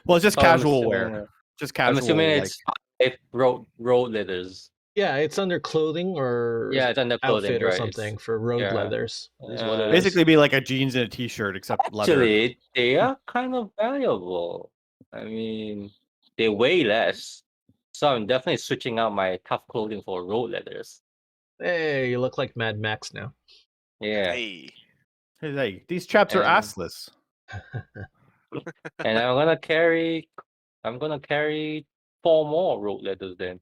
[SPEAKER 5] Well, it's just casual wear. Just casual.
[SPEAKER 3] I'm assuming
[SPEAKER 5] like,
[SPEAKER 3] it's road leathers.
[SPEAKER 1] Yeah, it's under clothing or
[SPEAKER 3] Yeah, it's under clothing,
[SPEAKER 1] outfit or
[SPEAKER 3] right?
[SPEAKER 1] something for road
[SPEAKER 3] yeah.
[SPEAKER 1] leathers.
[SPEAKER 3] Is what it is.
[SPEAKER 5] basically be like a jeans and a t-shirt except leather.
[SPEAKER 3] Actually, they are kind of valuable. I mean, they weigh less. So I'm definitely switching out my tough clothing for road leathers.
[SPEAKER 1] Hey, you look like Mad Max now.
[SPEAKER 3] Yeah.
[SPEAKER 2] Hey.
[SPEAKER 5] Hey, these chaps are
[SPEAKER 3] And-
[SPEAKER 5] assless.
[SPEAKER 3] And I'm gonna carry 4 more road leathers then.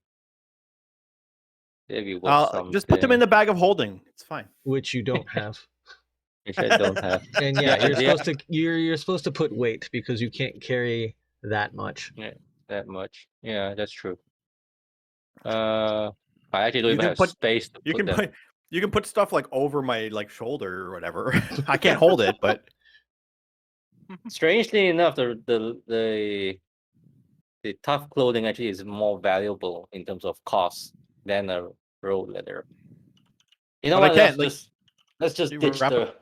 [SPEAKER 3] Maybe worth
[SPEAKER 5] Just put them in the bag of holding. It's fine.
[SPEAKER 1] Which you don't have.
[SPEAKER 3] which I don't have.
[SPEAKER 1] And yeah,
[SPEAKER 3] Yeah,
[SPEAKER 1] you're supposed to put weight because you can't carry that much.
[SPEAKER 3] that much. Yeah, that's true. I actually don't
[SPEAKER 5] You
[SPEAKER 3] even
[SPEAKER 5] can
[SPEAKER 3] have
[SPEAKER 5] put-
[SPEAKER 3] space to
[SPEAKER 5] You
[SPEAKER 3] put
[SPEAKER 5] can
[SPEAKER 3] them.
[SPEAKER 5] put you can put stuff like over my like shoulder or whatever. I can't hold it, but
[SPEAKER 3] Strangely enough, the tough clothing actually is more valuable in terms of cost than a road leather. You know
[SPEAKER 5] But I
[SPEAKER 3] what?
[SPEAKER 5] can't, like,
[SPEAKER 3] Let's just
[SPEAKER 5] you
[SPEAKER 3] ditch
[SPEAKER 5] wrap
[SPEAKER 3] the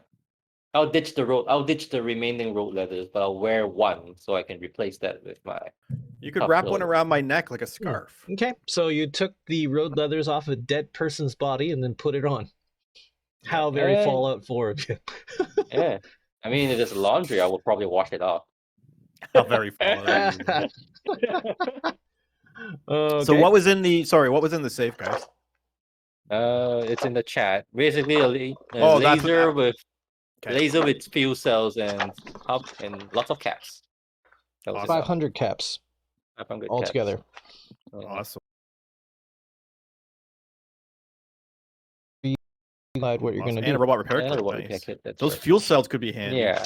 [SPEAKER 3] I'll ditch the remaining road leathers, but I'll wear one so I can replace that with my.
[SPEAKER 5] You could
[SPEAKER 3] Tough
[SPEAKER 5] wrap one
[SPEAKER 3] load.
[SPEAKER 5] around my neck like a scarf.
[SPEAKER 1] Okay, so you took the road leathers off a dead person's body and then put it on. How very
[SPEAKER 3] Yeah.
[SPEAKER 1] Fallout 4 of you.
[SPEAKER 3] Yeah, I mean, if there's laundry, I will probably wash it off.
[SPEAKER 5] How very Fallout.
[SPEAKER 1] Okay.
[SPEAKER 5] So what was in the safe, guys?
[SPEAKER 3] It's in the chat. Basically,
[SPEAKER 5] Oh, that's what
[SPEAKER 3] laser
[SPEAKER 5] happened.
[SPEAKER 3] with fuel cells and hub and lots of caps. That was
[SPEAKER 5] Awesome.
[SPEAKER 1] 500 caps
[SPEAKER 3] 500
[SPEAKER 1] altogether.
[SPEAKER 3] Caps.
[SPEAKER 5] Awesome.
[SPEAKER 1] Decide what you're going to
[SPEAKER 5] And a
[SPEAKER 1] do.
[SPEAKER 5] robot repair
[SPEAKER 3] And a
[SPEAKER 5] kit.
[SPEAKER 3] robot
[SPEAKER 5] Nice.
[SPEAKER 3] repair kit, that's
[SPEAKER 5] Those
[SPEAKER 3] right.
[SPEAKER 5] fuel cells could be handy.
[SPEAKER 3] Yeah,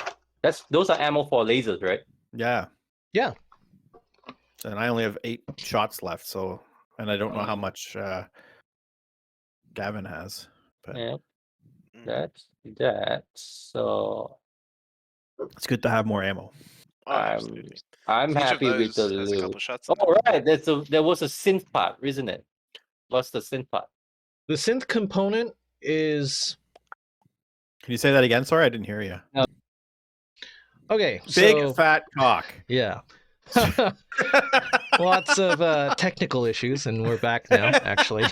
[SPEAKER 3] those are ammo for lasers, right?
[SPEAKER 5] Yeah.
[SPEAKER 1] Yeah.
[SPEAKER 5] And I only have 8 shots left, so and I don't know how
[SPEAKER 3] Mm.
[SPEAKER 5] much Gavin has. But
[SPEAKER 3] Yeah,
[SPEAKER 2] Mm.
[SPEAKER 3] that's that. So
[SPEAKER 5] it's good to have more ammo.
[SPEAKER 2] Oh, absolutely.
[SPEAKER 3] I'm
[SPEAKER 2] Each of
[SPEAKER 3] happy with the
[SPEAKER 2] those has a couple
[SPEAKER 3] loot.
[SPEAKER 2] shots. in
[SPEAKER 3] Oh,
[SPEAKER 2] it.
[SPEAKER 3] right, there was a synth part, isn't it? What's the synth part?
[SPEAKER 1] The synth component is
[SPEAKER 5] Can you say that again? Sorry, I didn't hear you.
[SPEAKER 1] okay.
[SPEAKER 5] Big
[SPEAKER 1] so,
[SPEAKER 5] fat cock.
[SPEAKER 1] yeah. Lots of technical issues, and we're back now. Actually,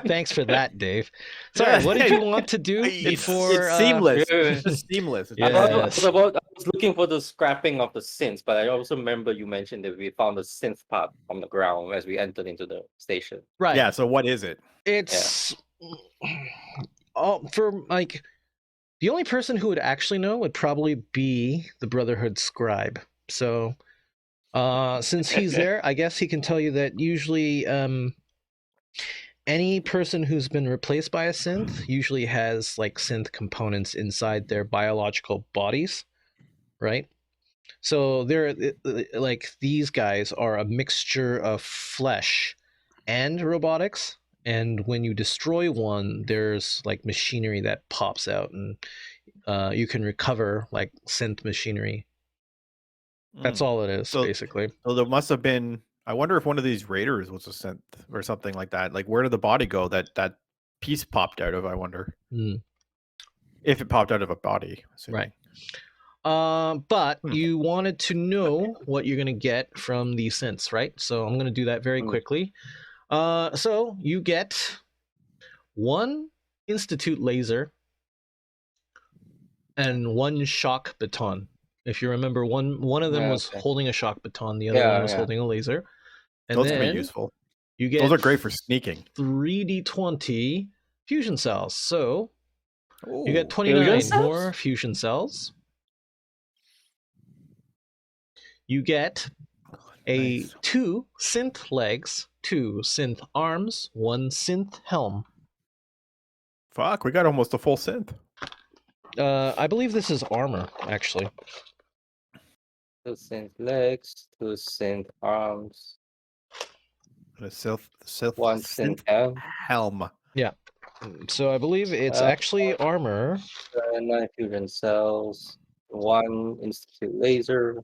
[SPEAKER 1] thanks for that, Dave. Sorry, what did you want to do before?
[SPEAKER 5] It's seamless.
[SPEAKER 3] Yeah.
[SPEAKER 5] It's just seamless. It's
[SPEAKER 1] Yeah.
[SPEAKER 3] I
[SPEAKER 1] Yes.
[SPEAKER 3] was looking for the scrapping of the synths, but I also remember you mentioned that we found the synth part on the ground as we entered into the station.
[SPEAKER 1] Right.
[SPEAKER 5] Yeah. So what is it?
[SPEAKER 1] It's all for like the only person who would actually know would probably be the Brotherhood scribe. So since he's there, I guess he can tell you that usually any person who's been replaced by a synth usually has like synth components inside their biological bodies, right? So they're like these guys are a mixture of flesh and robotics. And when you destroy one, there's like machinery that pops out, and you can recover like synth machinery. That's all it is,
[SPEAKER 5] So-
[SPEAKER 1] basically.
[SPEAKER 5] So there must have been. I wonder if one of these raiders was a synth or something like that. Like, where did the body go that piece popped out of? I wonder
[SPEAKER 1] Hmm.
[SPEAKER 5] if it popped out of a body. assuming.
[SPEAKER 1] Right. But
[SPEAKER 5] Hmm.
[SPEAKER 1] you wanted to know what you're going to get from these synths, right? So I'm going to do that very quickly. So you get one Institute laser and one shock baton. If you remember, one of them
[SPEAKER 3] Yeah,
[SPEAKER 1] was
[SPEAKER 3] okay.
[SPEAKER 1] holding a shock baton, the other
[SPEAKER 3] Yeah,
[SPEAKER 1] one was
[SPEAKER 3] yeah.
[SPEAKER 1] holding a laser. And
[SPEAKER 5] Those can
[SPEAKER 1] then
[SPEAKER 5] be useful.
[SPEAKER 1] you get
[SPEAKER 5] Those are great for sneaking.
[SPEAKER 1] 3d20 fusion cells. So you
[SPEAKER 5] Ooh.
[SPEAKER 1] get 29
[SPEAKER 3] cells?
[SPEAKER 1] more fusion cells. You get a
[SPEAKER 5] Nice.
[SPEAKER 1] 2 synth legs, 2 synth arms, 1 synth helm.
[SPEAKER 5] Fuck, we got almost a full synth.
[SPEAKER 1] I believe this is armor, actually.
[SPEAKER 3] 2 synth legs, 2 synth arms,
[SPEAKER 5] And a synth
[SPEAKER 3] 1 synth helm,
[SPEAKER 5] helm.
[SPEAKER 1] So I believe it's
[SPEAKER 3] Uh,
[SPEAKER 1] actually armor.
[SPEAKER 3] 9 fusion cells, 1 Institute laser.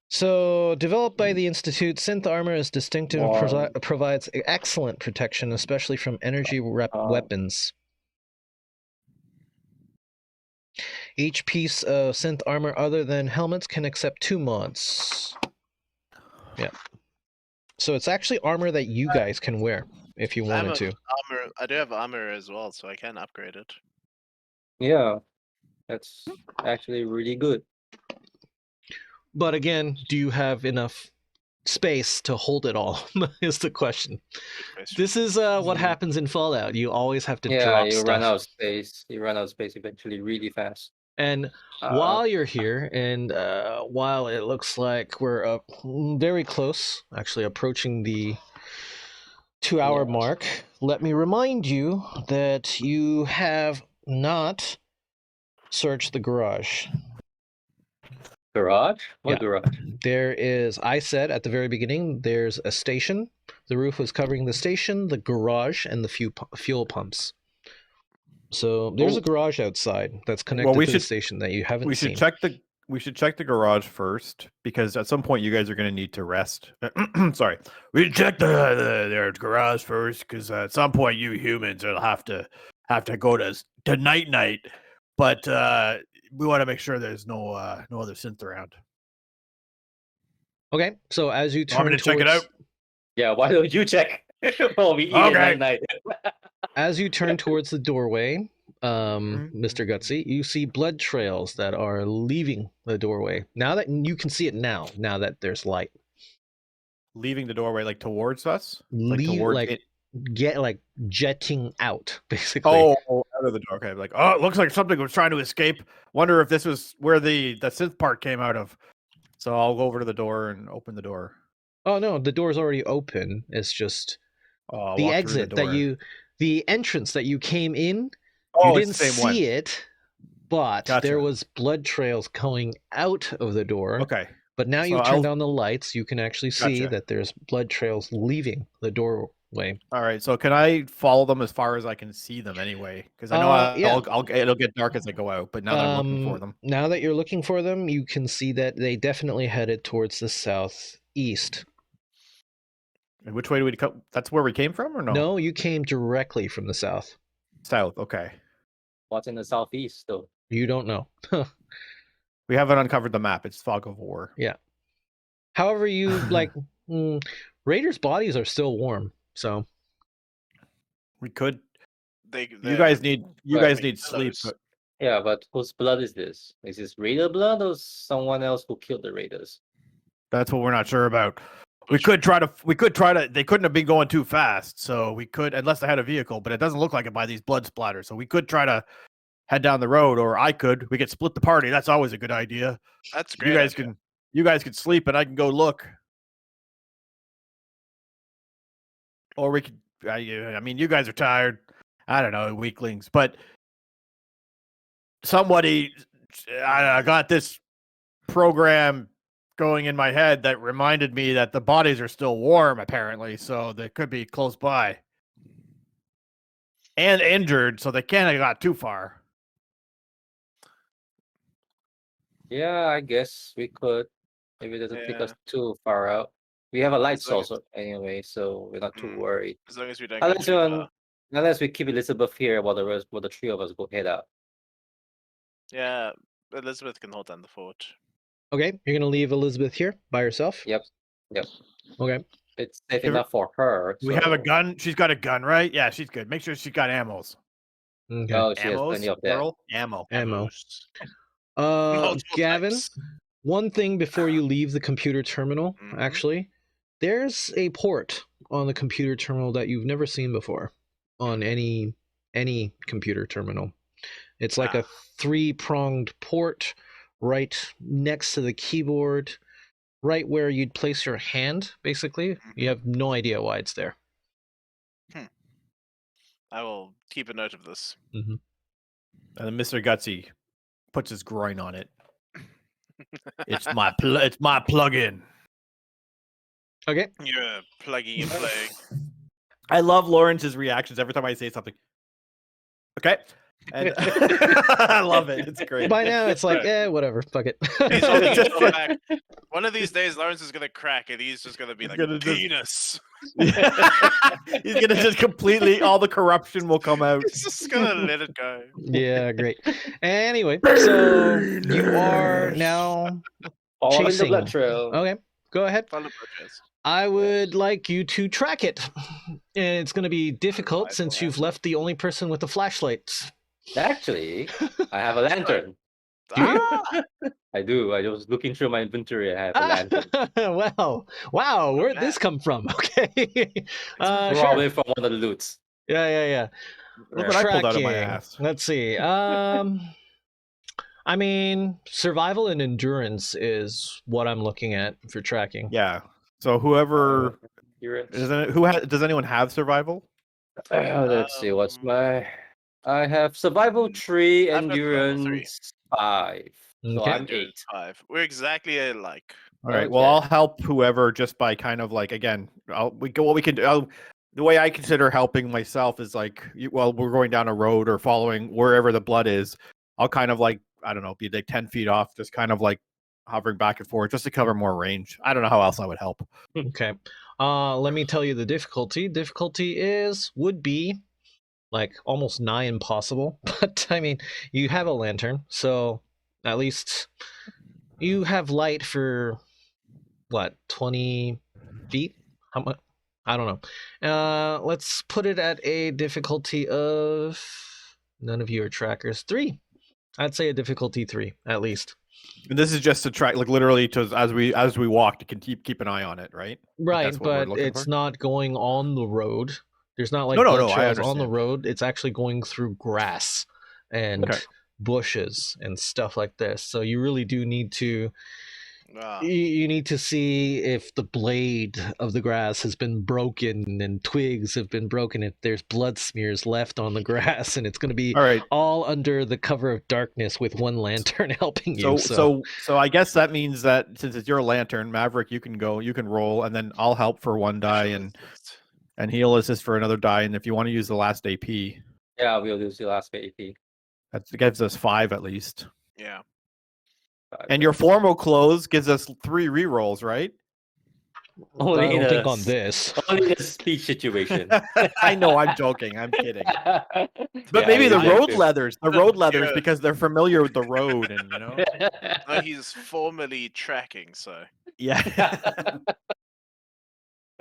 [SPEAKER 1] So developed by the Institute, synth armor is distinctive and
[SPEAKER 3] Wow.
[SPEAKER 1] provides excellent protection, especially from energy weapons. Each piece of synth armor other than helmets can accept 2 mods. Yeah. So it's actually armor that you guys can wear if you wanted to.
[SPEAKER 2] Armor. I do have armor as well, so I can upgrade it.
[SPEAKER 3] Yeah, that's actually really good.
[SPEAKER 1] But again, do you have enough space to hold it all? Is the question.
[SPEAKER 2] Good question.
[SPEAKER 1] This is what
[SPEAKER 3] Mhm.
[SPEAKER 1] happens in Fallout. You always have to
[SPEAKER 3] Yeah,
[SPEAKER 1] drop
[SPEAKER 3] you
[SPEAKER 1] stuff.
[SPEAKER 3] run out of space. You run out of space eventually really fast.
[SPEAKER 1] And while you're here, and while it looks like we're very close, actually approaching the 2-hour
[SPEAKER 3] Yeah.
[SPEAKER 1] mark, let me remind you that you have not searched the garage.
[SPEAKER 3] Garage? What
[SPEAKER 1] Yeah.
[SPEAKER 3] garage?
[SPEAKER 1] There is, I said at the very beginning, there's a station. The roof was covering the station, the garage, and the fuel pumps. So there's a garage outside that's connected
[SPEAKER 5] we
[SPEAKER 1] to the
[SPEAKER 5] should-
[SPEAKER 1] station that you haven't
[SPEAKER 5] We
[SPEAKER 1] seen.
[SPEAKER 5] should check the garage first, because at some point you guys are going to need to rest. Sorry, we should check their garage first, because at some point you humans will have to go to night but we want to make sure there's no other synth around.
[SPEAKER 1] Okay, so as you
[SPEAKER 5] Want me
[SPEAKER 1] turn
[SPEAKER 5] to check it
[SPEAKER 1] towards,
[SPEAKER 5] out?
[SPEAKER 3] Yeah, why don't you check? While we eat
[SPEAKER 5] Okay.
[SPEAKER 3] at night.
[SPEAKER 1] as you turn towards the doorway,
[SPEAKER 5] Mhm.
[SPEAKER 1] Mr. Gutsy, you see blood trails that are leaving the doorway. Now that you can see it now that there's light.
[SPEAKER 5] Leaving the doorway like towards us,
[SPEAKER 1] Get jetting out, basically.
[SPEAKER 5] Oh, out of the door. Okay, like, oh, it looks like something was trying to escape. Wonder if this was where the synth part came out of. So I'll go over to the door and open the door.
[SPEAKER 1] Oh no, the door's already open. It's just
[SPEAKER 5] I'll
[SPEAKER 1] the
[SPEAKER 5] walk through
[SPEAKER 1] exit
[SPEAKER 5] the
[SPEAKER 1] that
[SPEAKER 5] door.
[SPEAKER 1] the entrance that you came in.
[SPEAKER 5] Oh,
[SPEAKER 1] You
[SPEAKER 5] it's
[SPEAKER 1] didn't
[SPEAKER 5] the same one.
[SPEAKER 1] see it, but there
[SPEAKER 5] Gotcha.
[SPEAKER 1] was blood trails going out of the door.
[SPEAKER 5] Okay.
[SPEAKER 1] But now
[SPEAKER 5] So
[SPEAKER 1] you've
[SPEAKER 5] I'll-
[SPEAKER 1] turned on the lights, you can actually see
[SPEAKER 5] Gotcha.
[SPEAKER 1] that there's blood trails leaving the doorway.
[SPEAKER 5] All right. So can I follow them as far as I can see them anyway? Because I know
[SPEAKER 1] Yeah.
[SPEAKER 5] it'll get dark as I go out. But now that I'm looking for them,
[SPEAKER 1] Now that you're looking for them, you can see that they definitely headed towards the southeast.
[SPEAKER 5] and which way do we come? That's where we came from, or no?
[SPEAKER 1] No, you came directly from the south.
[SPEAKER 5] South. Okay.
[SPEAKER 3] What's in the southeast, though?
[SPEAKER 1] You don't know.
[SPEAKER 5] We haven't uncovered the map. It's fog of war.
[SPEAKER 1] However, you Raiders' bodies are still warm, so
[SPEAKER 5] We could. You
[SPEAKER 2] They're-
[SPEAKER 5] guys need
[SPEAKER 2] Right.
[SPEAKER 5] sleep.
[SPEAKER 2] Pillows.
[SPEAKER 3] Yeah, but whose blood is this? Is this Raider blood or someone else who killed the Raiders?
[SPEAKER 5] That's what we're not sure about. We could try to. They couldn't have been going too fast, so we could, unless they had a vehicle. But it doesn't look like it by these blood splatters. So we could try to head down the road, or we could split the party. That's always a good idea.
[SPEAKER 2] That's great.
[SPEAKER 5] You guys can sleep, and I can go look. Or we could. I mean, you guys are tired. I don't know, weaklings. But somebody, I got this program going in my head that reminded me that the bodies are still warm, apparently, so they could be close by and injured, so they can't have got too far.
[SPEAKER 3] Yeah, I guess we could. Maybe it doesn't take us too far out. We have a light
[SPEAKER 2] As long as-
[SPEAKER 3] source anyway, so we're not too
[SPEAKER 2] Mm.
[SPEAKER 3] worried.
[SPEAKER 2] As long as we don't go
[SPEAKER 3] Unless,
[SPEAKER 2] too far.
[SPEAKER 3] unless we keep Elizabeth here while the three of us go head out.
[SPEAKER 2] Yeah, Elizabeth can hold down the fort.
[SPEAKER 1] okay, you're gonna leave Elizabeth here by herself.
[SPEAKER 3] Yep.
[SPEAKER 1] Okay.
[SPEAKER 3] It's safe
[SPEAKER 5] Give her-
[SPEAKER 3] enough for her.
[SPEAKER 5] We have a
[SPEAKER 3] so-
[SPEAKER 5] gun. She's got a gun, right? Yeah, she's good. Make sure she's got ammos.
[SPEAKER 1] Okay.
[SPEAKER 3] Oh, she has plenty of that.
[SPEAKER 5] Plural? Ammo.
[SPEAKER 1] Ammo.
[SPEAKER 2] Ammos. Multiple
[SPEAKER 1] Gavin,
[SPEAKER 2] types.
[SPEAKER 1] one thing before you leave the computer terminal,
[SPEAKER 2] Mhm.
[SPEAKER 1] actually, there's a port on the computer terminal that you've never seen before on any computer terminal. It's like a three-pronged port right next to the keyboard, right where you'd place your hand, basically. You have no idea why it's there.
[SPEAKER 2] I will keep a note of this.
[SPEAKER 5] And then Mr. Gutsy puts his groin on it. It's my plug-in.
[SPEAKER 1] Okay.
[SPEAKER 2] You're plugging and playing.
[SPEAKER 5] I love Lawrence's reactions every time I say something. Okay. And I love it. It's great.
[SPEAKER 1] By now, it's like, whatever, fuck it.
[SPEAKER 2] He's holding his phone back. One of these days, Lawrence is gonna crack, and he's just gonna be like,
[SPEAKER 5] gonna just-
[SPEAKER 2] penis.
[SPEAKER 5] He's gonna just completely all the corruption will come out.
[SPEAKER 2] He's just gonna let it go.
[SPEAKER 1] Yeah, great. Anyway, so you are now
[SPEAKER 3] Following the
[SPEAKER 1] chasing.
[SPEAKER 3] blood trail.
[SPEAKER 1] Okay, go ahead.
[SPEAKER 2] Follow protest.
[SPEAKER 1] I would like you to track it. And it's going to be difficult since you've left the only person with the flashlights.
[SPEAKER 3] Actually, I have a lantern.
[SPEAKER 2] Ah!
[SPEAKER 3] I do. I was looking through my inventory. I have a lantern.
[SPEAKER 1] Wow, where'd this come from? Okay.
[SPEAKER 3] Probably
[SPEAKER 1] Sure.
[SPEAKER 3] from one of the loots.
[SPEAKER 1] Yeah.
[SPEAKER 5] Look what I pulled out of my
[SPEAKER 1] Tracking.
[SPEAKER 5] ass.
[SPEAKER 1] Let's see. I mean, survival and endurance is what I'm looking at for tracking.
[SPEAKER 5] Yeah. So whoever
[SPEAKER 3] Endurance.
[SPEAKER 5] does anyone have survival?
[SPEAKER 3] Let's see. What's my? I have survival 3,
[SPEAKER 2] I've got survival 3.
[SPEAKER 3] endurance 5. So
[SPEAKER 1] Okay.
[SPEAKER 3] I'm
[SPEAKER 2] Endurance
[SPEAKER 3] 8.
[SPEAKER 2] 5. We're exactly alike.
[SPEAKER 5] All right. Well,
[SPEAKER 3] Okay.
[SPEAKER 5] I'll help whoever just by kind of like again. What we can do. The way I consider helping myself is like, we're going down a road or following wherever the blood is. I'll kind of like, I don't know, be like 10 feet off, just kind of like hovering back and forth just to cover more range. I don't know how else I would help.
[SPEAKER 1] Okay. Let me tell you the difficulty. Difficulty would be like almost nigh impossible. But I mean, you have a lantern, so at least you have light for what, 20 feet? How much? I don't know. Let's put it at a difficulty of, none of you are trackers, 3. I'd say a difficulty 3 at least.
[SPEAKER 5] And this is just to track, like literally, to as we walk, you can keep an eye on it, right? Like,
[SPEAKER 1] Right,
[SPEAKER 5] that's what we're
[SPEAKER 1] but
[SPEAKER 5] looking
[SPEAKER 1] it's
[SPEAKER 5] for?
[SPEAKER 1] not going on the road. There's not like
[SPEAKER 5] No,
[SPEAKER 1] blood
[SPEAKER 5] I
[SPEAKER 1] trails on the
[SPEAKER 5] understand.
[SPEAKER 1] road. It's actually going through grass and
[SPEAKER 5] Okay.
[SPEAKER 1] bushes and stuff like this. So you really do need to
[SPEAKER 2] Ah,
[SPEAKER 1] you need to see if the blade of the grass has been broken and twigs have been broken, if there's blood smears left on the grass, and it's going to be
[SPEAKER 5] All right.
[SPEAKER 1] all under the cover of darkness with one lantern helping you.
[SPEAKER 5] So I guess that means that since it's your lantern, Maverick, you can roll, and then I'll help for 1 die and he'll assist for another die. And if you want to use the last AP,
[SPEAKER 3] Yeah, we'll use the last AP.
[SPEAKER 5] that gives us 5 at least.
[SPEAKER 2] yeah.
[SPEAKER 5] And your formal clothes gives us 3 rerolls, right?
[SPEAKER 3] Only
[SPEAKER 1] I don't
[SPEAKER 3] in
[SPEAKER 1] think
[SPEAKER 3] a
[SPEAKER 1] on this.
[SPEAKER 3] Only in a speech situation.
[SPEAKER 5] I know, I'm joking. I'm kidding. But
[SPEAKER 3] Yeah,
[SPEAKER 5] maybe the
[SPEAKER 3] we
[SPEAKER 5] road
[SPEAKER 3] do.
[SPEAKER 5] leathers,
[SPEAKER 2] Yeah.
[SPEAKER 5] because they're familiar with the road, and
[SPEAKER 2] No, he's formally tracking, so.
[SPEAKER 5] yeah.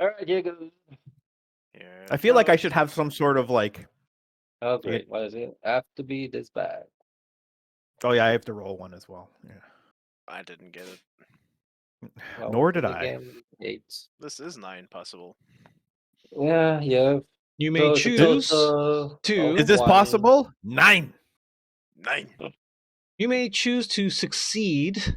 [SPEAKER 3] All right, here goes.
[SPEAKER 2] Here
[SPEAKER 5] I feel like I
[SPEAKER 2] goes.
[SPEAKER 5] should have some sort of like,
[SPEAKER 3] Oh, great. What is it? Have to be this bad.
[SPEAKER 5] oh yeah, I have to roll 1 as well. Yeah.
[SPEAKER 2] I didn't get it.
[SPEAKER 3] Well,
[SPEAKER 5] Nor did
[SPEAKER 3] once
[SPEAKER 5] I.
[SPEAKER 3] again, 8.
[SPEAKER 2] This is 9 possible.
[SPEAKER 3] Yeah, yeah.
[SPEAKER 1] You may
[SPEAKER 3] So it's a
[SPEAKER 1] choose
[SPEAKER 3] total
[SPEAKER 1] to-
[SPEAKER 3] of
[SPEAKER 5] Is this
[SPEAKER 3] 1.
[SPEAKER 5] possible? 9.
[SPEAKER 2] 9.
[SPEAKER 1] You may choose to succeed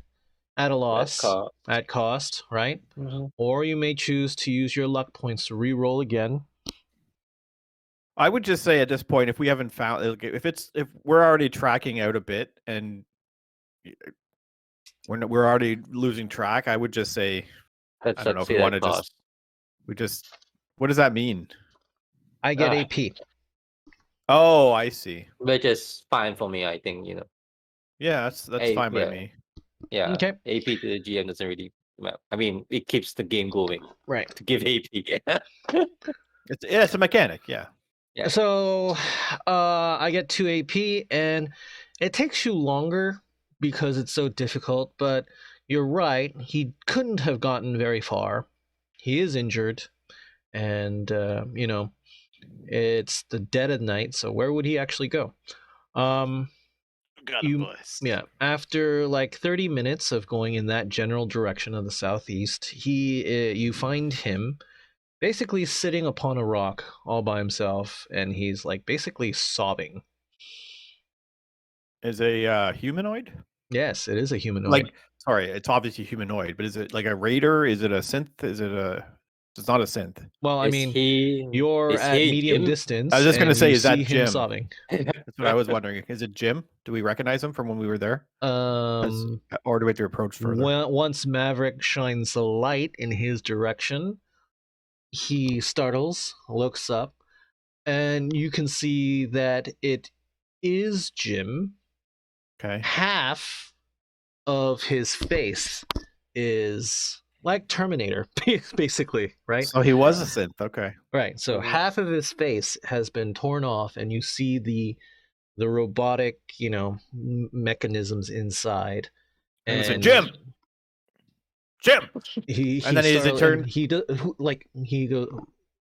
[SPEAKER 1] at a loss,
[SPEAKER 3] cost.
[SPEAKER 1] at cost, right?
[SPEAKER 3] Mhm.
[SPEAKER 1] Or you may choose to use your luck points to re-roll again.
[SPEAKER 5] I would just say at this point, if we haven't found, if we're already tracking out a bit and we're already losing track, I would just say,
[SPEAKER 3] Let's
[SPEAKER 5] I don't know if
[SPEAKER 3] see
[SPEAKER 5] we
[SPEAKER 3] that
[SPEAKER 5] want to
[SPEAKER 3] cost.
[SPEAKER 5] what does that mean?
[SPEAKER 1] I get
[SPEAKER 3] Ah.
[SPEAKER 1] AP.
[SPEAKER 5] Oh, I see.
[SPEAKER 3] Which is fine for me, I think,
[SPEAKER 5] Yeah, that's
[SPEAKER 3] Hey,
[SPEAKER 5] fine by
[SPEAKER 3] yeah.
[SPEAKER 5] me.
[SPEAKER 3] Yeah.
[SPEAKER 1] Okay.
[SPEAKER 3] AP to the GM doesn't really well. I mean, it keeps the game going
[SPEAKER 1] Right.
[SPEAKER 3] to give AP.
[SPEAKER 5] It's a mechanic, yeah.
[SPEAKER 3] Yeah.
[SPEAKER 1] So I get 2 AP, and it takes you longer because it's so difficult, but you're right. He couldn't have gotten very far. He is injured, and, it's the dead of night, so where would he actually go?
[SPEAKER 2] Got
[SPEAKER 1] You-
[SPEAKER 2] a bust.
[SPEAKER 1] Yeah, after like 30 minutes of going in that general direction of the southeast, you find him basically sitting upon a rock all by himself, and he's like basically sobbing.
[SPEAKER 5] Is a humanoid?
[SPEAKER 1] Yes, it is a humanoid.
[SPEAKER 5] Like, sorry, it's obviously humanoid, but is it like a raider? Is it a synth? It's not a synth.
[SPEAKER 1] Well, I
[SPEAKER 3] Is
[SPEAKER 1] mean,
[SPEAKER 3] he
[SPEAKER 1] you're
[SPEAKER 3] is
[SPEAKER 1] at
[SPEAKER 3] he
[SPEAKER 1] medium
[SPEAKER 3] Jim?
[SPEAKER 1] distance.
[SPEAKER 5] I was just gonna
[SPEAKER 1] and
[SPEAKER 5] say,
[SPEAKER 1] you
[SPEAKER 5] is that
[SPEAKER 1] see him
[SPEAKER 5] Jim?
[SPEAKER 1] sobbing?
[SPEAKER 5] That's what I was wondering. Is it Jim? Do we recognize him from when we were there? Or do we have to approach further?
[SPEAKER 1] Once Maverick shines the light in his direction, he startles, looks up, and you can see that it is Jim.
[SPEAKER 5] Okay.
[SPEAKER 1] Half of his face is like Terminator, basically, right?
[SPEAKER 5] So he was a synth. Okay.
[SPEAKER 1] Right. So
[SPEAKER 3] Mhm.
[SPEAKER 1] half of his face has been torn off, and you see the robotic, mechanisms inside.
[SPEAKER 5] And it's like, Jim! Jim!
[SPEAKER 1] He
[SPEAKER 5] And then is it
[SPEAKER 1] startled,
[SPEAKER 5] turned-
[SPEAKER 1] and he goes,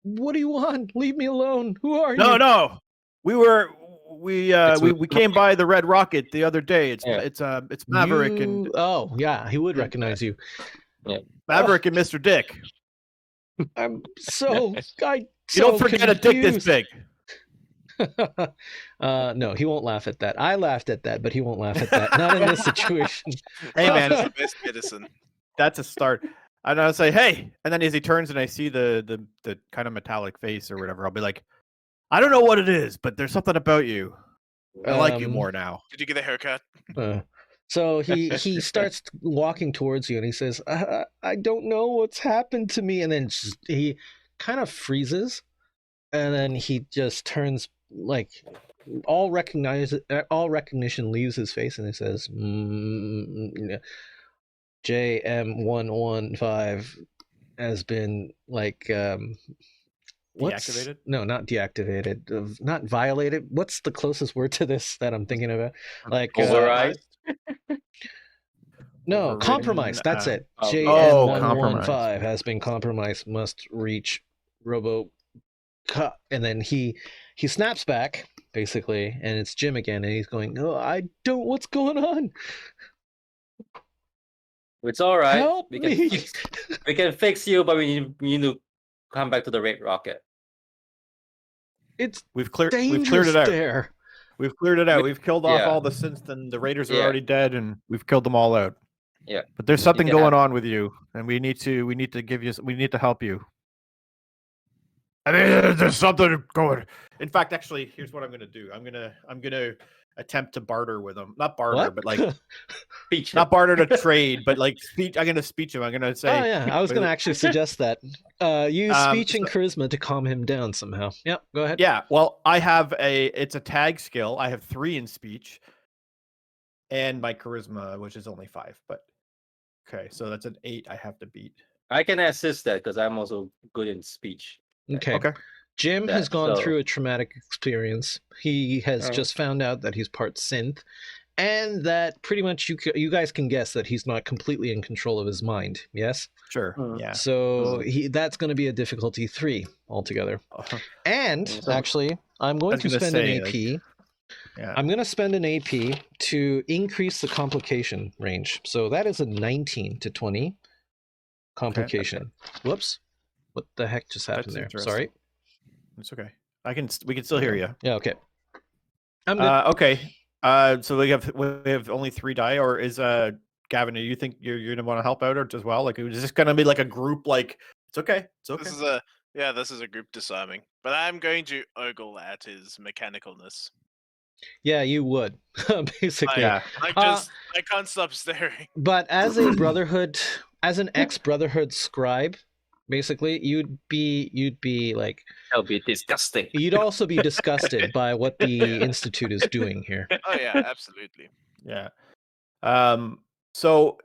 [SPEAKER 1] "What do you want? Leave me alone. Who are you?"
[SPEAKER 5] No. We came by the Red Rocket the other day. It's
[SPEAKER 3] Yeah.
[SPEAKER 5] it's Maverick and
[SPEAKER 1] Oh yeah, he would
[SPEAKER 5] and-
[SPEAKER 1] recognize you.
[SPEAKER 5] Maverick and Mr. Dick.
[SPEAKER 1] I'm so
[SPEAKER 5] You don't forget a dick this big.
[SPEAKER 1] No, he won't laugh at that. I laughed at that, but he won't laugh at that. Not in this situation.
[SPEAKER 5] Hey man,
[SPEAKER 2] That's the best medicine.
[SPEAKER 5] that's a start. And I'll say, hey, and then as he turns and I see the kind of metallic face or whatever, I'll be like, I don't know what it is, but there's something about you. I like you more now.
[SPEAKER 2] Did you get a haircut?
[SPEAKER 1] So he starts walking towards you, and he says, I don't know what's happened to me. And then he kind of freezes, and then he just turns, like, all recognition leaves his face, and he says, JM115 has been, like,
[SPEAKER 5] Deactivated?
[SPEAKER 1] No, not deactivated. Not violated. What's the closest word to this that I'm thinking about? Like
[SPEAKER 3] Override?
[SPEAKER 1] no,
[SPEAKER 5] Overridden,
[SPEAKER 1] compromise. That's it.
[SPEAKER 3] Oh,
[SPEAKER 1] JN115 has been compromised. Must reach Robo cut, and then he snaps back basically, and it's Jim again, and he's going, "Oh, I don't. What's going on?
[SPEAKER 3] It's all right.
[SPEAKER 1] Help
[SPEAKER 3] we can
[SPEAKER 1] me!"
[SPEAKER 3] fix you, but we need to come back to the Red Rocket.
[SPEAKER 1] It's
[SPEAKER 5] We've cleared
[SPEAKER 1] dangerous
[SPEAKER 5] it out.
[SPEAKER 1] there.
[SPEAKER 5] We've cleared it out. We've killed off
[SPEAKER 3] Yeah.
[SPEAKER 5] all the synths, and the raiders are
[SPEAKER 3] Yeah.
[SPEAKER 5] already dead, and we've killed them all out.
[SPEAKER 3] Yeah.
[SPEAKER 5] But there's something
[SPEAKER 3] can
[SPEAKER 5] going
[SPEAKER 3] have-
[SPEAKER 5] on with you, and we need to help you. I mean, there's something going. In fact, actually, here's what I'm going to do. I'm gonna attempt to barter with them. Not barter,
[SPEAKER 1] What?
[SPEAKER 5] but like
[SPEAKER 3] Speech.
[SPEAKER 5] not barter to trade, but like speech. I'm going to speech him. I'm going to say.
[SPEAKER 1] Oh yeah, I was going to actually suggest that. Use speech and
[SPEAKER 5] so-
[SPEAKER 1] charisma to calm him down somehow. Yep, go ahead.
[SPEAKER 5] Yeah, well, it's a tag skill. I have 3 in speech, and my charisma, which is only 5. But okay, so that's an 8 I have to beat.
[SPEAKER 3] I can assist that because I'm also good in speech.
[SPEAKER 1] Okay.
[SPEAKER 5] Okay.
[SPEAKER 1] Jim has
[SPEAKER 3] That,
[SPEAKER 1] gone
[SPEAKER 3] so-
[SPEAKER 1] through a traumatic experience. He has
[SPEAKER 3] Oh.
[SPEAKER 1] just found out that he's part synth, and that pretty much you guys can guess that he's not completely in control of his mind. Yes.
[SPEAKER 5] Sure.
[SPEAKER 3] Mm.
[SPEAKER 5] Yeah.
[SPEAKER 1] So that's going to be a difficulty 3 altogether. And
[SPEAKER 3] So-
[SPEAKER 1] actually, I'm going
[SPEAKER 5] was
[SPEAKER 1] to
[SPEAKER 5] gonna
[SPEAKER 1] spend
[SPEAKER 5] say,
[SPEAKER 1] an AP.
[SPEAKER 5] Yeah.
[SPEAKER 1] I'm going to spend an AP to increase the complication range. So that is a 19 to 20 complication. Whoops. What the heck just happened
[SPEAKER 5] That's
[SPEAKER 1] there? Sorry.
[SPEAKER 5] It's okay. We can still hear you.
[SPEAKER 1] Yeah, okay. I'm good.
[SPEAKER 5] Okay. So we have only 3 die, or is Gavin? Do you think you're gonna want to help out or as well? Like, is this gonna be like a group? Like, it's okay. It's okay.
[SPEAKER 2] This is a group disarming. But I'm going to ogle at his mechanicalness.
[SPEAKER 1] Yeah, you would, basically.
[SPEAKER 5] Yeah.
[SPEAKER 2] I can't stop staring.
[SPEAKER 1] But as a brotherhood, as an ex-brotherhood scribe, basically, you'd be like,
[SPEAKER 3] That'll be disgusting.
[SPEAKER 1] you'd also be disgusted by what the Institute is doing here.
[SPEAKER 2] Oh yeah, absolutely.
[SPEAKER 5] Yeah. So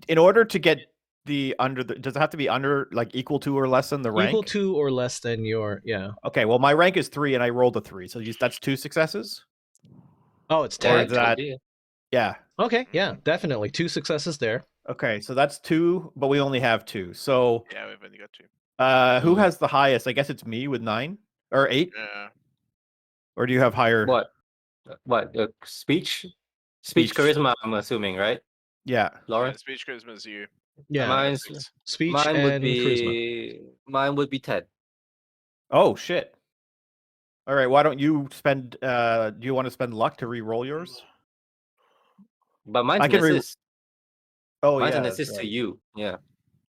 [SPEAKER 5] in order to get does it have to be under, like, equal to or less than the rank?
[SPEAKER 1] Equal to or less than your, yeah.
[SPEAKER 5] Okay. Well, my rank is 3, and I rolled a 3, so that's 2 successes.
[SPEAKER 1] Oh, it's
[SPEAKER 5] Or
[SPEAKER 1] 10.
[SPEAKER 5] is that- Yeah.
[SPEAKER 1] Okay, yeah, definitely. 2 successes there.
[SPEAKER 5] Okay. So that's 2, but we only have 2. So
[SPEAKER 2] Yeah, we've only got 2.
[SPEAKER 5] who has the highest? I guess it's me with 9 or 8.
[SPEAKER 2] Yeah.
[SPEAKER 5] Or do you have higher?
[SPEAKER 3] What? Speech? Speech
[SPEAKER 5] Speech.
[SPEAKER 3] charisma, I'm assuming, right?
[SPEAKER 5] Yeah.
[SPEAKER 3] Lauren?
[SPEAKER 2] Speech charisma is you.
[SPEAKER 1] Yeah,
[SPEAKER 3] Mine's-
[SPEAKER 2] Perfect.
[SPEAKER 1] speech
[SPEAKER 3] Mine
[SPEAKER 1] and
[SPEAKER 3] would
[SPEAKER 1] charisma.
[SPEAKER 3] be mine would be 10.
[SPEAKER 5] Oh shit. All right. Why don't you spend? Do you want to spend luck to re-roll yours?
[SPEAKER 3] But mine's
[SPEAKER 5] I
[SPEAKER 3] an
[SPEAKER 5] can
[SPEAKER 3] assist.
[SPEAKER 5] Oh
[SPEAKER 3] Mine's
[SPEAKER 5] yeah.
[SPEAKER 3] an
[SPEAKER 5] that's
[SPEAKER 3] assist to
[SPEAKER 5] right.
[SPEAKER 3] you. Yeah.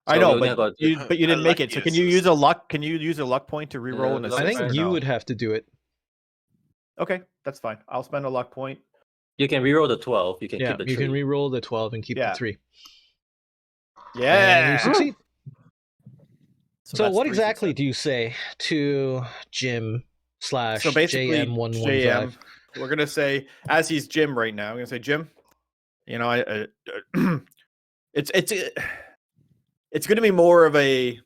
[SPEAKER 5] I
[SPEAKER 3] So
[SPEAKER 5] know,
[SPEAKER 3] we only
[SPEAKER 5] but
[SPEAKER 3] got-
[SPEAKER 5] you didn't
[SPEAKER 2] A
[SPEAKER 5] make it. So
[SPEAKER 2] lucky
[SPEAKER 5] can you
[SPEAKER 2] assist.
[SPEAKER 5] use a luck? Can you use a luck point to re-roll an
[SPEAKER 3] Yeah,
[SPEAKER 5] assist?
[SPEAKER 1] I
[SPEAKER 3] Assist
[SPEAKER 1] think
[SPEAKER 3] or
[SPEAKER 1] you
[SPEAKER 5] no?
[SPEAKER 1] would have to do it.
[SPEAKER 5] Okay, that's fine. I'll spend a luck point.
[SPEAKER 3] You can reroll the 12. You can
[SPEAKER 1] Yeah,
[SPEAKER 3] keep the
[SPEAKER 1] you can
[SPEAKER 3] 3.
[SPEAKER 1] re-roll the 12 and keep
[SPEAKER 5] Yeah.
[SPEAKER 1] the 3. And
[SPEAKER 5] Yeah.
[SPEAKER 1] you succeed. So
[SPEAKER 5] that's
[SPEAKER 1] what
[SPEAKER 5] 3
[SPEAKER 1] exactly
[SPEAKER 5] success-
[SPEAKER 1] do you say to Jim /
[SPEAKER 5] So basically,
[SPEAKER 1] JM115?
[SPEAKER 5] JM, we're gonna say, as he's Jim right now, I'm gonna say, Jim, you know, it's gonna be more of a,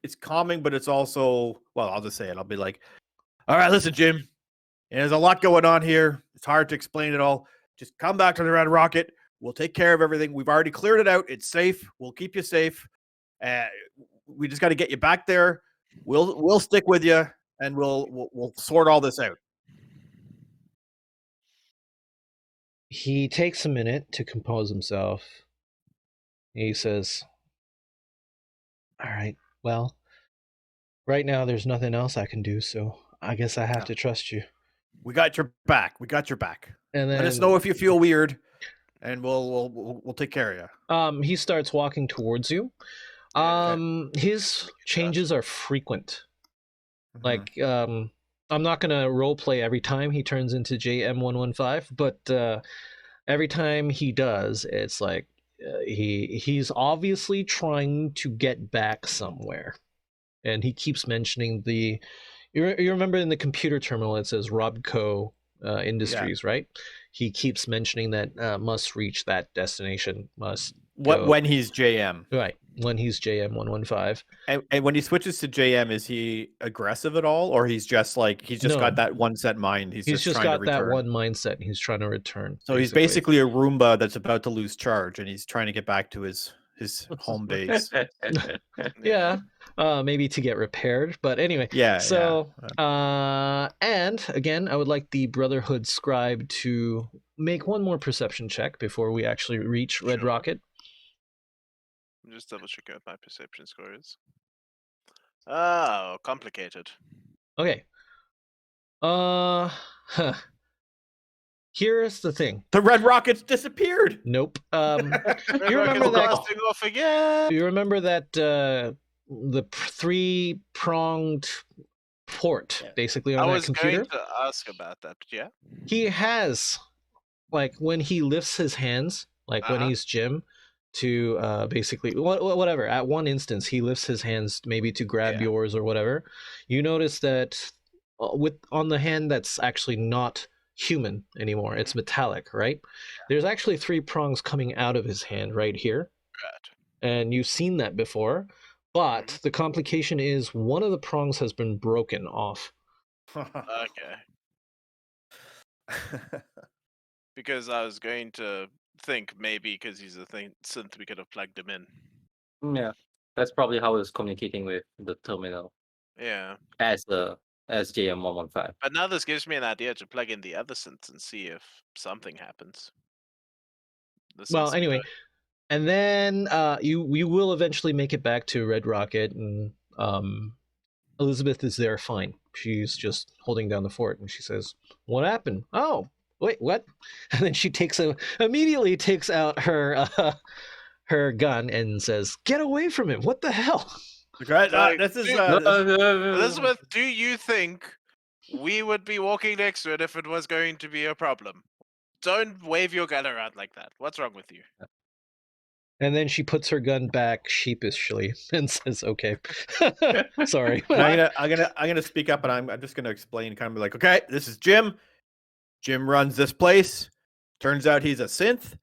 [SPEAKER 5] it's calming, but it's also, well, I'll just say it. I'll be like, all right, listen, Jim, there's a lot going on here. It's hard to explain it all. Just come back to the Red Rocket. We'll take care of everything. We've already cleared it out. It's safe. We'll keep you safe. We just got to get you back there. We'll stick with you, and we'll sort all this out.
[SPEAKER 1] He takes a minute to compose himself. He says, all right, well, right now there's nothing else I can do, so I guess I have to trust you.
[SPEAKER 5] We got your back. We got your back.
[SPEAKER 1] And then
[SPEAKER 5] Let us know if you feel weird, and we'll take care of you.
[SPEAKER 1] he starts walking towards you. His changes are frequent.
[SPEAKER 5] Mhm.
[SPEAKER 1] Like, I'm not gonna role play every time he turns into JM115, but every time he does, it's like he's obviously trying to get back somewhere, and he keeps mentioning the. You remember in the computer terminal it says Robco Industries, right? He keeps mentioning that must reach that destination, must go.
[SPEAKER 5] when he's JM.
[SPEAKER 1] Right. when he's JM115.
[SPEAKER 5] And when he switches to JM, is he aggressive at all, or he's just
[SPEAKER 1] No.
[SPEAKER 5] got that one set mind? He's just trying
[SPEAKER 1] got
[SPEAKER 5] to return.
[SPEAKER 1] that one mindset. He's trying to return.
[SPEAKER 5] So he's basically a Roomba that's about to lose charge, and he's trying to get back to his home base.
[SPEAKER 1] Yeah, maybe to get repaired. But anyway,
[SPEAKER 5] Yeah.
[SPEAKER 1] so and again, I would like the Brotherhood scribe to make one more perception check before we actually reach Red
[SPEAKER 2] Sure.
[SPEAKER 1] Rocket.
[SPEAKER 2] I'm just double checking what my perception score is. Oh, complicated.
[SPEAKER 1] Okay. Here's the thing.
[SPEAKER 5] The Red Rockets disappeared.
[SPEAKER 1] Nope.
[SPEAKER 2] You
[SPEAKER 1] remember that-
[SPEAKER 2] off again?
[SPEAKER 1] You remember that the 3-pronged port,
[SPEAKER 3] Yeah.
[SPEAKER 1] basically
[SPEAKER 2] I
[SPEAKER 1] on that
[SPEAKER 2] was
[SPEAKER 1] computer?
[SPEAKER 2] going to ask about that, but yeah.
[SPEAKER 1] He has, like, when he lifts his hands, like when
[SPEAKER 2] Uh-huh.
[SPEAKER 1] he's Jim, to basically whatever. At one instance, he lifts his hands maybe to grab
[SPEAKER 2] Yeah.
[SPEAKER 1] yours or whatever. You notice that on the hand that's actually not human anymore. It's metallic, right? There's actually 3 prongs coming out of his hand right here,
[SPEAKER 2] Right.
[SPEAKER 1] and you've seen that before. But the complication is one of the prongs has been broken off.
[SPEAKER 2] Okay. Because I was going to think maybe because he's a synth, we could have plugged him in.
[SPEAKER 3] Yeah, that's probably how it's communicating with the terminal
[SPEAKER 2] Yeah.
[SPEAKER 3] as JM115.
[SPEAKER 2] But now this gives me an idea to plug in the other synths and see if something happens.
[SPEAKER 1] Well, anyway, and then you will eventually make it back to Red Rocket, and Elizabeth is there fine. She's just holding down the fort, and she says, "What happened? Oh, wait, what?" And then she immediately takes out her her gun and says, "Get away from him! What the hell?"
[SPEAKER 5] This is
[SPEAKER 2] Elizabeth, do you think we would be walking next to it if it was going to be a problem? Don't wave your gun around like that. What's wrong with you?
[SPEAKER 1] And then she puts her gun back sheepishly and says, "Okay, sorry."
[SPEAKER 5] I'm gonna speak up, and I'm just gonna explain, kind of like, okay, this is Jim. Jim runs this place. Turns out he's a synth.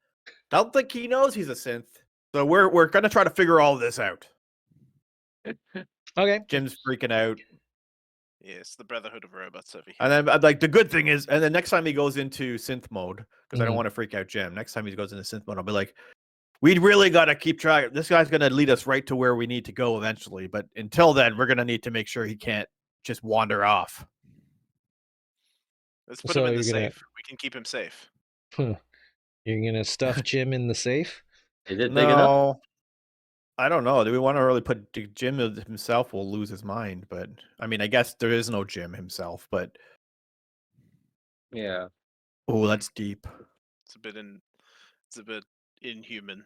[SPEAKER 5] Don't think he knows he's a synth. So we're gonna try to figure all this out.
[SPEAKER 1] Okay.
[SPEAKER 5] Jim's freaking out.
[SPEAKER 2] Yes, the Brotherhood of Robots over here.
[SPEAKER 5] And then like the good thing is, and then next time he goes into synth mode, because I don't
[SPEAKER 1] Mhm.
[SPEAKER 5] want to freak out Jim. Next time he goes into synth mode, I'll be like, we really got to keep track. This guy's gonna lead us right to where we need to go eventually. But until then, we're gonna need to make sure he can't just wander off.
[SPEAKER 2] Let's put
[SPEAKER 1] So
[SPEAKER 2] him in the
[SPEAKER 1] you're gonna-
[SPEAKER 2] safe. We can keep him safe.
[SPEAKER 1] You're gonna stuff Jim in the safe?
[SPEAKER 3] Is it big enough?
[SPEAKER 5] No, I don't know. Do we want to really put Jim himself? Will lose his mind. But I mean, I guess there is no Jim himself. But
[SPEAKER 3] Yeah.
[SPEAKER 5] oh, that's deep.
[SPEAKER 2] It's a bit inhuman.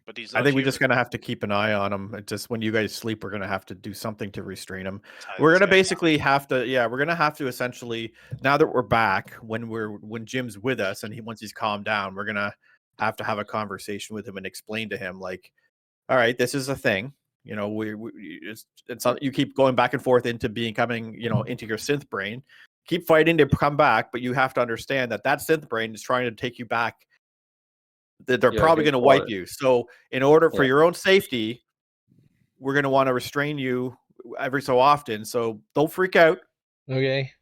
[SPEAKER 2] But he's
[SPEAKER 5] I
[SPEAKER 2] not
[SPEAKER 5] think we're just
[SPEAKER 2] human.
[SPEAKER 5] gonna have to keep an eye on him. It just when you guys sleep, we're gonna have to do something to restrain him.
[SPEAKER 2] Tie
[SPEAKER 5] We're
[SPEAKER 2] this
[SPEAKER 5] gonna
[SPEAKER 2] guy
[SPEAKER 5] basically have to, we're gonna have to essentially, now that we're back, when Jim's with us and once he's calmed down, we're gonna have to have a conversation with him and explain to him, like, all right, this is a thing. You know, it's not, you keep going back and forth into becoming, into your synth brain. Keep fighting to come back, but you have to understand that synth brain is trying to take you back. That they're
[SPEAKER 3] Yeah,
[SPEAKER 5] probably
[SPEAKER 3] good
[SPEAKER 5] going to wipe
[SPEAKER 3] point.
[SPEAKER 5] you. So in order for
[SPEAKER 3] Yeah.
[SPEAKER 5] your own safety, we're going to want to restrain you every so often. So don't freak out.
[SPEAKER 1] Okay.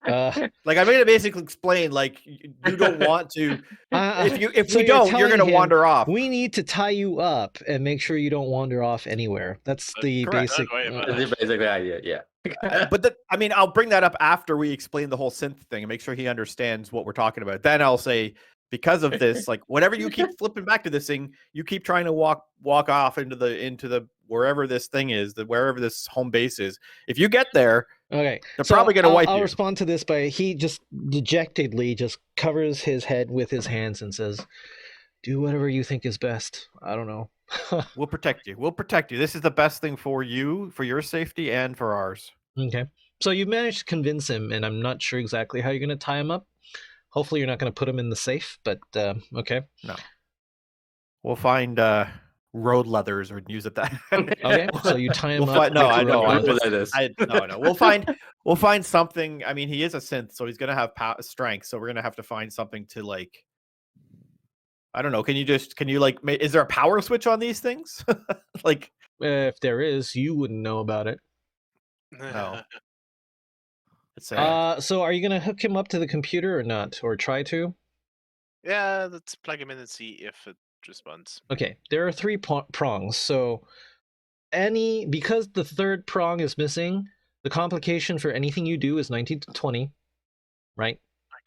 [SPEAKER 5] Like I'm going to basically explain, like you don't want to. If
[SPEAKER 1] so
[SPEAKER 5] we
[SPEAKER 1] you're
[SPEAKER 5] don't, you're
[SPEAKER 1] telling
[SPEAKER 5] going to
[SPEAKER 1] him,
[SPEAKER 5] wander off.
[SPEAKER 1] We need to tie you up and make sure you don't wander off anywhere. That's the
[SPEAKER 5] Correct.
[SPEAKER 1] basic.
[SPEAKER 2] Don't worry about
[SPEAKER 3] That's the basic idea. Yeah.
[SPEAKER 5] But I'll bring that up after we explain the whole synth thing and make sure he understands what we're talking about. Then I'll say, because of this, like whenever you keep flipping back to this thing, you keep trying to walk off into the wherever this thing is, wherever this home base is. If you get there,
[SPEAKER 1] Okay,
[SPEAKER 5] they're probably going to wipe
[SPEAKER 1] I'll
[SPEAKER 5] you.
[SPEAKER 1] respond to this by he just dejectedly just covers his head with his hands and says, "Do whatever you think is best. I don't know."
[SPEAKER 5] We'll protect you. We'll protect you. This is the best thing for you, for your safety, and for ours.
[SPEAKER 1] Okay, so you managed to convince him, and I'm not sure exactly how you're going to tie him up. Hopefully, you're not going to put him in the safe, but okay.
[SPEAKER 5] No. We'll find road leathers or use it that.
[SPEAKER 1] Okay, so you tie him
[SPEAKER 5] We'll
[SPEAKER 1] up.
[SPEAKER 5] find, no,
[SPEAKER 1] with
[SPEAKER 5] I
[SPEAKER 1] the
[SPEAKER 5] know.
[SPEAKER 1] rubber
[SPEAKER 5] I'm
[SPEAKER 1] band.
[SPEAKER 5] just, no. We'll find something. I mean, he is a synth, so he's gonna have strength. So we're gonna have to find something to like. I don't know. Can you like? Is there a power switch on these things? Like,
[SPEAKER 1] If there is, you wouldn't know about it.
[SPEAKER 5] No. Let's say.
[SPEAKER 1] So are you gonna hook him up to the computer or not, or try to?
[SPEAKER 2] Yeah, let's plug him in and see if it responds.
[SPEAKER 1] Okay, there are three prongs. So because the third prong is missing, the complication for anything you do is 19 to 20, right?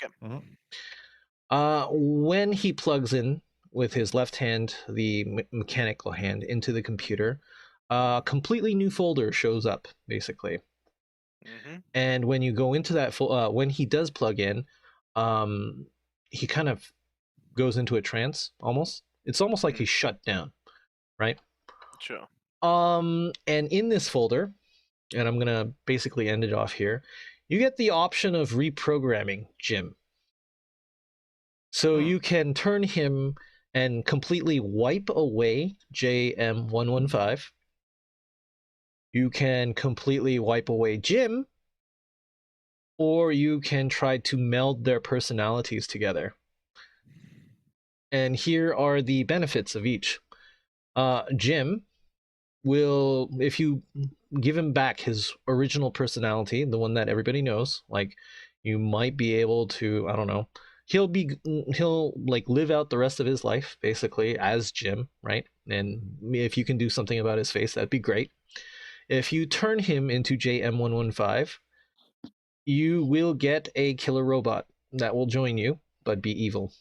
[SPEAKER 2] Okay.
[SPEAKER 1] When he plugs in with his left hand, the mechanical hand, into the computer, a completely new folder shows up, basically. And when you go into that, when he does plug in, he kind of goes into a trance, almost. It's almost like he's shut down, right?
[SPEAKER 2] Sure.
[SPEAKER 1] And in this folder, and I'm gonna basically end it off here, you get the option of reprogramming Jim. So you can turn him and completely wipe away JM115. You can completely wipe away Jim, or you can try to meld their personalities together. And here are the benefits of each. Jim will, if you give him back his original personality, the one that everybody knows, like, you might be able to, I don't know, he'll like live out the rest of his life basically as Jim, right? And if you can do something about his face, that'd be great. If you turn him into JM115, you will get a killer robot that will join you, but be evil.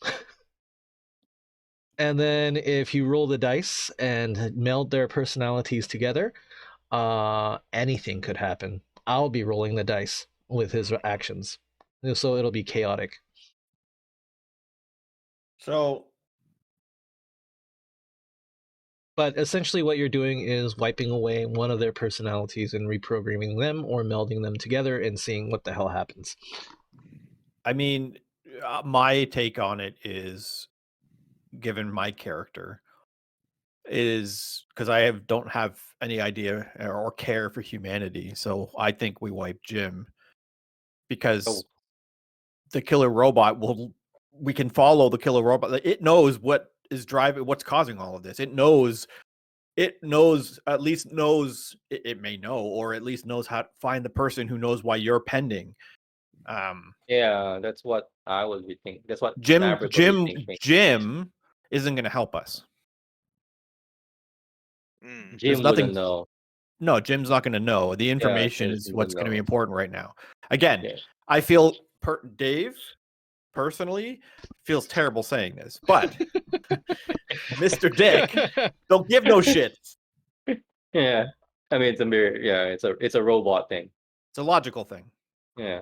[SPEAKER 1] And then if you roll the dice and meld their personalities together, anything could happen. I'll be rolling the dice with his actions, so it'll be chaotic.
[SPEAKER 5] So,
[SPEAKER 1] but essentially what you're doing is wiping away one of their personalities and reprogramming them or melding them together and seeing what the hell happens.
[SPEAKER 5] I mean, my take on it is, given my character, is because I don't have any idea or care for humanity. So I think we wipe Jim because the killer robot we can follow the killer robot. It knows what is driving, what's causing all of this. It knows, it may know, or at least knows how to find the person who knows why you're pending.
[SPEAKER 3] Yeah, that's what I would be thinking. That's what
[SPEAKER 5] Jim isn't going to help us.
[SPEAKER 3] Jim wouldn't know.
[SPEAKER 5] No, Jim's not going to know. The information is what's going to be important right now. Again, I feel Dave personally feels terrible saying this, but Mr. Dick, don't give no shit.
[SPEAKER 3] Yeah, I mean, it's a robot thing.
[SPEAKER 5] It's a logical thing.
[SPEAKER 3] Yeah.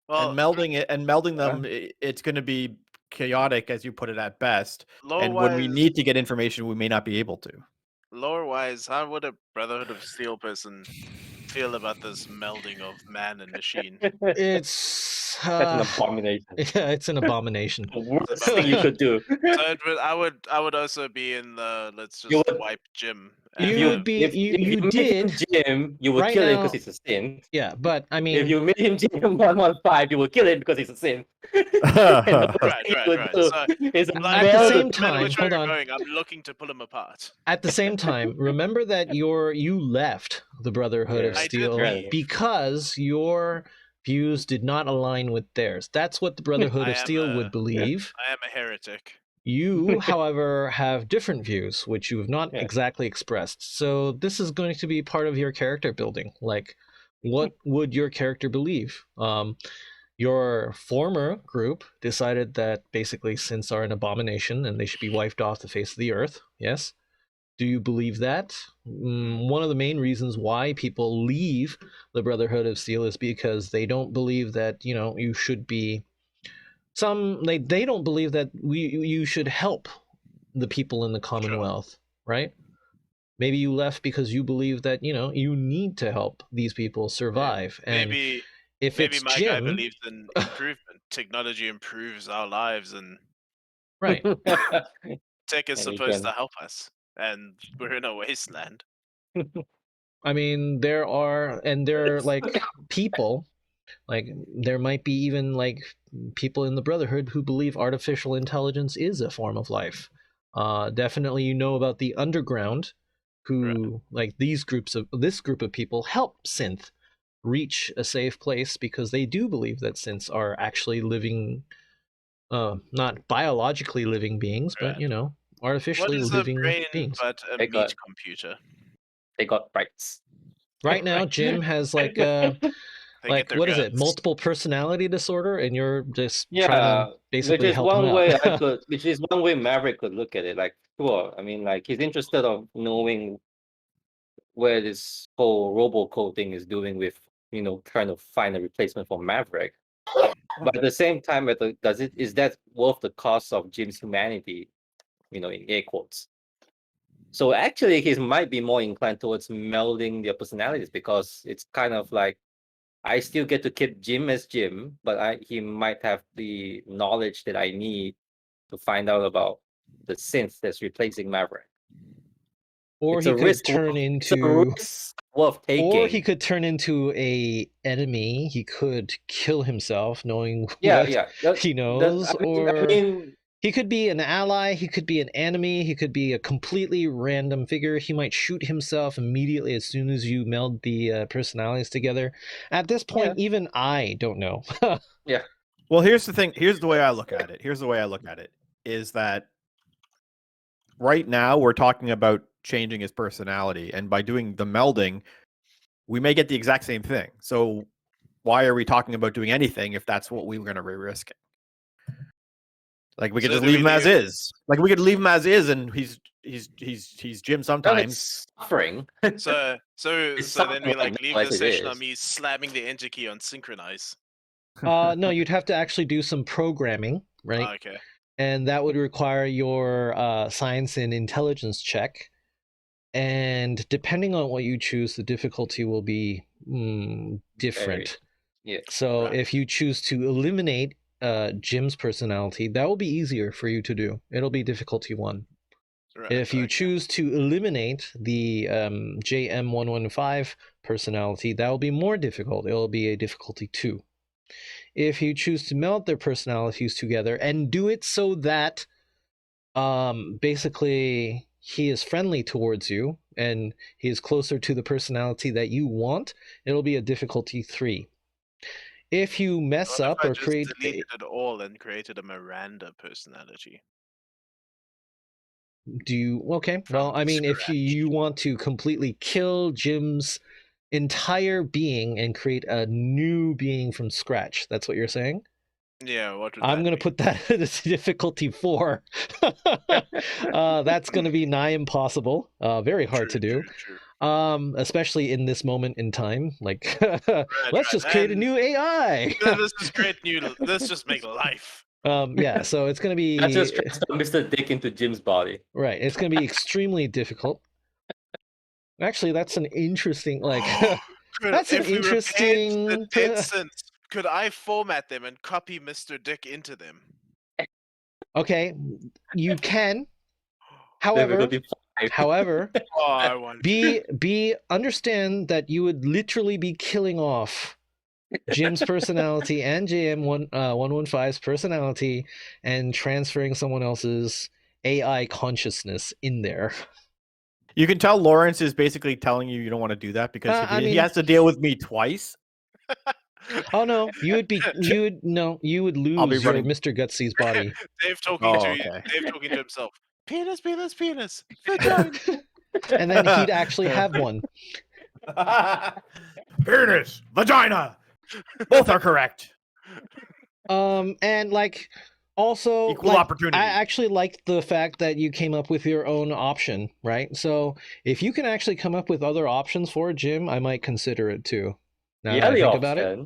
[SPEAKER 2] Well,
[SPEAKER 5] and melding them, it's going to be chaotic, as you put it, at best. And when we need to get information, we may not be able to.
[SPEAKER 2] Lore-wise, how would a Brotherhood of Steel person feel about this melding of man and machine?
[SPEAKER 1] It's
[SPEAKER 3] That's an abomination.
[SPEAKER 1] Yeah, it's an abomination.
[SPEAKER 3] The worst thing you could do.
[SPEAKER 2] So I would also be in the let's just wipe Jim.
[SPEAKER 1] You did
[SPEAKER 3] Jim, you would kill him because it's a sin.
[SPEAKER 1] Yeah, but I mean,
[SPEAKER 3] if you made him Jim 115, you would kill him because it's a sin.
[SPEAKER 2] Right. So,
[SPEAKER 1] at the same time, hold on.
[SPEAKER 2] I'm looking to pull him apart.
[SPEAKER 1] At the same time, remember that you left the Brotherhood of Steel because your views did not align with theirs. That's what the Brotherhood of Steel would believe.
[SPEAKER 2] I am a heretic.
[SPEAKER 1] You, however, have different views, which you have not exactly expressed. So this is going to be part of your character building. Like, what would your character believe? Your former group decided that basically synths are an abomination and they should be wiped off the face of the earth. Yes? Do you believe that? One of the main reasons why people leave the Brotherhood of Steel is because they don't believe that, you should be... They don't believe that you should help the people in the Commonwealth, right? Maybe you left because you believe that, you need to help these people survive. And
[SPEAKER 2] maybe my
[SPEAKER 1] Jim,
[SPEAKER 2] guy believes in improvement. Technology improves our lives, and
[SPEAKER 1] right.
[SPEAKER 2] tech is supposed to help us, and we're in a wasteland.
[SPEAKER 1] I mean, there are like people, like there might be even like people in the Brotherhood who believe artificial intelligence is a form of life. Definitely, you know about the underground, who like this group of people help synth reach a safe place because they do believe that synths are actually living, not biologically living beings, but
[SPEAKER 2] Right.
[SPEAKER 1] you know,
[SPEAKER 2] What
[SPEAKER 1] artificially
[SPEAKER 2] is a
[SPEAKER 1] living
[SPEAKER 2] brain
[SPEAKER 1] beings.
[SPEAKER 2] but a
[SPEAKER 3] They
[SPEAKER 2] meat
[SPEAKER 3] got-
[SPEAKER 2] computer?
[SPEAKER 3] They got rights.
[SPEAKER 1] Right now, Jim has like
[SPEAKER 2] They get their
[SPEAKER 1] what is it?
[SPEAKER 2] guns.
[SPEAKER 1] Multiple personality disorder, and you're just trying
[SPEAKER 3] Yeah,
[SPEAKER 1] to basically
[SPEAKER 3] which is
[SPEAKER 1] help him
[SPEAKER 3] one
[SPEAKER 1] out.
[SPEAKER 3] way which is one way Maverick could look at it. Like, sure, I mean, like he's interested of knowing where this whole robocode thing is doing with, trying to find a replacement for Maverick. But at the same time, is that worth the cost of Jim's humanity? In air quotes. So actually, he might be more inclined towards melding their personalities because it's kind of like I still get to keep Jim as Jim, but he might have the knowledge that I need to find out about the synth that's replacing Maverick.
[SPEAKER 1] Or
[SPEAKER 3] It's
[SPEAKER 1] he
[SPEAKER 3] a
[SPEAKER 1] could
[SPEAKER 3] risk.
[SPEAKER 1] turn
[SPEAKER 3] It's a
[SPEAKER 1] into,
[SPEAKER 3] risk worth taking.
[SPEAKER 1] or he could turn into a enemy. He could kill himself, knowing
[SPEAKER 3] Yeah,
[SPEAKER 1] what
[SPEAKER 3] yeah.
[SPEAKER 1] he knows,
[SPEAKER 3] I
[SPEAKER 1] or
[SPEAKER 3] mean,
[SPEAKER 1] he could be an ally. He could be an enemy. He could be a completely random figure. He might shoot himself immediately as soon as you meld the personalities together. At this point, even I don't know.
[SPEAKER 3] yeah.
[SPEAKER 5] Well, here's the thing. Here's the way I look at it. Is that right now we're talking about changing his personality, and by doing the melding, we may get the exact same thing. So why are we talking about doing anything if that's what we were going to be risking? Like we could
[SPEAKER 2] So
[SPEAKER 5] just
[SPEAKER 2] do
[SPEAKER 5] leave
[SPEAKER 2] we
[SPEAKER 5] him as
[SPEAKER 2] leave-
[SPEAKER 5] is. Like we could leave him as is, and he's Jim
[SPEAKER 3] Well,
[SPEAKER 5] sometimes.
[SPEAKER 3] it's suffering.
[SPEAKER 2] So
[SPEAKER 3] It's
[SPEAKER 2] then we
[SPEAKER 3] something
[SPEAKER 2] like
[SPEAKER 3] like
[SPEAKER 2] leave
[SPEAKER 3] that
[SPEAKER 2] the
[SPEAKER 3] it
[SPEAKER 2] session on
[SPEAKER 3] is.
[SPEAKER 2] me slamming the enter key on synchronize.
[SPEAKER 1] No, you'd have to actually do some programming, right?
[SPEAKER 2] Oh, okay.
[SPEAKER 1] And that would require your science and intelligence check. And depending on what you choose, the difficulty will be different.
[SPEAKER 3] Yeah.
[SPEAKER 1] So
[SPEAKER 2] Right.
[SPEAKER 1] if you choose to eliminate Jim's personality, that will be easier for you to do. It'll be difficulty 1.
[SPEAKER 2] Right.
[SPEAKER 1] If you
[SPEAKER 2] okay.
[SPEAKER 1] choose to eliminate the JM115 personality, that will be more difficult. It will be a difficulty 2. If you choose to meld their personalities together and do it so that basically he is friendly towards you and he is closer to the personality that you want, it'll be a difficulty 3. If you mess
[SPEAKER 2] What if
[SPEAKER 1] up
[SPEAKER 2] I
[SPEAKER 1] or
[SPEAKER 2] just
[SPEAKER 1] create
[SPEAKER 2] deleted it all and created a Miranda personality?
[SPEAKER 1] okay, well, I mean, if you want to completely kill Jim's entire being and create a new being from scratch, that's what you're saying?
[SPEAKER 2] Yeah, what would
[SPEAKER 1] I'm
[SPEAKER 2] that
[SPEAKER 1] going to
[SPEAKER 2] be?
[SPEAKER 1] put that as difficulty 4. That's going to be nigh impossible. Very hard to do.
[SPEAKER 2] True.
[SPEAKER 1] Especially in this moment in time. Like,
[SPEAKER 2] Right,
[SPEAKER 1] let's just create a
[SPEAKER 2] and
[SPEAKER 1] new AI.
[SPEAKER 2] Let's just make life.
[SPEAKER 1] Yeah, so it's going to be...
[SPEAKER 3] That's just transfer Mr. Dick into Jim's body.
[SPEAKER 1] Right, it's going to be extremely difficult. Actually, that's an interesting, like... That's an
[SPEAKER 2] If we repaired
[SPEAKER 1] interesting...
[SPEAKER 2] the dead synths, could I format them and copy Mr. Dick into them?
[SPEAKER 1] Okay, you can.
[SPEAKER 3] Difficulty
[SPEAKER 1] However,
[SPEAKER 2] Oh, I want to.
[SPEAKER 1] understand that you would literally be killing off Jim's personality and JM115's personality and transferring someone else's AI consciousness in there.
[SPEAKER 5] You can tell Lawrence is basically telling you don't want to do that because
[SPEAKER 1] I
[SPEAKER 5] he
[SPEAKER 1] mean-
[SPEAKER 5] has to deal with me twice.
[SPEAKER 1] Oh no, you would lose your
[SPEAKER 5] running-
[SPEAKER 1] Mr. Gutsy's body.
[SPEAKER 2] Dave talking to himself. Penis, penis, penis. Vagina.
[SPEAKER 1] And then he'd actually have one.
[SPEAKER 5] Penis, vagina. Both are correct.
[SPEAKER 1] And like also
[SPEAKER 5] Equal
[SPEAKER 1] like,
[SPEAKER 5] opportunity.
[SPEAKER 1] I actually liked the fact that you came up with your own option, right? So if you can actually come up with other options for Jim, I might consider it too. Now that I think about it.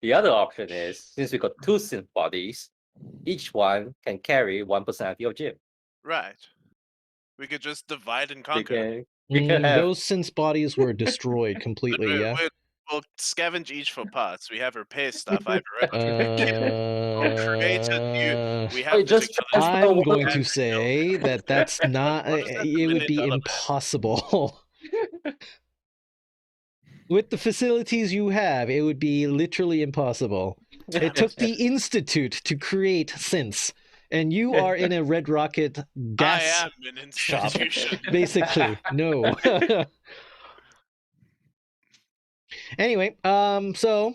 [SPEAKER 3] The other option is, since we got 2 synth bodies, each one can carry 1 personality of Jim.
[SPEAKER 2] Right. We could just divide and conquer.
[SPEAKER 1] Those synth bodies were destroyed completely, yeah?
[SPEAKER 2] We'll scavenge each for parts. We have repair stuff. I have
[SPEAKER 1] I'm going to say that that's not... It would be impossible. With the facilities you have, it would be literally impossible. It took the Institute to create synths. and you are in a Red Rocket gas
[SPEAKER 2] I am an
[SPEAKER 1] shop.
[SPEAKER 2] institution.
[SPEAKER 1] Basically, no. Anyway, so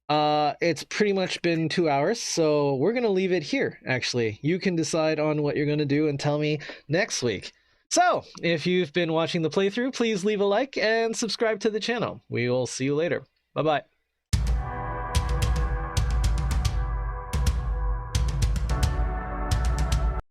[SPEAKER 1] it's pretty much been 2 hours, so we're gonna leave it here. Actually, you can decide on what you're gonna do and tell me next week. So, if you've been watching the playthrough, please leave a like and subscribe to the channel. We will see you later. Bye bye.